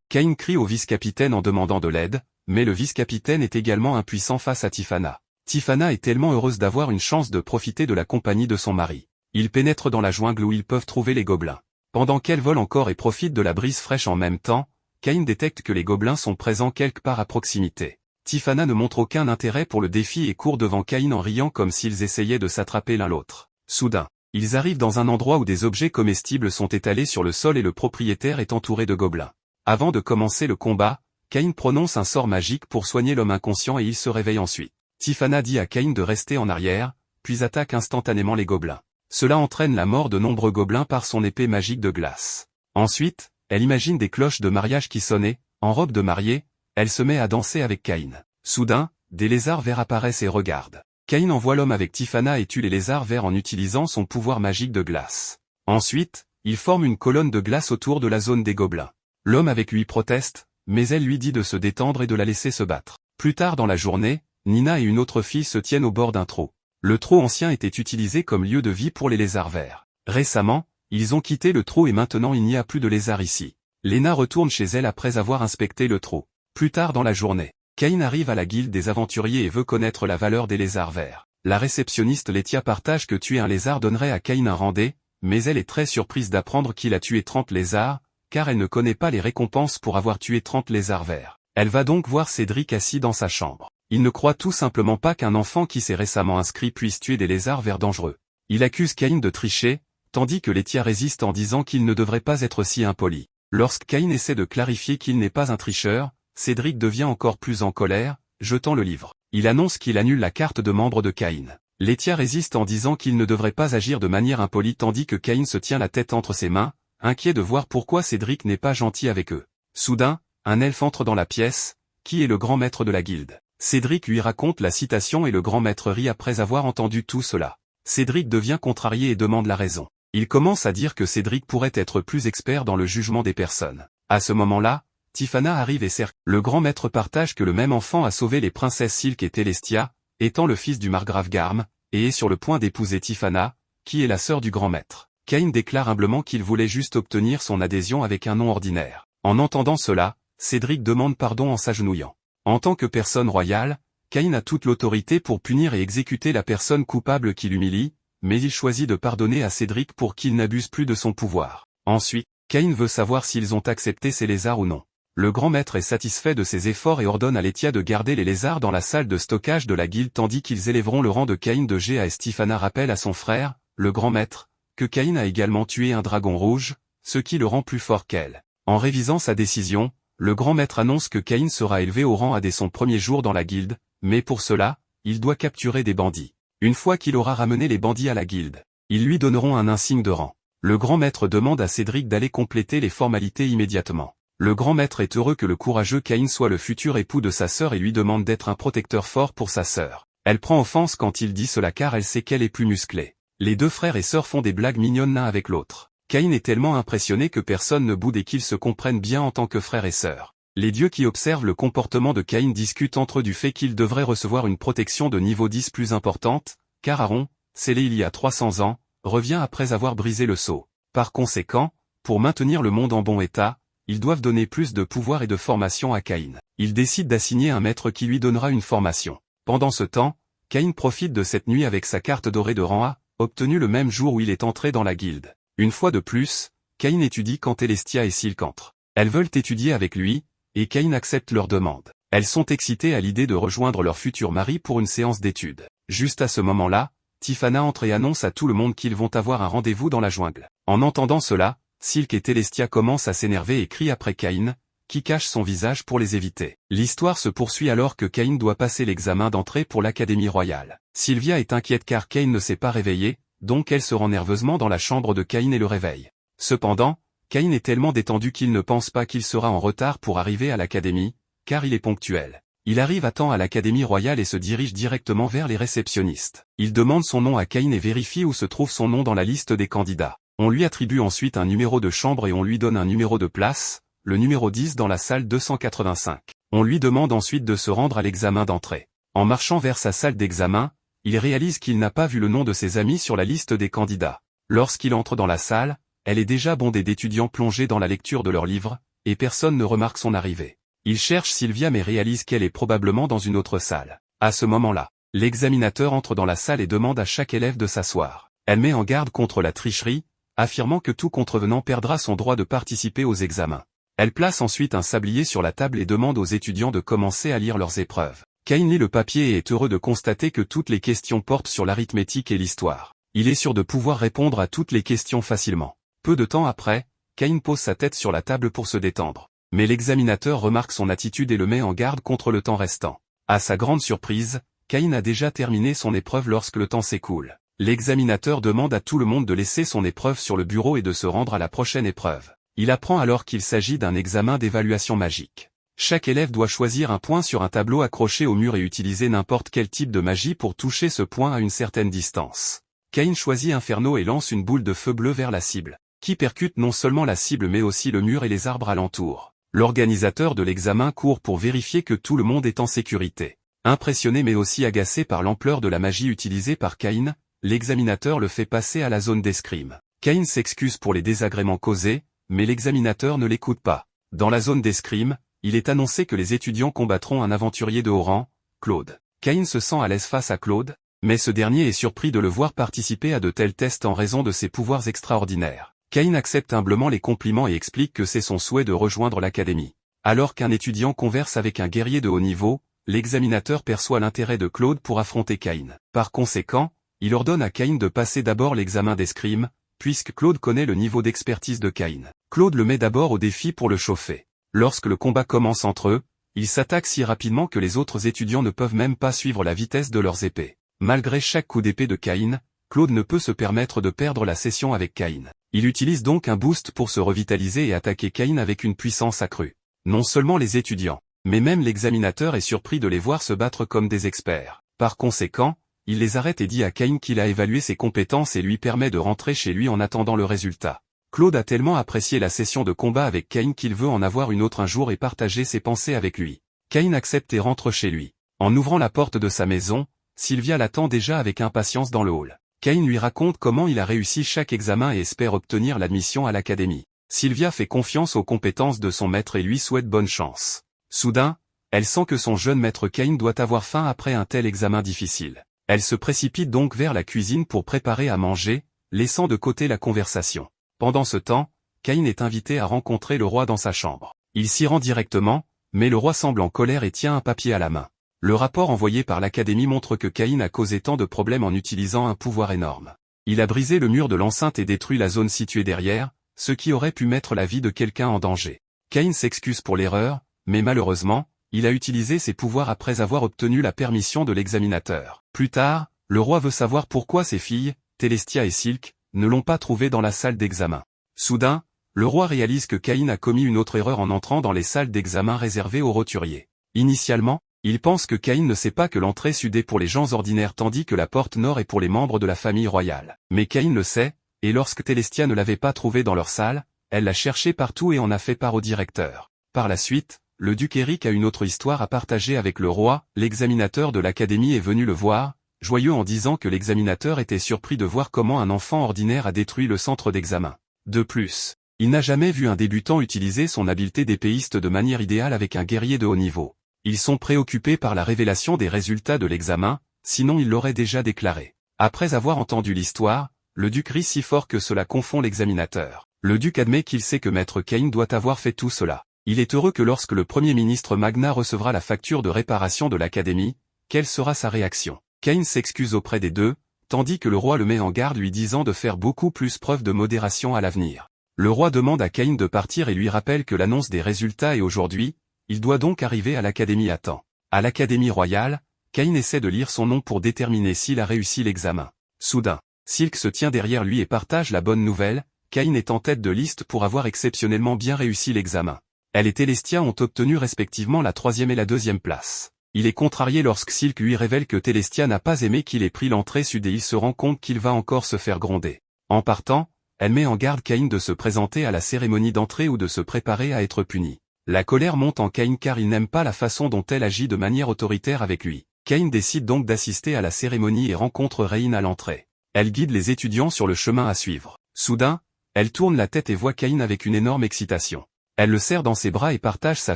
Cain crie au vice-capitaine en demandant de l'aide, mais le vice-capitaine est également impuissant face à Tiffana. Tiffana est tellement heureuse d'avoir une chance de profiter de la compagnie de son mari. Ils pénètrent dans la jungle où ils peuvent trouver les gobelins. Pendant qu'elle vole encore et profite de la brise fraîche en même temps, Cain détecte que les gobelins sont présents quelque part à proximité. Tiffana ne montre aucun intérêt pour le défi et court devant Cain en riant comme s'ils essayaient de s'attraper l'un l'autre. Soudain, ils arrivent dans un endroit où des objets comestibles sont étalés sur le sol et le propriétaire est entouré de gobelins. Avant de commencer le combat, Cain prononce un sort magique pour soigner l'homme inconscient et il se réveille ensuite. Tiffana dit à Cain de rester en arrière, puis attaque instantanément les gobelins. Cela entraîne la mort de nombreux gobelins par son épée magique de glace. Ensuite, elle imagine des cloches de mariage qui sonnaient, en robe de mariée, elle se met à danser avec Cain. Soudain, des lézards verts apparaissent et regardent. Cain envoie l'homme avec Tiffana et tue les lézards verts en utilisant son pouvoir magique de glace. Ensuite, il forme une colonne de glace autour de la zone des gobelins. L'homme avec lui proteste, mais elle lui dit de se détendre et de la laisser se battre. Plus tard dans la journée, Nina et une autre fille se tiennent au bord d'un trou. Le trou ancien était utilisé comme lieu de vie pour les lézards verts. Récemment, ils ont quitté le trou et maintenant il n'y a plus de lézards ici. Lena retourne chez elle après avoir inspecté le trou. Plus tard dans la journée, Cain arrive à la guilde des aventuriers et veut connaître la valeur des lézards verts. La réceptionniste Letia partage que tuer un lézard donnerait à Cain un rendez, mais elle est très surprise d'apprendre qu'il a tué 30 lézards, car elle ne connaît pas les récompenses pour avoir tué 30 lézards verts. Elle va donc voir Cédric assis dans sa chambre. Il ne croit tout simplement pas qu'un enfant qui s'est récemment inscrit puisse tuer des lézards verts dangereux. Il accuse Cain de tricher, tandis que Letia résiste en disant qu'il ne devrait pas être si impoli. Lorsque Cain essaie de clarifier qu'il n'est pas un tricheur, Cédric devient encore plus en colère, jetant le livre. Il annonce qu'il annule la carte de membre de Cain. Letia résiste en disant qu'il ne devrait pas agir de manière impolie tandis que Cain se tient la tête entre ses mains, inquiet de voir pourquoi Cédric n'est pas gentil avec eux. Soudain, un elfe entre dans la pièce, qui est le grand maître de la guilde. Cédric lui raconte la citation et le grand maître rit après avoir entendu tout cela. Cédric devient contrarié et demande la raison. Il commence à dire que Cédric pourrait être plus expert dans le jugement des personnes. À ce moment-là, Tiffana arrive et cercle. Le grand maître partage que le même enfant a sauvé les princesses Silk et Telestia, étant le fils du margrave Garm, et est sur le point d'épouser Tiffana, qui est la sœur du grand maître. Cain déclare humblement qu'il voulait juste obtenir son adhésion avec un nom ordinaire. En entendant cela, Cédric demande pardon en s'agenouillant. En tant que personne royale, Cain a toute l'autorité pour punir et exécuter la personne coupable qui l'humilie, mais il choisit de pardonner à Cédric pour qu'il n'abuse plus de son pouvoir. Ensuite, Cain veut savoir s'ils ont accepté ces lézards ou non. Le grand maître est satisfait de ses efforts et ordonne à Letia de garder les lézards dans la salle de stockage de la guilde tandis qu'ils élèveront le rang de Cain de G à Tiffana rappelle à son frère, le grand maître, que Cain a également tué un dragon rouge, ce qui le rend plus fort qu'elle. En révisant sa décision, le grand maître annonce que Cain sera élevé au rang A dès son premier jour dans la guilde, mais pour cela, il doit capturer des bandits. Une fois qu'il aura ramené les bandits à la guilde, ils lui donneront un insigne de rang. Le grand maître demande à Cédric d'aller compléter les formalités immédiatement. Le grand maître est heureux que le courageux Cain soit le futur époux de sa sœur et lui demande d'être un protecteur fort pour sa sœur. Elle prend offense quand il dit cela car elle sait qu'elle est plus musclée. Les deux frères et sœurs font des blagues mignonnes l'un avec l'autre. Cain est tellement impressionné que personne ne boude et qu'ils se comprennent bien en tant que frères et sœurs. Les dieux qui observent le comportement de Cain discutent entre eux du fait qu'il devrait recevoir une protection de niveau 10 plus importante, car Aaron, scellé il y a 300 ans, revient après avoir brisé le sceau. Par conséquent, pour maintenir le monde en bon état, ils doivent donner plus de pouvoir et de formation à Cain. Ils décident d'assigner un maître qui lui donnera une formation. Pendant ce temps, Cain profite de cette nuit avec sa carte dorée de rang A, obtenue le même jour où il est entré dans la guilde. Une fois de plus, Cain étudie quand Telestia et Silk entrent. Elles veulent étudier avec lui, et Cain accepte leur demande. Elles sont excitées à l'idée de rejoindre leur futur mari pour une séance d'études. Juste à ce moment-là, Tiffana entre et annonce à tout le monde qu'ils vont avoir un rendez-vous dans la jungle. En entendant cela, Silk et Telestia commencent à s'énerver et crient après Cain, qui cache son visage pour les éviter. L'histoire se poursuit alors que Cain doit passer l'examen d'entrée pour l'Académie royale. Sylvia est inquiète car Cain ne s'est pas réveillé, donc elle se rend nerveusement dans la chambre de Cain et le réveille. Cependant, Cain est tellement détendu qu'il ne pense pas qu'il sera en retard pour arriver à l'Académie, car il est ponctuel. Il arrive à temps à l'Académie royale et se dirige directement vers les réceptionnistes. Il demande son nom à Cain et vérifie où se trouve son nom dans la liste des candidats. On lui attribue ensuite un numéro de chambre et on lui donne un numéro de place, le numéro 10 dans la salle 285. On lui demande ensuite de se rendre à l'examen d'entrée. En marchant vers sa salle d'examen, il réalise qu'il n'a pas vu le nom de ses amis sur la liste des candidats. Lorsqu'il entre dans la salle, elle est déjà bondée d'étudiants plongés dans la lecture de leurs livres, et personne ne remarque son arrivée. Il cherche Sylvia mais réalise qu'elle est probablement dans une autre salle. À ce moment-là, l'examinateur entre dans la salle et demande à chaque élève de s'asseoir. Elle met en garde contre la tricherie, affirmant que tout contrevenant perdra son droit de participer aux examens. Elle place ensuite un sablier sur la table et demande aux étudiants de commencer à lire leurs épreuves. Caïn lit le papier et est heureux de constater que toutes les questions portent sur l'arithmétique et l'histoire. Il est sûr de pouvoir répondre à toutes les questions facilement. Peu de temps après, Caïn pose sa tête sur la table pour se détendre. Mais l'examinateur remarque son attitude et le met en garde contre le temps restant. À sa grande surprise, Caïn a déjà terminé son épreuve lorsque le temps s'écoule. L'examinateur demande à tout le monde de laisser son épreuve sur le bureau et de se rendre à la prochaine épreuve. Il apprend alors qu'il s'agit d'un examen d'évaluation magique. Chaque élève doit choisir un point sur un tableau accroché au mur et utiliser n'importe quel type de magie pour toucher ce point à une certaine distance. Caïn choisit Inferno et lance une boule de feu bleu vers la cible, qui percute non seulement la cible mais aussi le mur et les arbres alentours. L'organisateur de l'examen court pour vérifier que tout le monde est en sécurité. Impressionné mais aussi agacé par l'ampleur de la magie utilisée par Caïn, l'examinateur le fait passer à la zone d'escrime. Caïn s'excuse pour les désagréments causés, mais l'examinateur ne l'écoute pas. Dans la zone d'escrime, il est annoncé que les étudiants combattront un aventurier de haut rang, Claude. Caïn se sent à l'aise face à Claude, mais ce dernier est surpris de le voir participer à de tels tests en raison de ses pouvoirs extraordinaires. Caïn accepte humblement les compliments et explique que c'est son souhait de rejoindre l'académie. Alors qu'un étudiant converse avec un guerrier de haut niveau, l'examinateur perçoit l'intérêt de Claude pour affronter Caïn. Par conséquent, il ordonne à Caïn de passer d'abord l'examen d'escrime, puisque Claude connaît le niveau d'expertise de Caïn. Claude le met d'abord au défi pour le chauffer. Lorsque le combat commence entre eux, ils s'attaquent si rapidement que les autres étudiants ne peuvent même pas suivre la vitesse de leurs épées. Malgré chaque coup d'épée de Caïn, Claude ne peut se permettre de perdre la session avec Caïn. Il utilise donc un boost pour se revitaliser et attaquer Caïn avec une puissance accrue. Non seulement les étudiants, mais même l'examinateur est surpris de les voir se battre comme des experts. Par conséquent, il les arrête et dit à Caïn qu'il a évalué ses compétences et lui permet de rentrer chez lui en attendant le résultat. Claude a tellement apprécié la session de combat avec Caïn qu'il veut en avoir une autre un jour et partager ses pensées avec lui. Caïn accepte et rentre chez lui. En ouvrant la porte de sa maison, Sylvia l'attend déjà avec impatience dans le hall. Caïn lui raconte comment il a réussi chaque examen et espère obtenir l'admission à l'académie. Sylvia fait confiance aux compétences de son maître et lui souhaite bonne chance. Soudain, elle sent que son jeune maître Caïn doit avoir faim après un tel examen difficile. Elle se précipite donc vers la cuisine pour préparer à manger, laissant de côté la conversation. Pendant ce temps, Caïn est invité à rencontrer le roi dans sa chambre. Il s'y rend directement, mais le roi semble en colère et tient un papier à la main. Le rapport envoyé par l'académie montre que Caïn a causé tant de problèmes en utilisant un pouvoir énorme. Il a brisé le mur de l'enceinte et détruit la zone située derrière, ce qui aurait pu mettre la vie de quelqu'un en danger. Caïn s'excuse pour l'erreur, mais malheureusement, il a utilisé ses pouvoirs après avoir obtenu la permission de l'examinateur. Plus tard, le roi veut savoir pourquoi ses filles, Télestia et Silk, ne l'ont pas trouvé dans la salle d'examen. Soudain, le roi réalise que Caïn a commis une autre erreur en entrant dans les salles d'examen réservées aux roturiers. Initialement, il pense que Caïn ne sait pas que l'entrée sud est pour les gens ordinaires tandis que la porte nord est pour les membres de la famille royale. Mais Caïn le sait, et lorsque Télestia ne l'avait pas trouvé dans leur salle, elle l'a cherché partout et en a fait part au directeur. Par la suite, le duc Éric a une autre histoire à partager avec le roi. L'examinateur de l'académie est venu le voir, joyeux en disant que l'examinateur était surpris de voir comment un enfant ordinaire a détruit le centre d'examen. De plus, il n'a jamais vu un débutant utiliser son habileté d'épéiste de manière idéale avec un guerrier de haut niveau. Ils sont préoccupés par la révélation des résultats de l'examen, sinon ils l'auraient déjà déclaré. Après avoir entendu l'histoire, le duc rit si fort que cela confond l'examinateur. Le duc admet qu'il sait que maître Caïn doit avoir fait tout cela. Il est heureux que lorsque le premier ministre Magna recevra la facture de réparation de l'académie, quelle sera sa réaction? Caïn s'excuse auprès des deux, tandis que le roi le met en garde lui disant de faire beaucoup plus preuve de modération à l'avenir. Le roi demande à Caïn de partir et lui rappelle que l'annonce des résultats est aujourd'hui, il doit donc arriver à l'académie à temps. À l'académie royale, Caïn essaie de lire son nom pour déterminer s'il a réussi l'examen. Soudain, Silk se tient derrière lui et partage la bonne nouvelle, Caïn est en tête de liste pour avoir exceptionnellement bien réussi l'examen. Elle et Télestia ont obtenu respectivement la 3e et la 2e place. Il est contrarié lorsque Silk lui révèle que Télestia n'a pas aimé qu'il ait pris l'entrée sud et il se rend compte qu'il va encore se faire gronder. En partant, elle met en garde Caïn de se présenter à la cérémonie d'entrée ou de se préparer à être puni. La colère monte en Caïn car il n'aime pas la façon dont elle agit de manière autoritaire avec lui. Caïn décide donc d'assister à la cérémonie et rencontre Reine à l'entrée. Elle guide les étudiants sur le chemin à suivre. Soudain, elle tourne la tête et voit Caïn avec une énorme excitation. Elle le serre dans ses bras et partage sa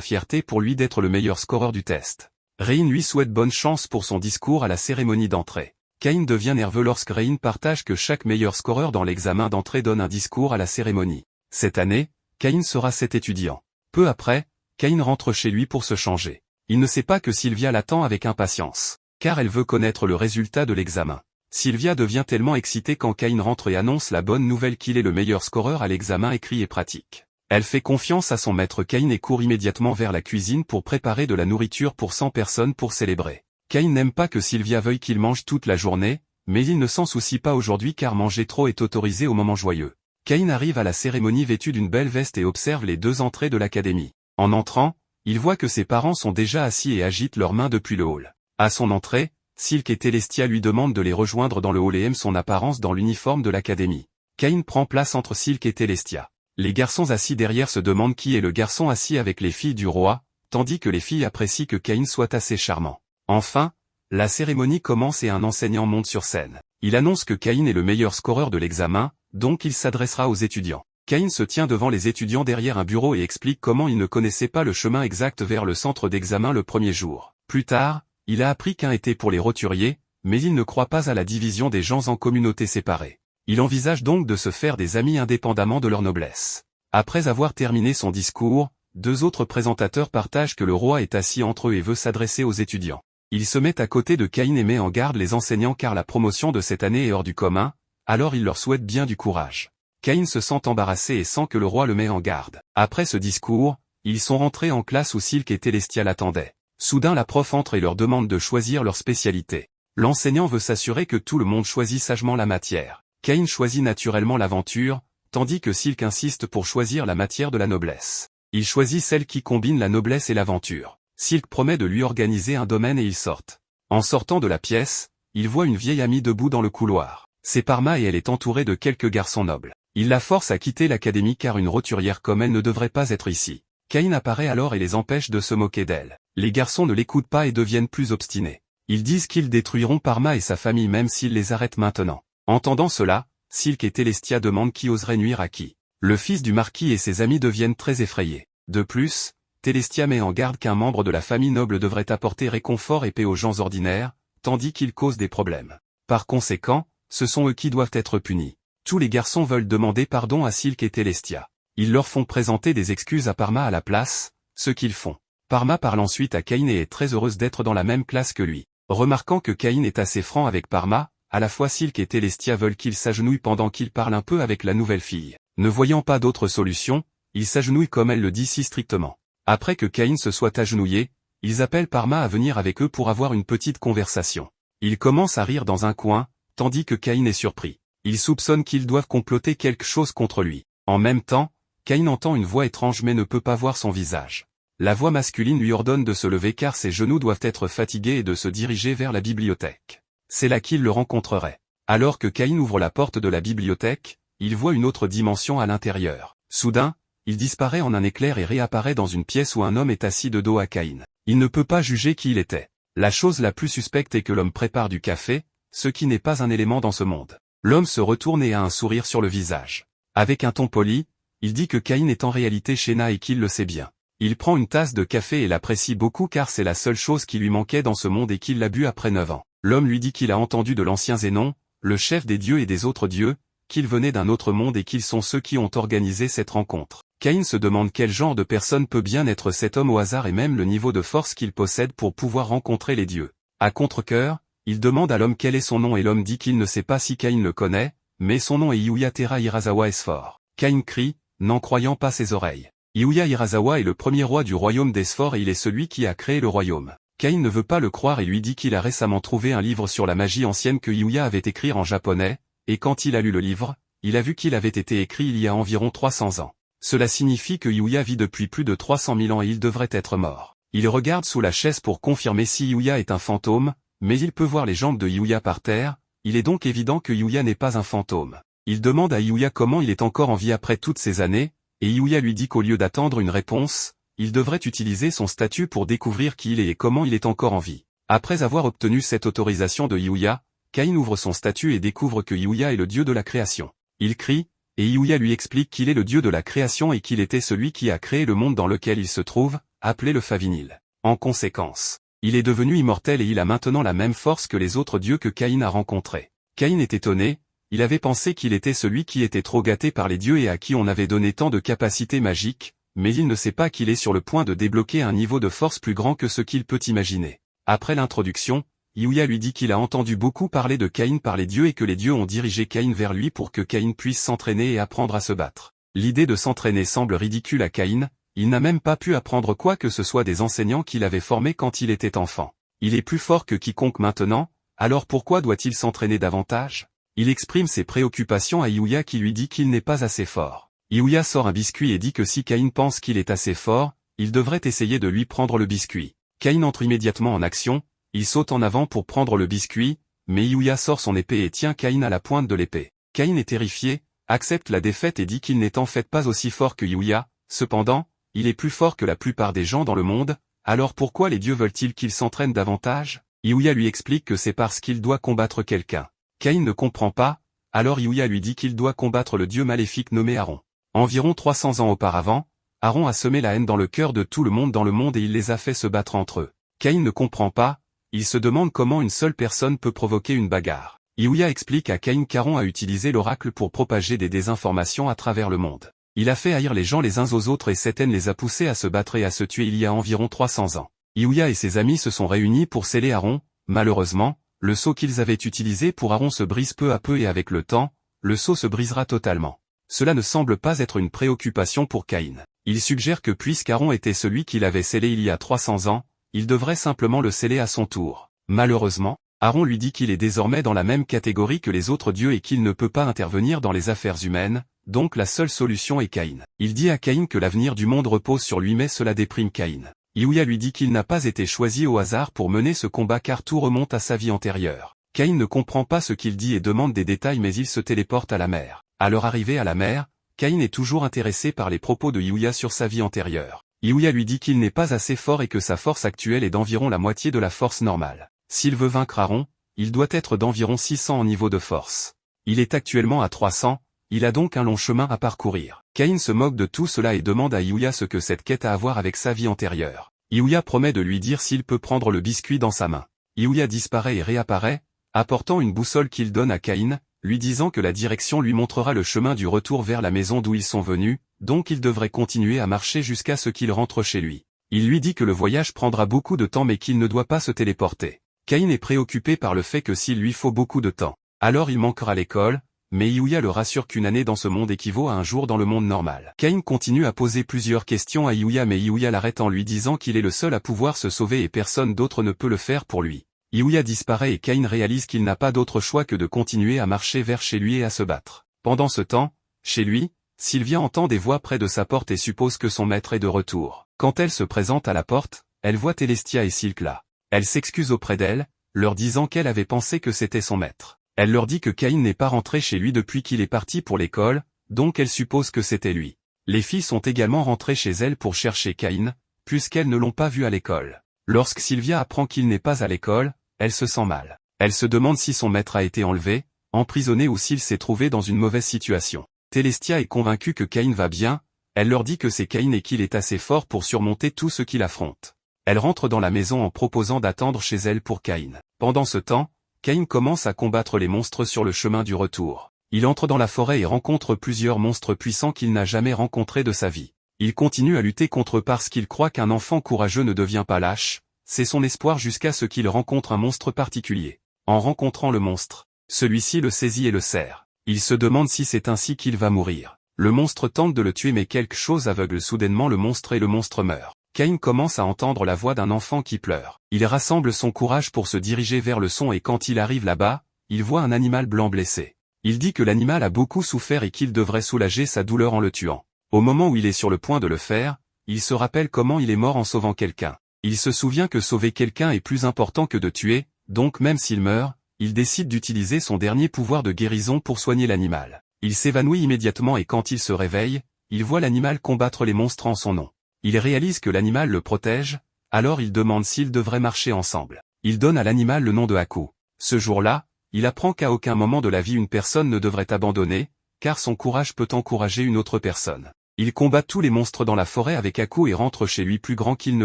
fierté pour lui d'être le meilleur scoreur du test. Reine lui souhaite bonne chance pour son discours à la cérémonie d'entrée. Cain devient nerveux lorsque Rein partage que chaque meilleur scoreur dans l'examen d'entrée donne un discours à la cérémonie. Cette année, Cain sera cet étudiant. Peu après, Cain rentre chez lui pour se changer. Il ne sait pas que Sylvia l'attend avec impatience, car elle veut connaître le résultat de l'examen. Sylvia devient tellement excitée quand Cain rentre et annonce la bonne nouvelle qu'il est le meilleur scoreur à l'examen écrit et pratique. Elle fait confiance à son maître Cain et court immédiatement vers la cuisine pour préparer de la nourriture pour 100 personnes pour célébrer. Cain n'aime pas que Sylvia veuille qu'il mange toute la journée, mais il ne s'en soucie pas aujourd'hui car manger trop est autorisé au moment joyeux. Cain arrive à la cérémonie vêtu d'une belle veste et observe les deux entrées de l'académie. En entrant, il voit que ses parents sont déjà assis et agitent leurs mains depuis le hall. À son entrée, Silk et Telestia lui demandent de les rejoindre dans le hall et aiment son apparence dans l'uniforme de l'académie. Cain prend place entre Silk et Telestia. Les garçons assis derrière se demandent qui est le garçon assis avec les filles du roi, tandis que les filles apprécient que Cain soit assez charmant. Enfin, la cérémonie commence et un enseignant monte sur scène. Il annonce que Cain est le meilleur scoreur de l'examen, donc il s'adressera aux étudiants. Cain se tient devant les étudiants derrière un bureau et explique comment il ne connaissait pas le chemin exact vers le centre d'examen le premier jour. Plus tard, il a appris qu'un était pour les roturiers, mais il ne croit pas à la division des gens en communautés séparées. Il envisage donc de se faire des amis indépendamment de leur noblesse. Après avoir terminé son discours, deux autres présentateurs partagent que le roi est assis entre eux et veut s'adresser aux étudiants. Il se met à côté de Cain et met en garde les enseignants car la promotion de cette année est hors du commun, alors il leur souhaite bien du courage. Cain se sent embarrassé et sent que le roi le met en garde. Après ce discours, ils sont rentrés en classe où Silk et Telestia l'attendaient. Soudain la prof entre et leur demande de choisir leur spécialité. L'enseignant veut s'assurer que tout le monde choisit sagement la matière. Cain choisit naturellement l'aventure, tandis que Silk insiste pour choisir la matière de la noblesse. Il choisit celle qui combine la noblesse et l'aventure. Silk promet de lui organiser un domaine et ils sortent. En sortant de la pièce, il voit une vieille amie debout dans le couloir. C'est Parma et elle est entourée de quelques garçons nobles. Il la force à quitter l'académie car une roturière comme elle ne devrait pas être ici. Cain apparaît alors et les empêche de se moquer d'elle. Les garçons ne l'écoutent pas et deviennent plus obstinés. Ils disent qu'ils détruiront Parma et sa famille même s'ils les arrêtent maintenant. Entendant cela, Silk et Telestia demandent qui oserait nuire à qui. Le fils du marquis et ses amis deviennent très effrayés. De plus, Telestia met en garde qu'un membre de la famille noble devrait apporter réconfort et paix aux gens ordinaires, tandis qu'ils causent des problèmes. Par conséquent, ce sont eux qui doivent être punis. Tous les garçons veulent demander pardon à Silk et Telestia. Ils leur font présenter des excuses à Parma à la place, ce qu'ils font. Parma parle ensuite à Cain et est très heureuse d'être dans la même classe que lui. Remarquant que Cain est assez franc avec Parma, à la fois Silk et Telestia veulent qu'il s'agenouille pendant qu'il parle un peu avec la nouvelle fille. Ne voyant pas d'autre solution, il s'agenouille comme elle le dit si strictement. Après que Cain se soit agenouillé, ils appellent Parma à venir avec eux pour avoir une petite conversation. Ils commencent à rire dans un coin, tandis que Cain est surpris. Il soupçonne qu'ils doivent comploter quelque chose contre lui. En même temps, Cain entend une voix étrange mais ne peut pas voir son visage. La voix masculine lui ordonne de se lever car ses genoux doivent être fatigués et de se diriger vers la bibliothèque. C'est là qu'il le rencontrerait. Alors que Cain ouvre la porte de la bibliothèque, il voit une autre dimension à l'intérieur. Soudain, il disparaît en un éclair et réapparaît dans une pièce où un homme est assis de dos à Cain. Il ne peut pas juger qui il était. La chose la plus suspecte est que l'homme prépare du café, ce qui n'est pas un élément dans ce monde. L'homme se retourne et a un sourire sur le visage. Avec un ton poli, il dit que Cain est en réalité Shena et qu'il le sait bien. Il prend une tasse de café et l'apprécie beaucoup car c'est la seule chose qui lui manquait dans ce monde et qu'il l'a bu après 9 ans. L'homme lui dit qu'il a entendu de l'ancien Zénon, le chef des dieux et des autres dieux, qu'ils venaient d'un autre monde et qu'ils sont ceux qui ont organisé cette rencontre. Cain se demande quel genre de personne peut bien être cet homme au hasard et même le niveau de force qu'il possède pour pouvoir rencontrer les dieux. À contre-cœur, il demande à l'homme quel est son nom et l'homme dit qu'il ne sait pas si Cain le connaît, mais son nom est Yuya Tera Hirasawa Esfor. Cain crie, n'en croyant pas ses oreilles. Yuya Hirasawa est le premier roi du royaume d'Esfor et il est celui qui a créé le royaume. Cain ne veut pas le croire et lui dit qu'il a récemment trouvé un livre sur la magie ancienne que Yuya avait écrit en japonais, et quand il a lu le livre, il a vu qu'il avait été écrit il y a environ 300 ans. Cela signifie que Yuya vit depuis plus de 300 000 ans et il devrait être mort. Il regarde sous la chaise pour confirmer si Yuya est un fantôme, mais il peut voir les jambes de Yuya par terre, il est donc évident que Yuya n'est pas un fantôme. Il demande à Yuya comment il est encore en vie après toutes ces années, et Yuya lui dit qu'au lieu d'attendre une réponse, il devrait utiliser son statut pour découvrir qui il est et comment il est encore en vie. Après avoir obtenu cette autorisation de Yuya, Cain ouvre son statut et découvre que Yuya est le dieu de la création. Il crie, et Yuya lui explique qu'il est le dieu de la création et qu'il était celui qui a créé le monde dans lequel il se trouve, appelé le Favinil. En conséquence, Il est devenu immortel et il a maintenant la même force que les autres dieux que Caïn a rencontrés. Caïn est étonné, il avait pensé qu'il était celui qui était trop gâté par les dieux et à qui on avait donné tant de capacités magiques, mais il ne sait pas qu'il est sur le point de débloquer un niveau de force plus grand que ce qu'il peut imaginer. Après l'introduction, Yuya lui dit qu'il a entendu beaucoup parler de Caïn par les dieux et que les dieux ont dirigé Caïn vers lui pour que Caïn puisse s'entraîner et apprendre à se battre. L'idée de s'entraîner semble ridicule à Caïn, il n'a même pas pu apprendre quoi que ce soit des enseignants qu'il avait formés quand il était enfant. Il est plus fort que quiconque maintenant, alors pourquoi doit-il s'entraîner davantage? Il exprime ses préoccupations à Yuya qui lui dit qu'il n'est pas assez fort. Yuya sort un biscuit et dit que si Caïn pense qu'il est assez fort, il devrait essayer de lui prendre le biscuit. Caïn entre immédiatement en action, il saute en avant pour prendre le biscuit, mais Yuya sort son épée et tient Caïn à la pointe de l'épée. Caïn est terrifié, accepte la défaite et dit qu'il n'est en fait pas aussi fort que Yuya, cependant, il est plus fort que la plupart des gens dans le monde, alors pourquoi les dieux veulent-ils qu'il s'entraîne davantage? Yuya lui explique que c'est parce qu'il doit combattre quelqu'un. Caïn ne comprend pas, alors Yuya lui dit qu'il doit combattre le dieu maléfique nommé Aaron. Environ 300 ans auparavant, Aaron a semé la haine dans le cœur de tout le monde et il les a fait se battre entre eux. Caïn ne comprend pas, il se demande comment une seule personne peut provoquer une bagarre. Yuya explique à Caïn qu'Aaron a utilisé l'oracle pour propager des désinformations à travers le monde. Il a fait haïr les gens les uns aux autres et cette haine les a poussés à se battre et à se tuer il y a environ 300 ans. Yuya et ses amis se sont réunis pour sceller Aaron, malheureusement, le sceau qu'ils avaient utilisé pour Aaron se brise peu à peu et avec le temps, le sceau se brisera totalement. Cela ne semble pas être une préoccupation pour Caïn. Il suggère que puisqu'Aaron était celui qu'il avait scellé il y a 300 ans, il devrait simplement le sceller à son tour. Malheureusement, Aaron lui dit qu'il est désormais dans la même catégorie que les autres dieux et qu'il ne peut pas intervenir dans les affaires humaines, donc la seule solution est Caïn. Il dit à Caïn que l'avenir du monde repose sur lui mais cela déprime Caïn. Yuya lui dit qu'il n'a pas été choisi au hasard pour mener ce combat car tout remonte à sa vie antérieure. Caïn ne comprend pas ce qu'il dit et demande des détails mais il se téléporte à la mer. À leur arrivée à la mer, Caïn est toujours intéressé par les propos de Yuya sur sa vie antérieure. Yuya lui dit qu'il n'est pas assez fort et que sa force actuelle est d'environ la moitié de la force normale. S'il veut vaincre Aaron, il doit être d'environ 600 en niveau de force. Il est actuellement à 300, il a donc un long chemin à parcourir. Caïn se moque de tout cela et demande à Yuya ce que cette quête a à voir avec sa vie antérieure. Yuya promet de lui dire s'il peut prendre le biscuit dans sa main. Yuya disparaît et réapparaît, apportant une boussole qu'il donne à Caïn, lui disant que la direction lui montrera le chemin du retour vers la maison d'où ils sont venus, donc il devrait continuer à marcher jusqu'à ce qu'il rentre chez lui. Il lui dit que le voyage prendra beaucoup de temps mais qu'il ne doit pas se téléporter. Caïn est préoccupé par le fait que s'il lui faut beaucoup de temps, alors il manquera l'école, mais Yuya le rassure qu'une année dans ce monde équivaut à un jour dans le monde normal. Caïn continue à poser plusieurs questions à Yuya mais Yuya l'arrête en lui disant qu'il est le seul à pouvoir se sauver et personne d'autre ne peut le faire pour lui. Yuya disparaît et Caïn réalise qu'il n'a pas d'autre choix que de continuer à marcher vers chez lui et à se battre. Pendant ce temps, chez lui, Sylvia entend des voix près de sa porte et suppose que son maître est de retour. Quand elle se présente à la porte, elle voit Telestia et Silk là. Elle s'excuse auprès d'elle, leur disant qu'elle avait pensé que c'était son maître. Elle leur dit que Caïn n'est pas rentré chez lui depuis qu'il est parti pour l'école, donc elle suppose que c'était lui. Les filles sont également rentrées chez elles pour chercher Caïn, puisqu'elles ne l'ont pas vu à l'école. Lorsque Sylvia apprend qu'il n'est pas à l'école, elle se sent mal. Elle se demande si son maître a été enlevé, emprisonné ou s'il s'est trouvé dans une mauvaise situation. Telestia est convaincue que Caïn va bien, elle leur dit que c'est Caïn et qu'il est assez fort pour surmonter tout ce qu'il affronte. Elle rentre dans la maison en proposant d'attendre chez elle pour Caïn. Pendant ce temps, Caïn commence à combattre les monstres sur le chemin du retour. Il entre dans la forêt et rencontre plusieurs monstres puissants qu'il n'a jamais rencontrés de sa vie. Il continue à lutter contre eux parce qu'il croit qu'un enfant courageux ne devient pas lâche, c'est son espoir jusqu'à ce qu'il rencontre un monstre particulier. En rencontrant le monstre, celui-ci le saisit et le serre. Il se demande si c'est ainsi qu'il va mourir. Le monstre tente de le tuer mais quelque chose aveugle soudainement le monstre et le monstre meurt. Caïn commence à entendre la voix d'un enfant qui pleure. Il rassemble son courage pour se diriger vers le son et quand il arrive là-bas, il voit un animal blanc blessé. Il dit que l'animal a beaucoup souffert et qu'il devrait soulager sa douleur en le tuant. Au moment où il est sur le point de le faire, il se rappelle comment il est mort en sauvant quelqu'un. Il se souvient que sauver quelqu'un est plus important que de tuer, donc même s'il meurt, il décide d'utiliser son dernier pouvoir de guérison pour soigner l'animal. Il s'évanouit immédiatement et quand il se réveille, il voit l'animal combattre les monstres en son nom. Il réalise que l'animal le protège, alors il demande s'ils devraient marcher ensemble. Il donne à l'animal le nom de Haku. Ce jour-là, il apprend qu'à aucun moment de la vie une personne ne devrait abandonner, car son courage peut encourager une autre personne. Il combat tous les monstres dans la forêt avec Haku et rentre chez lui plus grand qu'il ne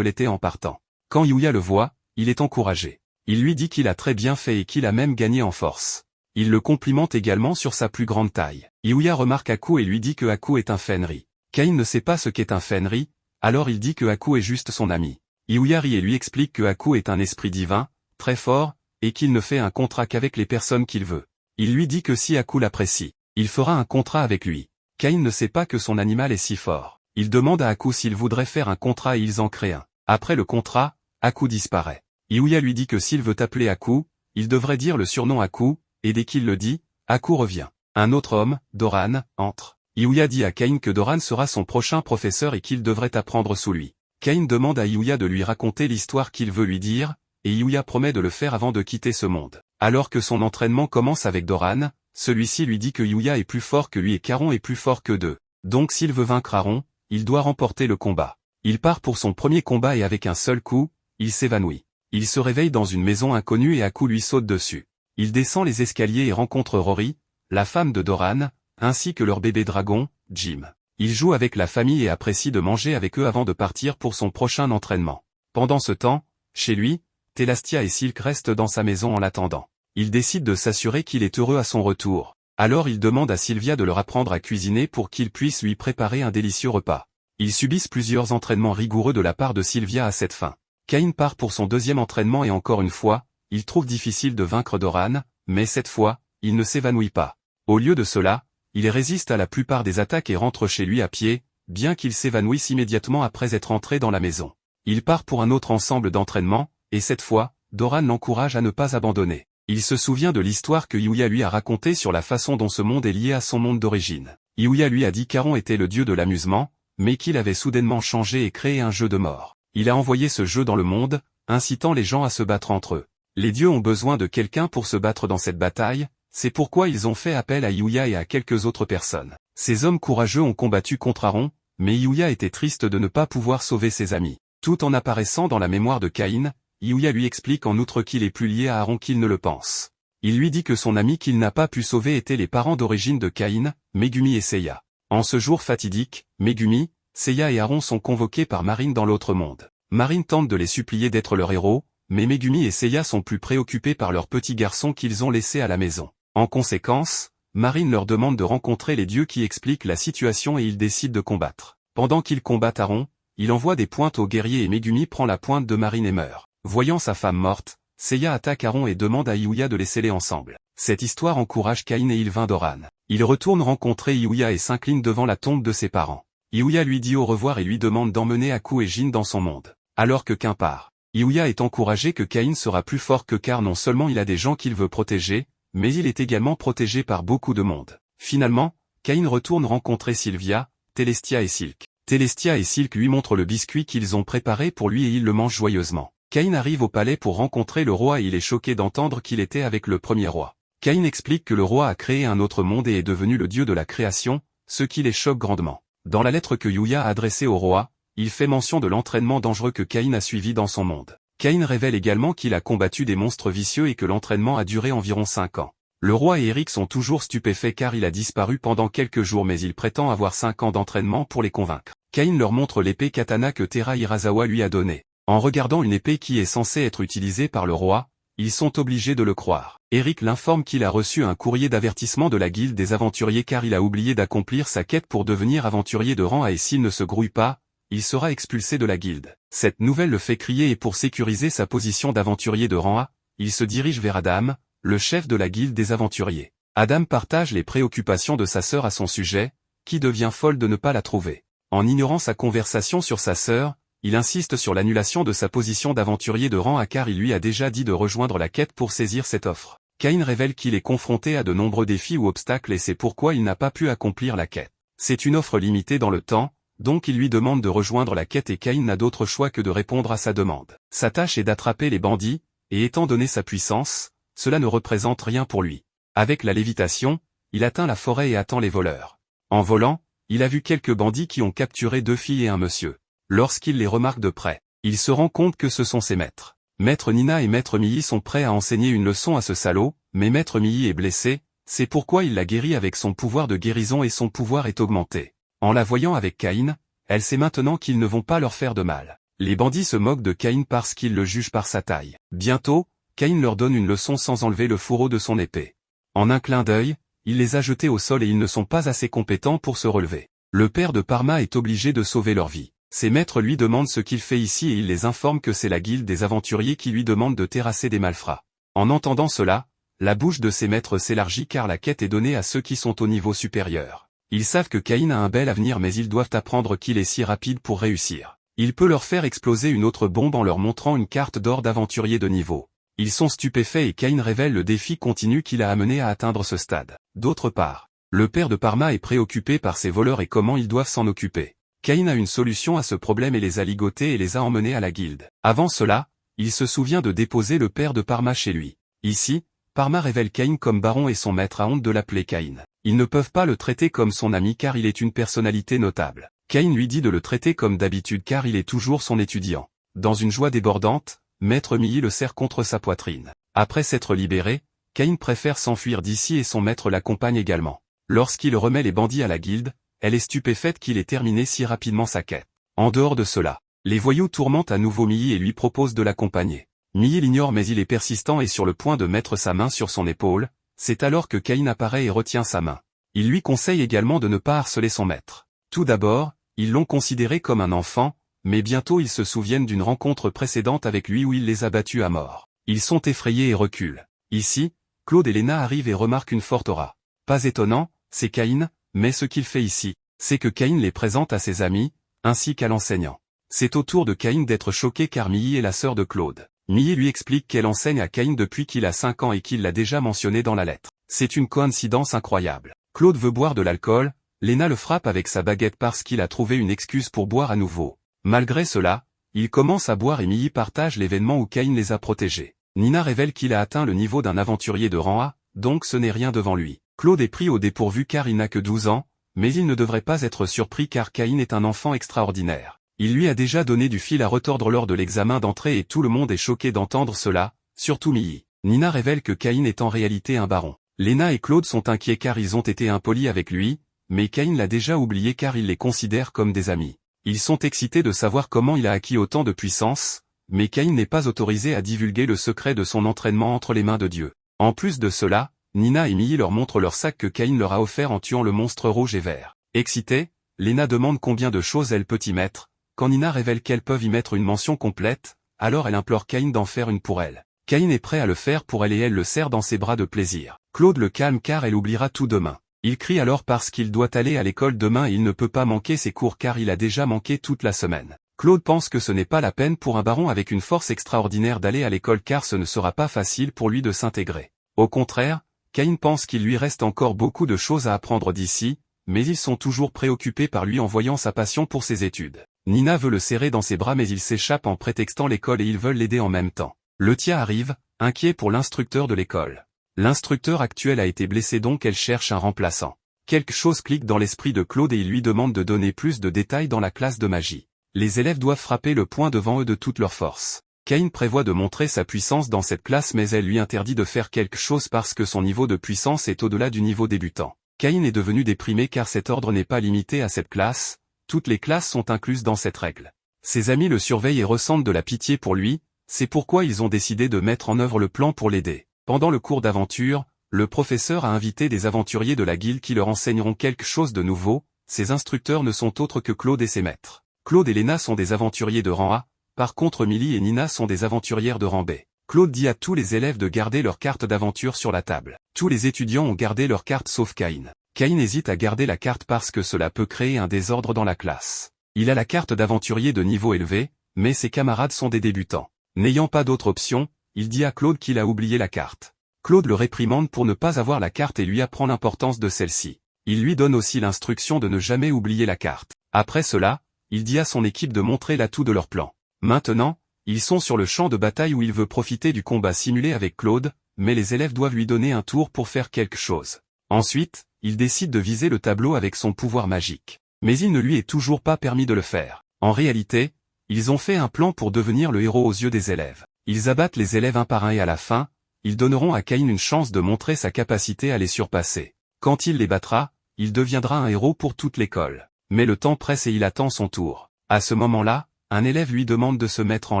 l'était en partant. Quand Yuya le voit, il est encouragé. Il lui dit qu'il a très bien fait et qu'il a même gagné en force. Il le complimente également sur sa plus grande taille. Iuya remarque Aku et lui dit que Aku est un Fenri. Caïn ne sait pas ce qu'est un Fenri, alors il dit que Aku est juste son ami. Iuya rit et lui explique que Aku est un esprit divin, très fort, et qu'il ne fait un contrat qu'avec les personnes qu'il veut. Il lui dit que si Aku l'apprécie, il fera un contrat avec lui. Caïn ne sait pas que son animal est si fort. Il demande à Aku s'il voudrait faire un contrat et ils en créent un. Après le contrat, Aku disparaît. Iuya lui dit que s'il veut appeler Aku, il devrait dire le surnom Aku, et dès qu'il le dit, Aku revient. Un autre homme, Doran, entre. Iuya dit à Caïn que Doran sera son prochain professeur et qu'il devrait apprendre sous lui. Caïn demande à Iuya de lui raconter l'histoire qu'il veut lui dire, et Iuya promet de le faire avant de quitter ce monde. Alors que son entraînement commence avec Doran, celui-ci lui dit que Iuya est plus fort que lui et qu'Aaron est plus fort que d'eux. Donc s'il veut vaincre Aaron, il doit remporter le combat. Il part pour son premier combat et avec un seul coup, il s'évanouit. Il se réveille dans une maison inconnue et Aku lui saute dessus. Il descend les escaliers et rencontre Rory, la femme de Doran, ainsi que leur bébé dragon, Jim. Il joue avec la famille et apprécie de manger avec eux avant de partir pour son prochain entraînement. Pendant ce temps, chez lui, Telastia et Silk restent dans sa maison en l'attendant. Il décide de s'assurer qu'il est heureux à son retour. Alors il demande à Sylvia de leur apprendre à cuisiner pour qu'il puisse lui préparer un délicieux repas. Ils subissent plusieurs entraînements rigoureux de la part de Sylvia à cette fin. Caïn part pour son deuxième entraînement et encore une fois, il trouve difficile de vaincre Doran, mais cette fois, il ne s'évanouit pas. Au lieu de cela, il résiste à la plupart des attaques et rentre chez lui à pied, bien qu'il s'évanouisse immédiatement après être entré dans la maison. Il part pour un autre ensemble d'entraînements, et cette fois, Doran l'encourage à ne pas abandonner. Il se souvient de l'histoire que Iuya lui a racontée sur la façon dont ce monde est lié à son monde d'origine. Iuya lui a dit qu'Aaron était le dieu de l'amusement, mais qu'il avait soudainement changé et créé un jeu de mort. Il a envoyé ce jeu dans le monde, incitant les gens à se battre entre eux. Les dieux ont besoin de quelqu'un pour se battre dans cette bataille, c'est pourquoi ils ont fait appel à Iuya et à quelques autres personnes. Ces hommes courageux ont combattu contre Aaron, mais Iuya était triste de ne pas pouvoir sauver ses amis. Tout en apparaissant dans la mémoire de Caïn, Iuya lui explique en outre qu'il est plus lié à Aaron qu'il ne le pense. Il lui dit que son ami qu'il n'a pas pu sauver étaient les parents d'origine de Caïn, Megumi et Seiya. En ce jour fatidique, Megumi, Seiya et Aaron sont convoqués par Marine dans l'autre monde. Marine tente de les supplier d'être leur héros, mais Megumi et Seiya sont plus préoccupés par leur petit garçon qu'ils ont laissé à la maison. En conséquence, Marine leur demande de rencontrer les dieux qui expliquent la situation et ils décident de combattre. Pendant qu'ils combattent Aaron, il envoie des pointes aux guerriers et Megumi prend la pointe de Marine et meurt. Voyant sa femme morte, Seiya attaque Aaron et demande à Iuya de les sceller ensemble. Cette histoire encourage Caïn et il vainc Doran. Il retourne rencontrer Iuya et s'incline devant la tombe de ses parents. Iuya lui dit au revoir et lui demande d'emmener Aku et Jin dans son monde. Alors que Caïn part, Iuya est encouragé que Caïn sera plus fort que car non seulement il a des gens qu'il veut protéger, mais il est également protégé par beaucoup de monde. Finalement, Caïn retourne rencontrer Sylvia, Telestia et Silk. Telestia et Silk lui montrent le biscuit qu'ils ont préparé pour lui et il le mange joyeusement. Caïn arrive au palais pour rencontrer le roi et il est choqué d'entendre qu'il était avec le premier roi. Caïn explique que le roi a créé un autre monde et est devenu le dieu de la création, ce qui les choque grandement. Dans la lettre que Iuya a adressée au roi, il fait mention de l'entraînement dangereux que Caïn a suivi dans son monde. Caïn révèle également qu'il a combattu des monstres vicieux et que l'entraînement a duré environ 5 ans. Le roi et Eric sont toujours stupéfaits car il a disparu pendant quelques jours mais il prétend avoir 5 ans d'entraînement pour les convaincre. Caïn leur montre l'épée katana que Tera Hirasawa lui a donnée. En regardant une épée qui est censée être utilisée par le roi, ils sont obligés de le croire. Eric l'informe qu'il a reçu un courrier d'avertissement de la guilde des aventuriers car il a oublié d'accomplir sa quête pour devenir aventurier de rang A et s'il ne se grouille pas, il sera expulsé de la guilde. Cette nouvelle le fait crier et pour sécuriser sa position d'aventurier de rang A, il se dirige vers Adam, le chef de la guilde des aventuriers. Adam partage les préoccupations de sa sœur à son sujet, qui devient folle de ne pas la trouver. En ignorant sa conversation sur sa sœur, il insiste sur l'annulation de sa position d'aventurier de rang A car il lui a déjà dit de rejoindre la quête pour saisir cette offre. Caïn révèle qu'il est confronté à de nombreux défis ou obstacles et c'est pourquoi il n'a pas pu accomplir la quête. C'est une offre limitée dans le temps, donc il lui demande de rejoindre la quête et Caïn n'a d'autre choix que de répondre à sa demande. Sa tâche est d'attraper les bandits, et étant donné sa puissance, cela ne représente rien pour lui. Avec la lévitation, il atteint la forêt et attend les voleurs. En volant, il a vu quelques bandits qui ont capturé 2 filles et un monsieur. Lorsqu'il les remarque de près, il se rend compte que ce sont ses maîtres. Maître Nina et Maître Milly sont prêts à enseigner une leçon à ce salaud, mais Maître Milly est blessé, c'est pourquoi il la guérit avec son pouvoir de guérison et son pouvoir est augmenté. En la voyant avec Caïn, elle sait maintenant qu'ils ne vont pas leur faire de mal. Les bandits se moquent de Caïn parce qu'ils le jugent par sa taille. Bientôt, Caïn leur donne une leçon sans enlever le fourreau de son épée. En un clin d'œil, il les a jetés au sol et ils ne sont pas assez compétents pour se relever. Le père de Parma est obligé de sauver leur vie. Ses maîtres lui demandent ce qu'il fait ici et il les informe que c'est la guilde des aventuriers qui lui demande de terrasser des malfrats. En entendant cela, la bouche de ses maîtres s'élargit car la quête est donnée à ceux qui sont au niveau supérieur. Ils savent que Caïn a un bel avenir mais ils doivent apprendre qu'il est si rapide pour réussir. Il peut leur faire exploser une autre bombe en leur montrant une carte d'or d'aventurier de niveau. Ils sont stupéfaits et Caïn révèle le défi continu qu'il a amené à atteindre ce stade. D'autre part, le père de Parma est préoccupé par ces voleurs et comment ils doivent s'en occuper. Caïn a une solution à ce problème et les a ligotés et les a emmenés à la guilde. Avant cela, il se souvient de déposer le père de Parma chez lui. Ici, Parma révèle Caïn comme baron et son maître a honte de l'appeler Caïn. Ils ne peuvent pas le traiter comme son ami car il est une personnalité notable. Caïn lui dit de le traiter comme d'habitude car il est toujours son étudiant. Dans une joie débordante, Maître Milly le serre contre sa poitrine. Après s'être libéré, Caïn préfère s'enfuir d'ici et son maître l'accompagne également. Lorsqu'il remet les bandits à la guilde, elle est stupéfaite qu'il ait terminé si rapidement sa quête. En dehors de cela, les voyous tourmentent à nouveau Milly et lui proposent de l'accompagner. Milly l'ignore mais il est persistant et sur le point de mettre sa main sur son épaule, c'est alors que Caïn apparaît et retient sa main. Il lui conseille également de ne pas harceler son maître. Tout d'abord, ils l'ont considéré comme un enfant, mais bientôt ils se souviennent d'une rencontre précédente avec lui où il les a battus à mort. Ils sont effrayés et reculent. Ici, Claude et Léna arrivent et remarquent une forte aura. Pas étonnant, c'est Caïn, mais ce qu'il fait ici, c'est que Caïn les présente à ses amis, ainsi qu'à l'enseignant. C'est au tour de Caïn d'être choqué car Milly est la sœur de Claude. Milly lui explique qu'elle enseigne à Caïn depuis qu'il a 5 ans et qu'il l'a déjà mentionné dans la lettre. C'est une coïncidence incroyable. Claude veut boire de l'alcool, Léna le frappe avec sa baguette parce qu'il a trouvé une excuse pour boire à nouveau. Malgré cela, il commence à boire et Milly partage l'événement où Caïn les a protégés. Nina révèle qu'il a atteint le niveau d'un aventurier de rang A, donc ce n'est rien devant lui. Claude est pris au dépourvu car il n'a que 12 ans, mais il ne devrait pas être surpris car Caïn est un enfant extraordinaire. Il lui a déjà donné du fil à retordre lors de l'examen d'entrée et tout le monde est choqué d'entendre cela, surtout Milly. Nina révèle que Caïn est en réalité un baron. Léna et Claude sont inquiets car ils ont été impolis avec lui, mais Caïn l'a déjà oublié car il les considère comme des amis. Ils sont excités de savoir comment il a acquis autant de puissance, mais Caïn n'est pas autorisé à divulguer le secret de son entraînement entre les mains de Dieu. En plus de cela, Nina et Milly leur montrent leur sac que Caïn leur a offert en tuant le monstre rouge et vert. Excitée, Léna demande combien de choses elle peut y mettre. Quand Nina révèle qu'elles peuvent y mettre une mention complète, alors elle implore Caïn d'en faire une pour elle. Caïn est prêt à le faire pour elle et elle le serre dans ses bras de plaisir. Claude le calme car elle oubliera tout demain. Il crie alors parce qu'il doit aller à l'école demain et il ne peut pas manquer ses cours car il a déjà manqué toute la semaine. Claude pense que ce n'est pas la peine pour un baron avec une force extraordinaire d'aller à l'école car ce ne sera pas facile pour lui de s'intégrer. Au contraire, Caïn pense qu'il lui reste encore beaucoup de choses à apprendre d'ici, mais ils sont toujours préoccupés par lui en voyant sa passion pour ses études. Nina veut le serrer dans ses bras mais il s'échappe en prétextant l'école et ils veulent l'aider en même temps. Le tia arrive, inquiet pour l'instructeur de l'école. L'instructeur actuel a été blessé donc elle cherche un remplaçant. Quelque chose clique dans l'esprit de Claude et il lui demande de donner plus de détails dans la classe de magie. Les élèves doivent frapper le poing devant eux de toute leur force. Caïn prévoit de montrer sa puissance dans cette classe mais elle lui interdit de faire quelque chose parce que son niveau de puissance est au-delà du niveau débutant. Caïn est devenu déprimé car cet ordre n'est pas limité à cette classe, toutes les classes sont incluses dans cette règle. Ses amis le surveillent et ressentent de la pitié pour lui, c'est pourquoi ils ont décidé de mettre en œuvre le plan pour l'aider. Pendant le cours d'aventure, le professeur a invité des aventuriers de la guilde qui leur enseigneront quelque chose de nouveau, ces instructeurs ne sont autres que Claude et ses maîtres. Claude et Léna sont des aventuriers de rang A, par contre Milly et Nina sont des aventurières de rang B. Claude dit à tous les élèves de garder leurs cartes d'aventure sur la table. Tous les étudiants ont gardé leurs cartes sauf Caïn. Caïn hésite à garder la carte parce que cela peut créer un désordre dans la classe. Il a la carte d'aventurier de niveau élevé, mais ses camarades sont des débutants. N'ayant pas d'autre option, il dit à Claude qu'il a oublié la carte. Claude le réprimande pour ne pas avoir la carte et lui apprend l'importance de celle-ci. Il lui donne aussi l'instruction de ne jamais oublier la carte. Après cela, il dit à son équipe de montrer l'atout de leur plan. Maintenant, ils sont sur le champ de bataille où il veut profiter du combat simulé avec Claude, mais les élèves doivent lui donner un tour pour faire quelque chose. Ensuite, il décide de viser le tableau avec son pouvoir magique. Mais il ne lui est toujours pas permis de le faire. En réalité, ils ont fait un plan pour devenir le héros aux yeux des élèves. Ils abattent les élèves un par un et à la fin, ils donneront à Caïn une chance de montrer sa capacité à les surpasser. Quand il les battra, il deviendra un héros pour toute l'école. Mais le temps presse et il attend son tour. À ce moment-là, un élève lui demande de se mettre en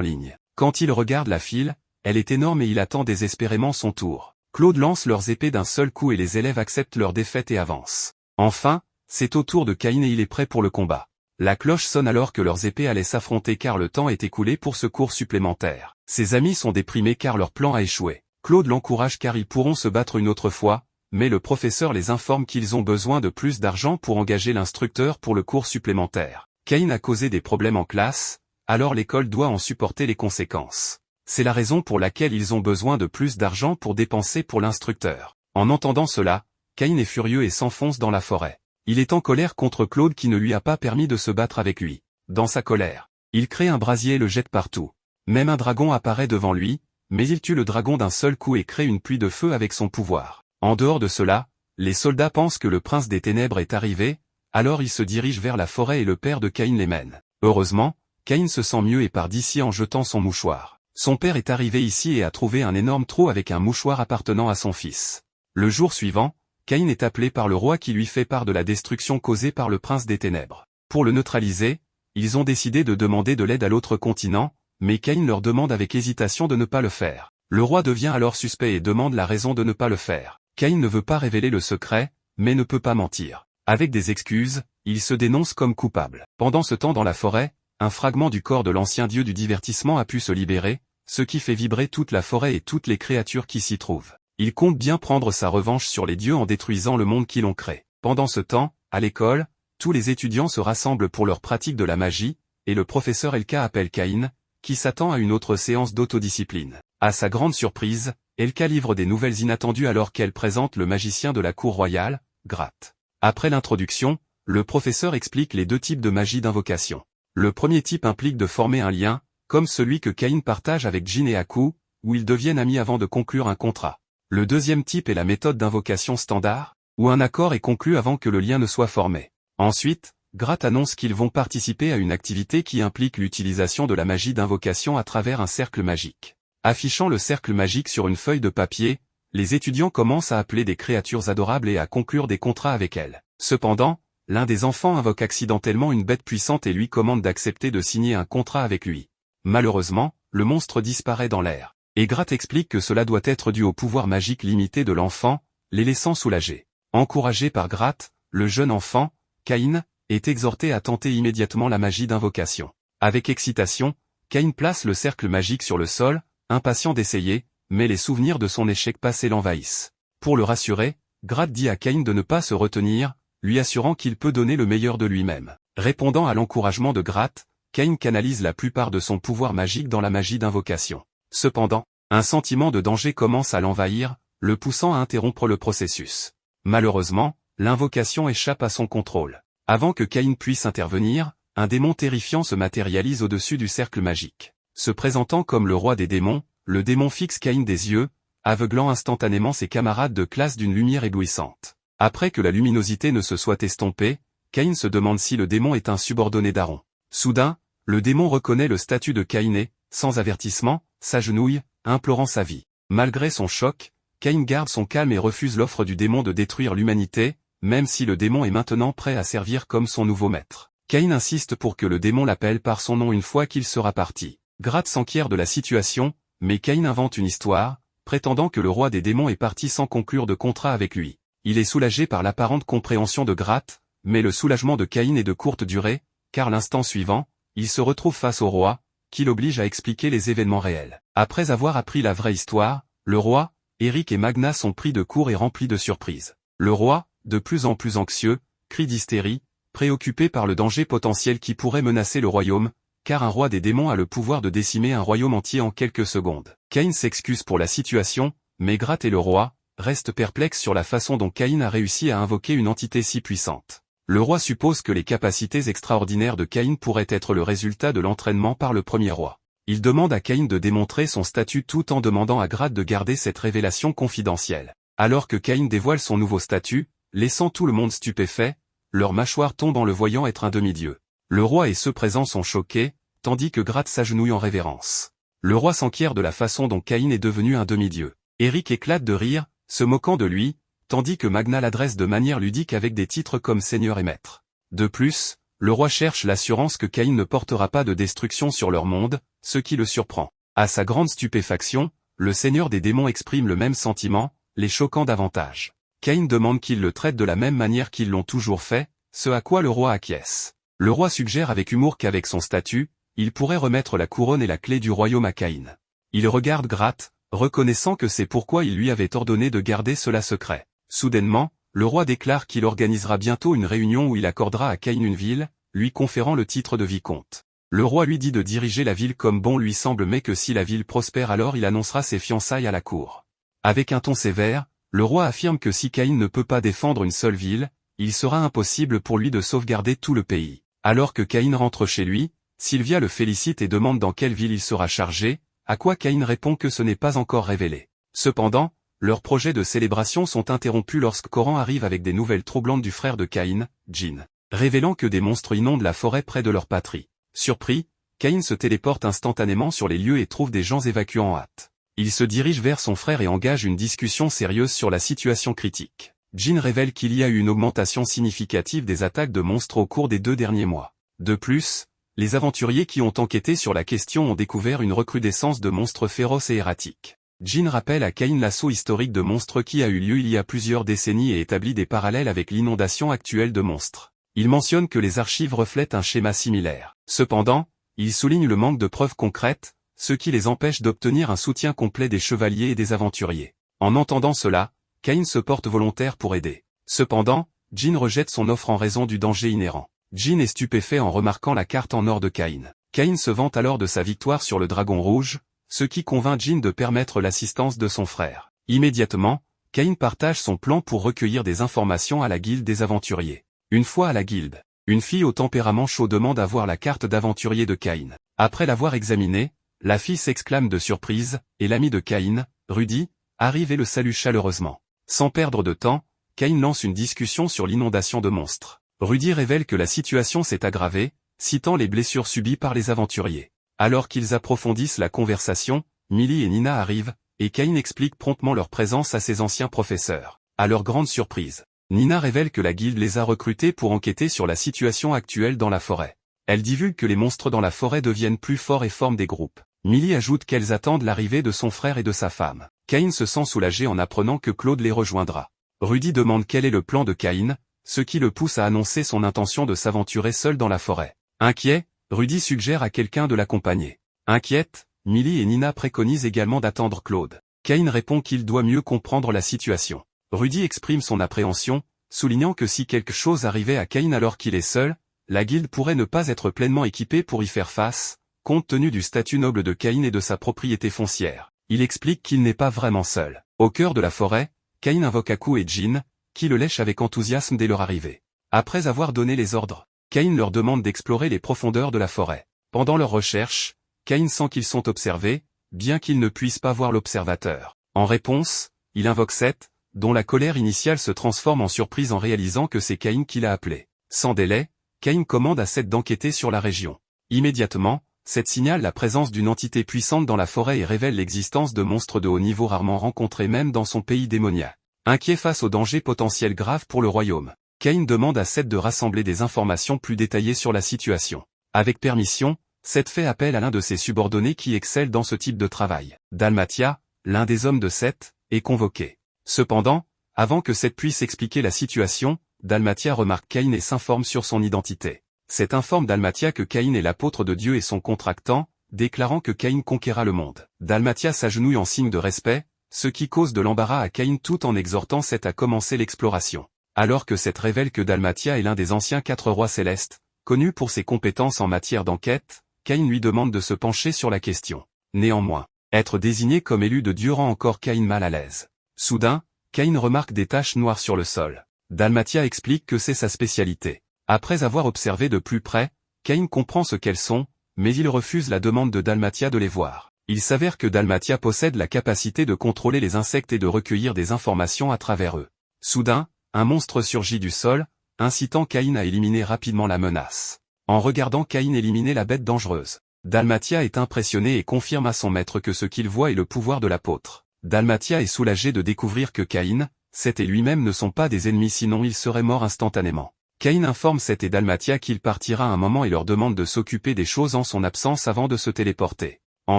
ligne. Quand il regarde la file, elle est énorme et il attend désespérément son tour. Claude lance leurs épées d'un seul coup et les élèves acceptent leur défaite et avancent. Enfin, c'est au tour de Caïn et il est prêt pour le combat. La cloche sonne alors que leurs épées allaient s'affronter car le temps est écoulé pour ce cours supplémentaire. Ses amis sont déprimés car leur plan a échoué. Claude l'encourage car ils pourront se battre une autre fois, mais le professeur les informe qu'ils ont besoin de plus d'argent pour engager l'instructeur pour le cours supplémentaire. Caïn a causé des problèmes en classe, alors l'école doit en supporter les conséquences. C'est la raison pour laquelle ils ont besoin de plus d'argent pour dépenser pour l'instructeur. En entendant cela, Caïn est furieux et s'enfonce dans la forêt. Il est en colère contre Claude qui ne lui a pas permis de se battre avec lui. Dans sa colère, il crée un brasier et le jette partout. Même un dragon apparaît devant lui, mais il tue le dragon d'un seul coup et crée une pluie de feu avec son pouvoir. En dehors de cela, les soldats pensent que le prince des ténèbres est arrivé, alors ils se dirigent vers la forêt et le père de Caïn les mène. Heureusement, Caïn se sent mieux et part d'ici en jetant son mouchoir. Son père est arrivé ici et a trouvé un énorme trou avec un mouchoir appartenant à son fils. Le jour suivant, Caïn est appelé par le roi qui lui fait part de la destruction causée par le prince des ténèbres. Pour le neutraliser, ils ont décidé de demander de l'aide à l'autre continent, mais Caïn leur demande avec hésitation de ne pas le faire. Le roi devient alors suspect et demande la raison de ne pas le faire. Caïn ne veut pas révéler le secret, mais ne peut pas mentir. Avec des excuses, il se dénonce comme coupable. Pendant ce temps dans la forêt, un fragment du corps de l'ancien dieu du divertissement a pu se libérer, ce qui fait vibrer toute la forêt et toutes les créatures qui s'y trouvent. Il compte bien prendre sa revanche sur les dieux en détruisant le monde qui l'ont créé. Pendant ce temps, à l'école, tous les étudiants se rassemblent pour leur pratique de la magie, et le professeur Elka appelle Caïn, qui s'attend à une autre séance d'autodiscipline. À sa grande surprise, Elka livre des nouvelles inattendues alors qu'elle présente le magicien de la cour royale, Gratt. Après l'introduction, le professeur explique les deux types de magie d'invocation. Le premier type implique de former un lien, comme celui que Caïn partage avec Jin et Aku, où ils deviennent amis avant de conclure un contrat. Le deuxième type est la méthode d'invocation standard, où un accord est conclu avant que le lien ne soit formé. Ensuite, Gratt annonce qu'ils vont participer à une activité qui implique l'utilisation de la magie d'invocation à travers un cercle magique. Affichant le cercle magique sur une feuille de papier, les étudiants commencent à appeler des créatures adorables et à conclure des contrats avec elles. Cependant, l'un des enfants invoque accidentellement une bête puissante et lui commande d'accepter de signer un contrat avec lui. Malheureusement, le monstre disparaît dans l'air. Et Gratt explique que cela doit être dû au pouvoir magique limité de l'enfant, les laissant soulagés. Encouragé par Gratt, le jeune enfant, Caïn, est exhorté à tenter immédiatement la magie d'invocation. Avec excitation, Caïn place le cercle magique sur le sol, impatient d'essayer, mais les souvenirs de son échec passé l'envahissent. Pour le rassurer, Gratt dit à Caïn de ne pas se retenir, lui assurant qu'il peut donner le meilleur de lui-même. Répondant à l'encouragement de Gratt, Caïn canalise la plupart de son pouvoir magique dans la magie d'invocation. Cependant, un sentiment de danger commence à l'envahir, le poussant à interrompre le processus. Malheureusement, l'invocation échappe à son contrôle. Avant que Caïn puisse intervenir, un démon terrifiant se matérialise au-dessus du cercle magique. Se présentant comme le roi des démons, le démon fixe Caïn des yeux, aveuglant instantanément ses camarades de classe d'une lumière éblouissante. Après que la luminosité ne se soit estompée, Caïn se demande si le démon est un subordonné d'Aaron. Soudain, le démon reconnaît le statut de Caïn et, sans avertissement, s'agenouille, implorant sa vie. Malgré son choc, Caïn garde son calme et refuse l'offre du démon de détruire l'humanité, même si le démon est maintenant prêt à servir comme son nouveau maître. Caïn insiste pour que le démon l'appelle par son nom une fois qu'il sera parti. Gratt s'enquiert de la situation, mais Caïn invente une histoire, prétendant que le roi des démons est parti sans conclure de contrat avec lui. Il est soulagé par l'apparente compréhension de Gratt, mais le soulagement de Caïn est de courte durée, car l'instant suivant, il se retrouve face au roi, qui l'oblige à expliquer les événements réels. Après avoir appris la vraie histoire, le roi, Eric et Magna sont pris de court et remplis de surprises. Le roi, de plus en plus anxieux, crie d'hystérie, préoccupé par le danger potentiel qui pourrait menacer le royaume, car un roi des démons a le pouvoir de décimer un royaume entier en quelques secondes. Caïn s'excuse pour la situation, mais Gratt et le roi restent perplexes sur la façon dont Caïn a réussi à invoquer une entité si puissante. Le roi suppose que les capacités extraordinaires de Caïn pourraient être le résultat de l'entraînement par le premier roi. Il demande à Caïn de démontrer son statut tout en demandant à Gratt de garder cette révélation confidentielle. Alors que Caïn dévoile son nouveau statut, laissant tout le monde stupéfait, leur mâchoire tombe en le voyant être un demi-dieu. Le roi et ceux présents sont choqués, tandis que Gratt s'agenouille en révérence. Le roi s'enquiert de la façon dont Caïn est devenu un demi-dieu. Eric éclate de rire, se moquant de lui, tandis que Magna l'adresse de manière ludique avec des titres comme Seigneur et Maître. De plus, Le roi cherche l'assurance que Caïn ne portera pas de destruction sur leur monde, ce qui le surprend. À sa grande stupéfaction, le seigneur des démons exprime le même sentiment, les choquant davantage. Caïn demande qu'ils le traitent de la même manière qu'ils l'ont toujours fait, ce à quoi le roi acquiesce. Le roi suggère avec humour qu'avec son statut, il pourrait remettre la couronne et la clé du royaume à Caïn. Il regarde gratte, reconnaissant que c'est pourquoi il lui avait ordonné de garder cela secret. Soudainement, le roi déclare qu'il organisera bientôt une réunion où il accordera à Caïn une ville, lui conférant le titre de vicomte. Le roi lui dit de diriger la ville comme bon lui semble mais que si la ville prospère alors il annoncera ses fiançailles à la cour. Avec un ton sévère, le roi affirme que si Caïn ne peut pas défendre une seule ville, il sera impossible pour lui de sauvegarder tout le pays. Alors que Caïn rentre chez lui, Sylvia le félicite et demande dans quelle ville il sera chargé, à quoi Caïn répond que ce n'est pas encore révélé. Cependant, leurs projets de célébration sont interrompus lorsque Coran arrive avec des nouvelles troublantes du frère de Caïn, Djinn, révélant que des monstres inondent la forêt près de leur patrie. Surpris, Caïn se téléporte instantanément sur les lieux et trouve des gens évacuant en hâte. Il se dirige vers son frère et engage une discussion sérieuse sur la situation critique. Djinn révèle qu'il y a eu une augmentation significative des attaques de monstres au cours des 2 derniers mois. De plus, les aventuriers qui ont enquêté sur la question ont découvert une recrudescence de monstres féroces et erratiques. Djinn rappelle à Caïn l'assaut historique de monstres qui a eu lieu il y a plusieurs décennies et établit des parallèles avec l'inondation actuelle de monstres. Il mentionne que les archives reflètent un schéma similaire. Cependant, il souligne le manque de preuves concrètes, ce qui les empêche d'obtenir un soutien complet des chevaliers et des aventuriers. En entendant cela, Caïn se porte volontaire pour aider. Cependant, Djinn rejette son offre en raison du danger inhérent. Djinn est stupéfait en remarquant la carte en or de Caïn. Caïn se vante alors de sa victoire sur le dragon rouge, ce qui convainc Djinn de permettre l'assistance de son frère. Immédiatement, Caïn partage son plan pour recueillir des informations à la guilde des aventuriers. Une fois à la guilde, une fille au tempérament chaud demande à voir la carte d'aventurier de Caïn. Après l'avoir examinée, la fille s'exclame de surprise, et l'ami de Caïn, Rudy, arrive et le salue chaleureusement. Sans perdre de temps, Caïn lance une discussion sur l'inondation de monstres. Rudy révèle que la situation s'est aggravée, citant les blessures subies par les aventuriers. Alors qu'ils approfondissent la conversation, Millie et Nina arrivent, et Caïn explique promptement leur présence à ses anciens professeurs. À leur grande surprise, Nina révèle que la guilde les a recrutés pour enquêter sur la situation actuelle dans la forêt. Elle divulgue que les monstres dans la forêt deviennent plus forts et forment des groupes. Millie ajoute qu'elles attendent l'arrivée de son frère et de sa femme. Caïn se sent soulagé en apprenant que Claude les rejoindra. Rudy demande quel est le plan de Caïn, ce qui le pousse à annoncer son intention de s'aventurer seul dans la forêt. Inquiet, Rudy suggère à quelqu'un de l'accompagner. Inquiète, Millie et Nina préconisent également d'attendre Claude. Caïn répond qu'il doit mieux comprendre la situation. Rudy exprime son appréhension, soulignant que si quelque chose arrivait à Caïn alors qu'il est seul, la guilde pourrait ne pas être pleinement équipée pour y faire face, compte tenu du statut noble de Caïn et de sa propriété foncière. Il explique qu'il n'est pas vraiment seul. Au cœur de la forêt, Caïn invoque Aku et Djinn, qui le lèchent avec enthousiasme dès leur arrivée. Après avoir donné les ordres, Caïn leur demande d'explorer les profondeurs de la forêt. Pendant leur recherche, Caïn sent qu'ils sont observés, bien qu'ils ne puissent pas voir l'observateur. En réponse, il invoque Seth, dont la colère initiale se transforme en surprise en réalisant que c'est Caïn qui l'a appelé. Sans délai, Caïn commande à Seth d'enquêter sur la région. Immédiatement, Seth signale la présence d'une entité puissante dans la forêt et révèle l'existence de monstres de haut niveau rarement rencontrés même dans son pays démoniaque. Inquiet face aux dangers potentiels graves pour le royaume, Caïn demande à Seth de rassembler des informations plus détaillées sur la situation. Avec permission, Seth fait appel à l'un de ses subordonnés qui excelle dans ce type de travail. Dalmatia, l'un des hommes de Seth, est convoqué. Cependant, avant que Seth puisse expliquer la situation, Dalmatia remarque Caïn et s'informe sur son identité. Seth informe Dalmatia que Caïn est l'apôtre de Dieu et son contractant, déclarant que Caïn conquérera le monde. Dalmatia s'agenouille en signe de respect, ce qui cause de l'embarras à Caïn tout en exhortant Seth à commencer l'exploration. Alors que Seth révèle que Dalmatia est l'un des anciens 4 rois célestes, connu pour ses compétences en matière d'enquête, Caïn lui demande de se pencher sur la question. Néanmoins, être désigné comme élu de Dieu rend encore Caïn mal à l'aise. Soudain, Caïn remarque des taches noires sur le sol. Dalmatia explique que c'est sa spécialité. Après avoir observé de plus près, Caïn comprend ce qu'elles sont, mais il refuse la demande de Dalmatia de les voir. Il s'avère que Dalmatia possède la capacité de contrôler les insectes et de recueillir des informations à travers eux. Soudain, un monstre surgit du sol, incitant Caïn à éliminer rapidement la menace. En regardant Caïn éliminer la bête dangereuse, Dalmatia est impressionné et confirme à son maître que ce qu'il voit est le pouvoir de l'apôtre. Dalmatia est soulagé de découvrir que Caïn, Seth et lui-même ne sont pas des ennemis sinon ils seraient morts instantanément. Caïn informe Seth et Dalmatia qu'il partira un moment et leur demande de s'occuper des choses en son absence avant de se téléporter. En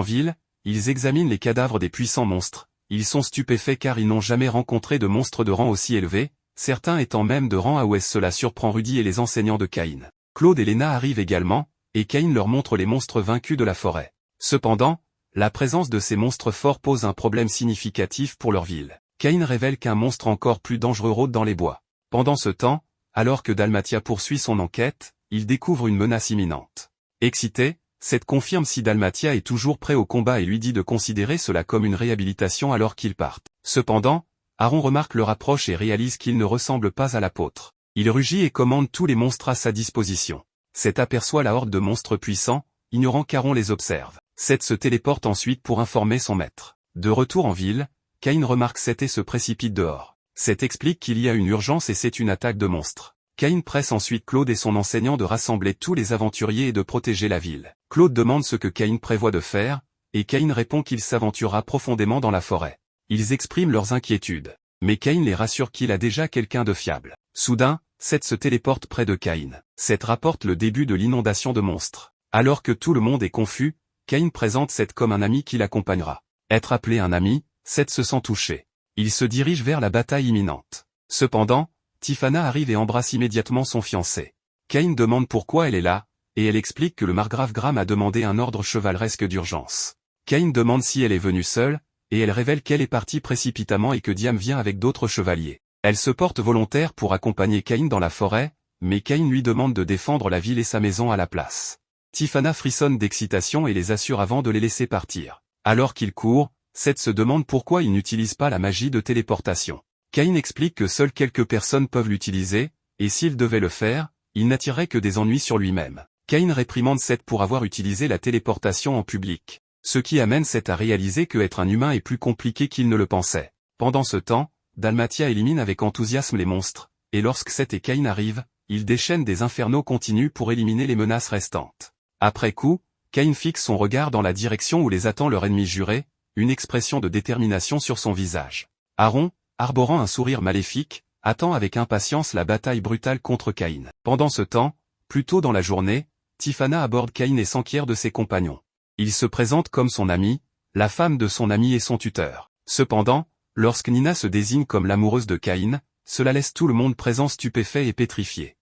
ville, ils examinent les cadavres des puissants monstres. Ils sont stupéfaits car ils n'ont jamais rencontré de monstres de rang aussi élevé, certains étant même de rang AOS. Cela surprend Rudy et les enseignants de Caïn. Claude et Lena arrivent également, et Caïn leur montre les monstres vaincus de la forêt. Cependant, la présence de ces monstres forts pose un problème significatif pour leur ville. Caïn révèle qu'un monstre encore plus dangereux rôde dans les bois. Pendant ce temps, alors que Dalmatia poursuit son enquête, il découvre une menace imminente. Excité, Seth confirme si Dalmatia est toujours prêt au combat et lui dit de considérer cela comme une réhabilitation alors qu'ils partent. Cependant, Aaron remarque leur approche et réalise qu'il ne ressemble pas à l'apôtre. Il rugit et commande tous les monstres à sa disposition. Seth aperçoit la horde de monstres puissants, ignorant qu'Aaron les observe. Seth se téléporte ensuite pour informer son maître. De retour en ville, Caïn remarque Seth et se précipite dehors. Seth explique qu'il y a une urgence et c'est une attaque de monstres. Caïn presse ensuite Claude et son enseignant de rassembler tous les aventuriers et de protéger la ville. Claude demande ce que Caïn prévoit de faire, et Caïn répond qu'il s'aventurera profondément dans la forêt. Ils expriment leurs inquiétudes, mais Caïn les rassure qu'il a déjà quelqu'un de fiable. Soudain, Seth se téléporte près de Caïn. Seth rapporte le début de l'inondation de monstres. Alors que tout le monde est confus, Caïn présente Seth comme un ami qui l'accompagnera. Être appelé un ami, Seth se sent touché. Il se dirige vers la bataille imminente. Cependant, Tiphana arrive et embrasse immédiatement son fiancé. Caïn demande pourquoi elle est là, et elle explique que le margrave Graham a demandé un ordre chevaleresque d'urgence. Caïn demande si elle est venue seule, et elle révèle qu'elle est partie précipitamment et que Diam vient avec d'autres chevaliers. Elle se porte volontaire pour accompagner Caïn dans la forêt, mais Caïn lui demande de défendre la ville et sa maison à la place. Tiphana frissonne d'excitation et les assure avant de les laisser partir. Alors qu'ils courent, Seth se demande pourquoi il n'utilise pas la magie de téléportation. Caïn explique que seules quelques personnes peuvent l'utiliser, et s'il devait le faire, il n'attirerait que des ennuis sur lui-même. Caïn réprimande Seth pour avoir utilisé la téléportation en public, ce qui amène Seth à réaliser que être un humain est plus compliqué qu'il ne le pensait. Pendant ce temps, Dalmatia élimine avec enthousiasme les monstres, et lorsque Seth et Caïn arrivent, ils déchaînent des infernaux continus pour éliminer les menaces restantes. Après coup, Caïn fixe son regard dans la direction où les attend leur ennemi juré, une expression de détermination sur son visage. Aaron, arborant un sourire maléfique, attend avec impatience la bataille brutale contre Caïn. Pendant ce temps, plus tôt dans la journée, Tiphana aborde Caïn et s'enquiert de ses compagnons. Il se présente comme son ami, la femme de son ami et son tuteur. Cependant, lorsque Nina se désigne comme l'amoureuse de Caïn, cela laisse tout le monde présent stupéfait et pétrifié.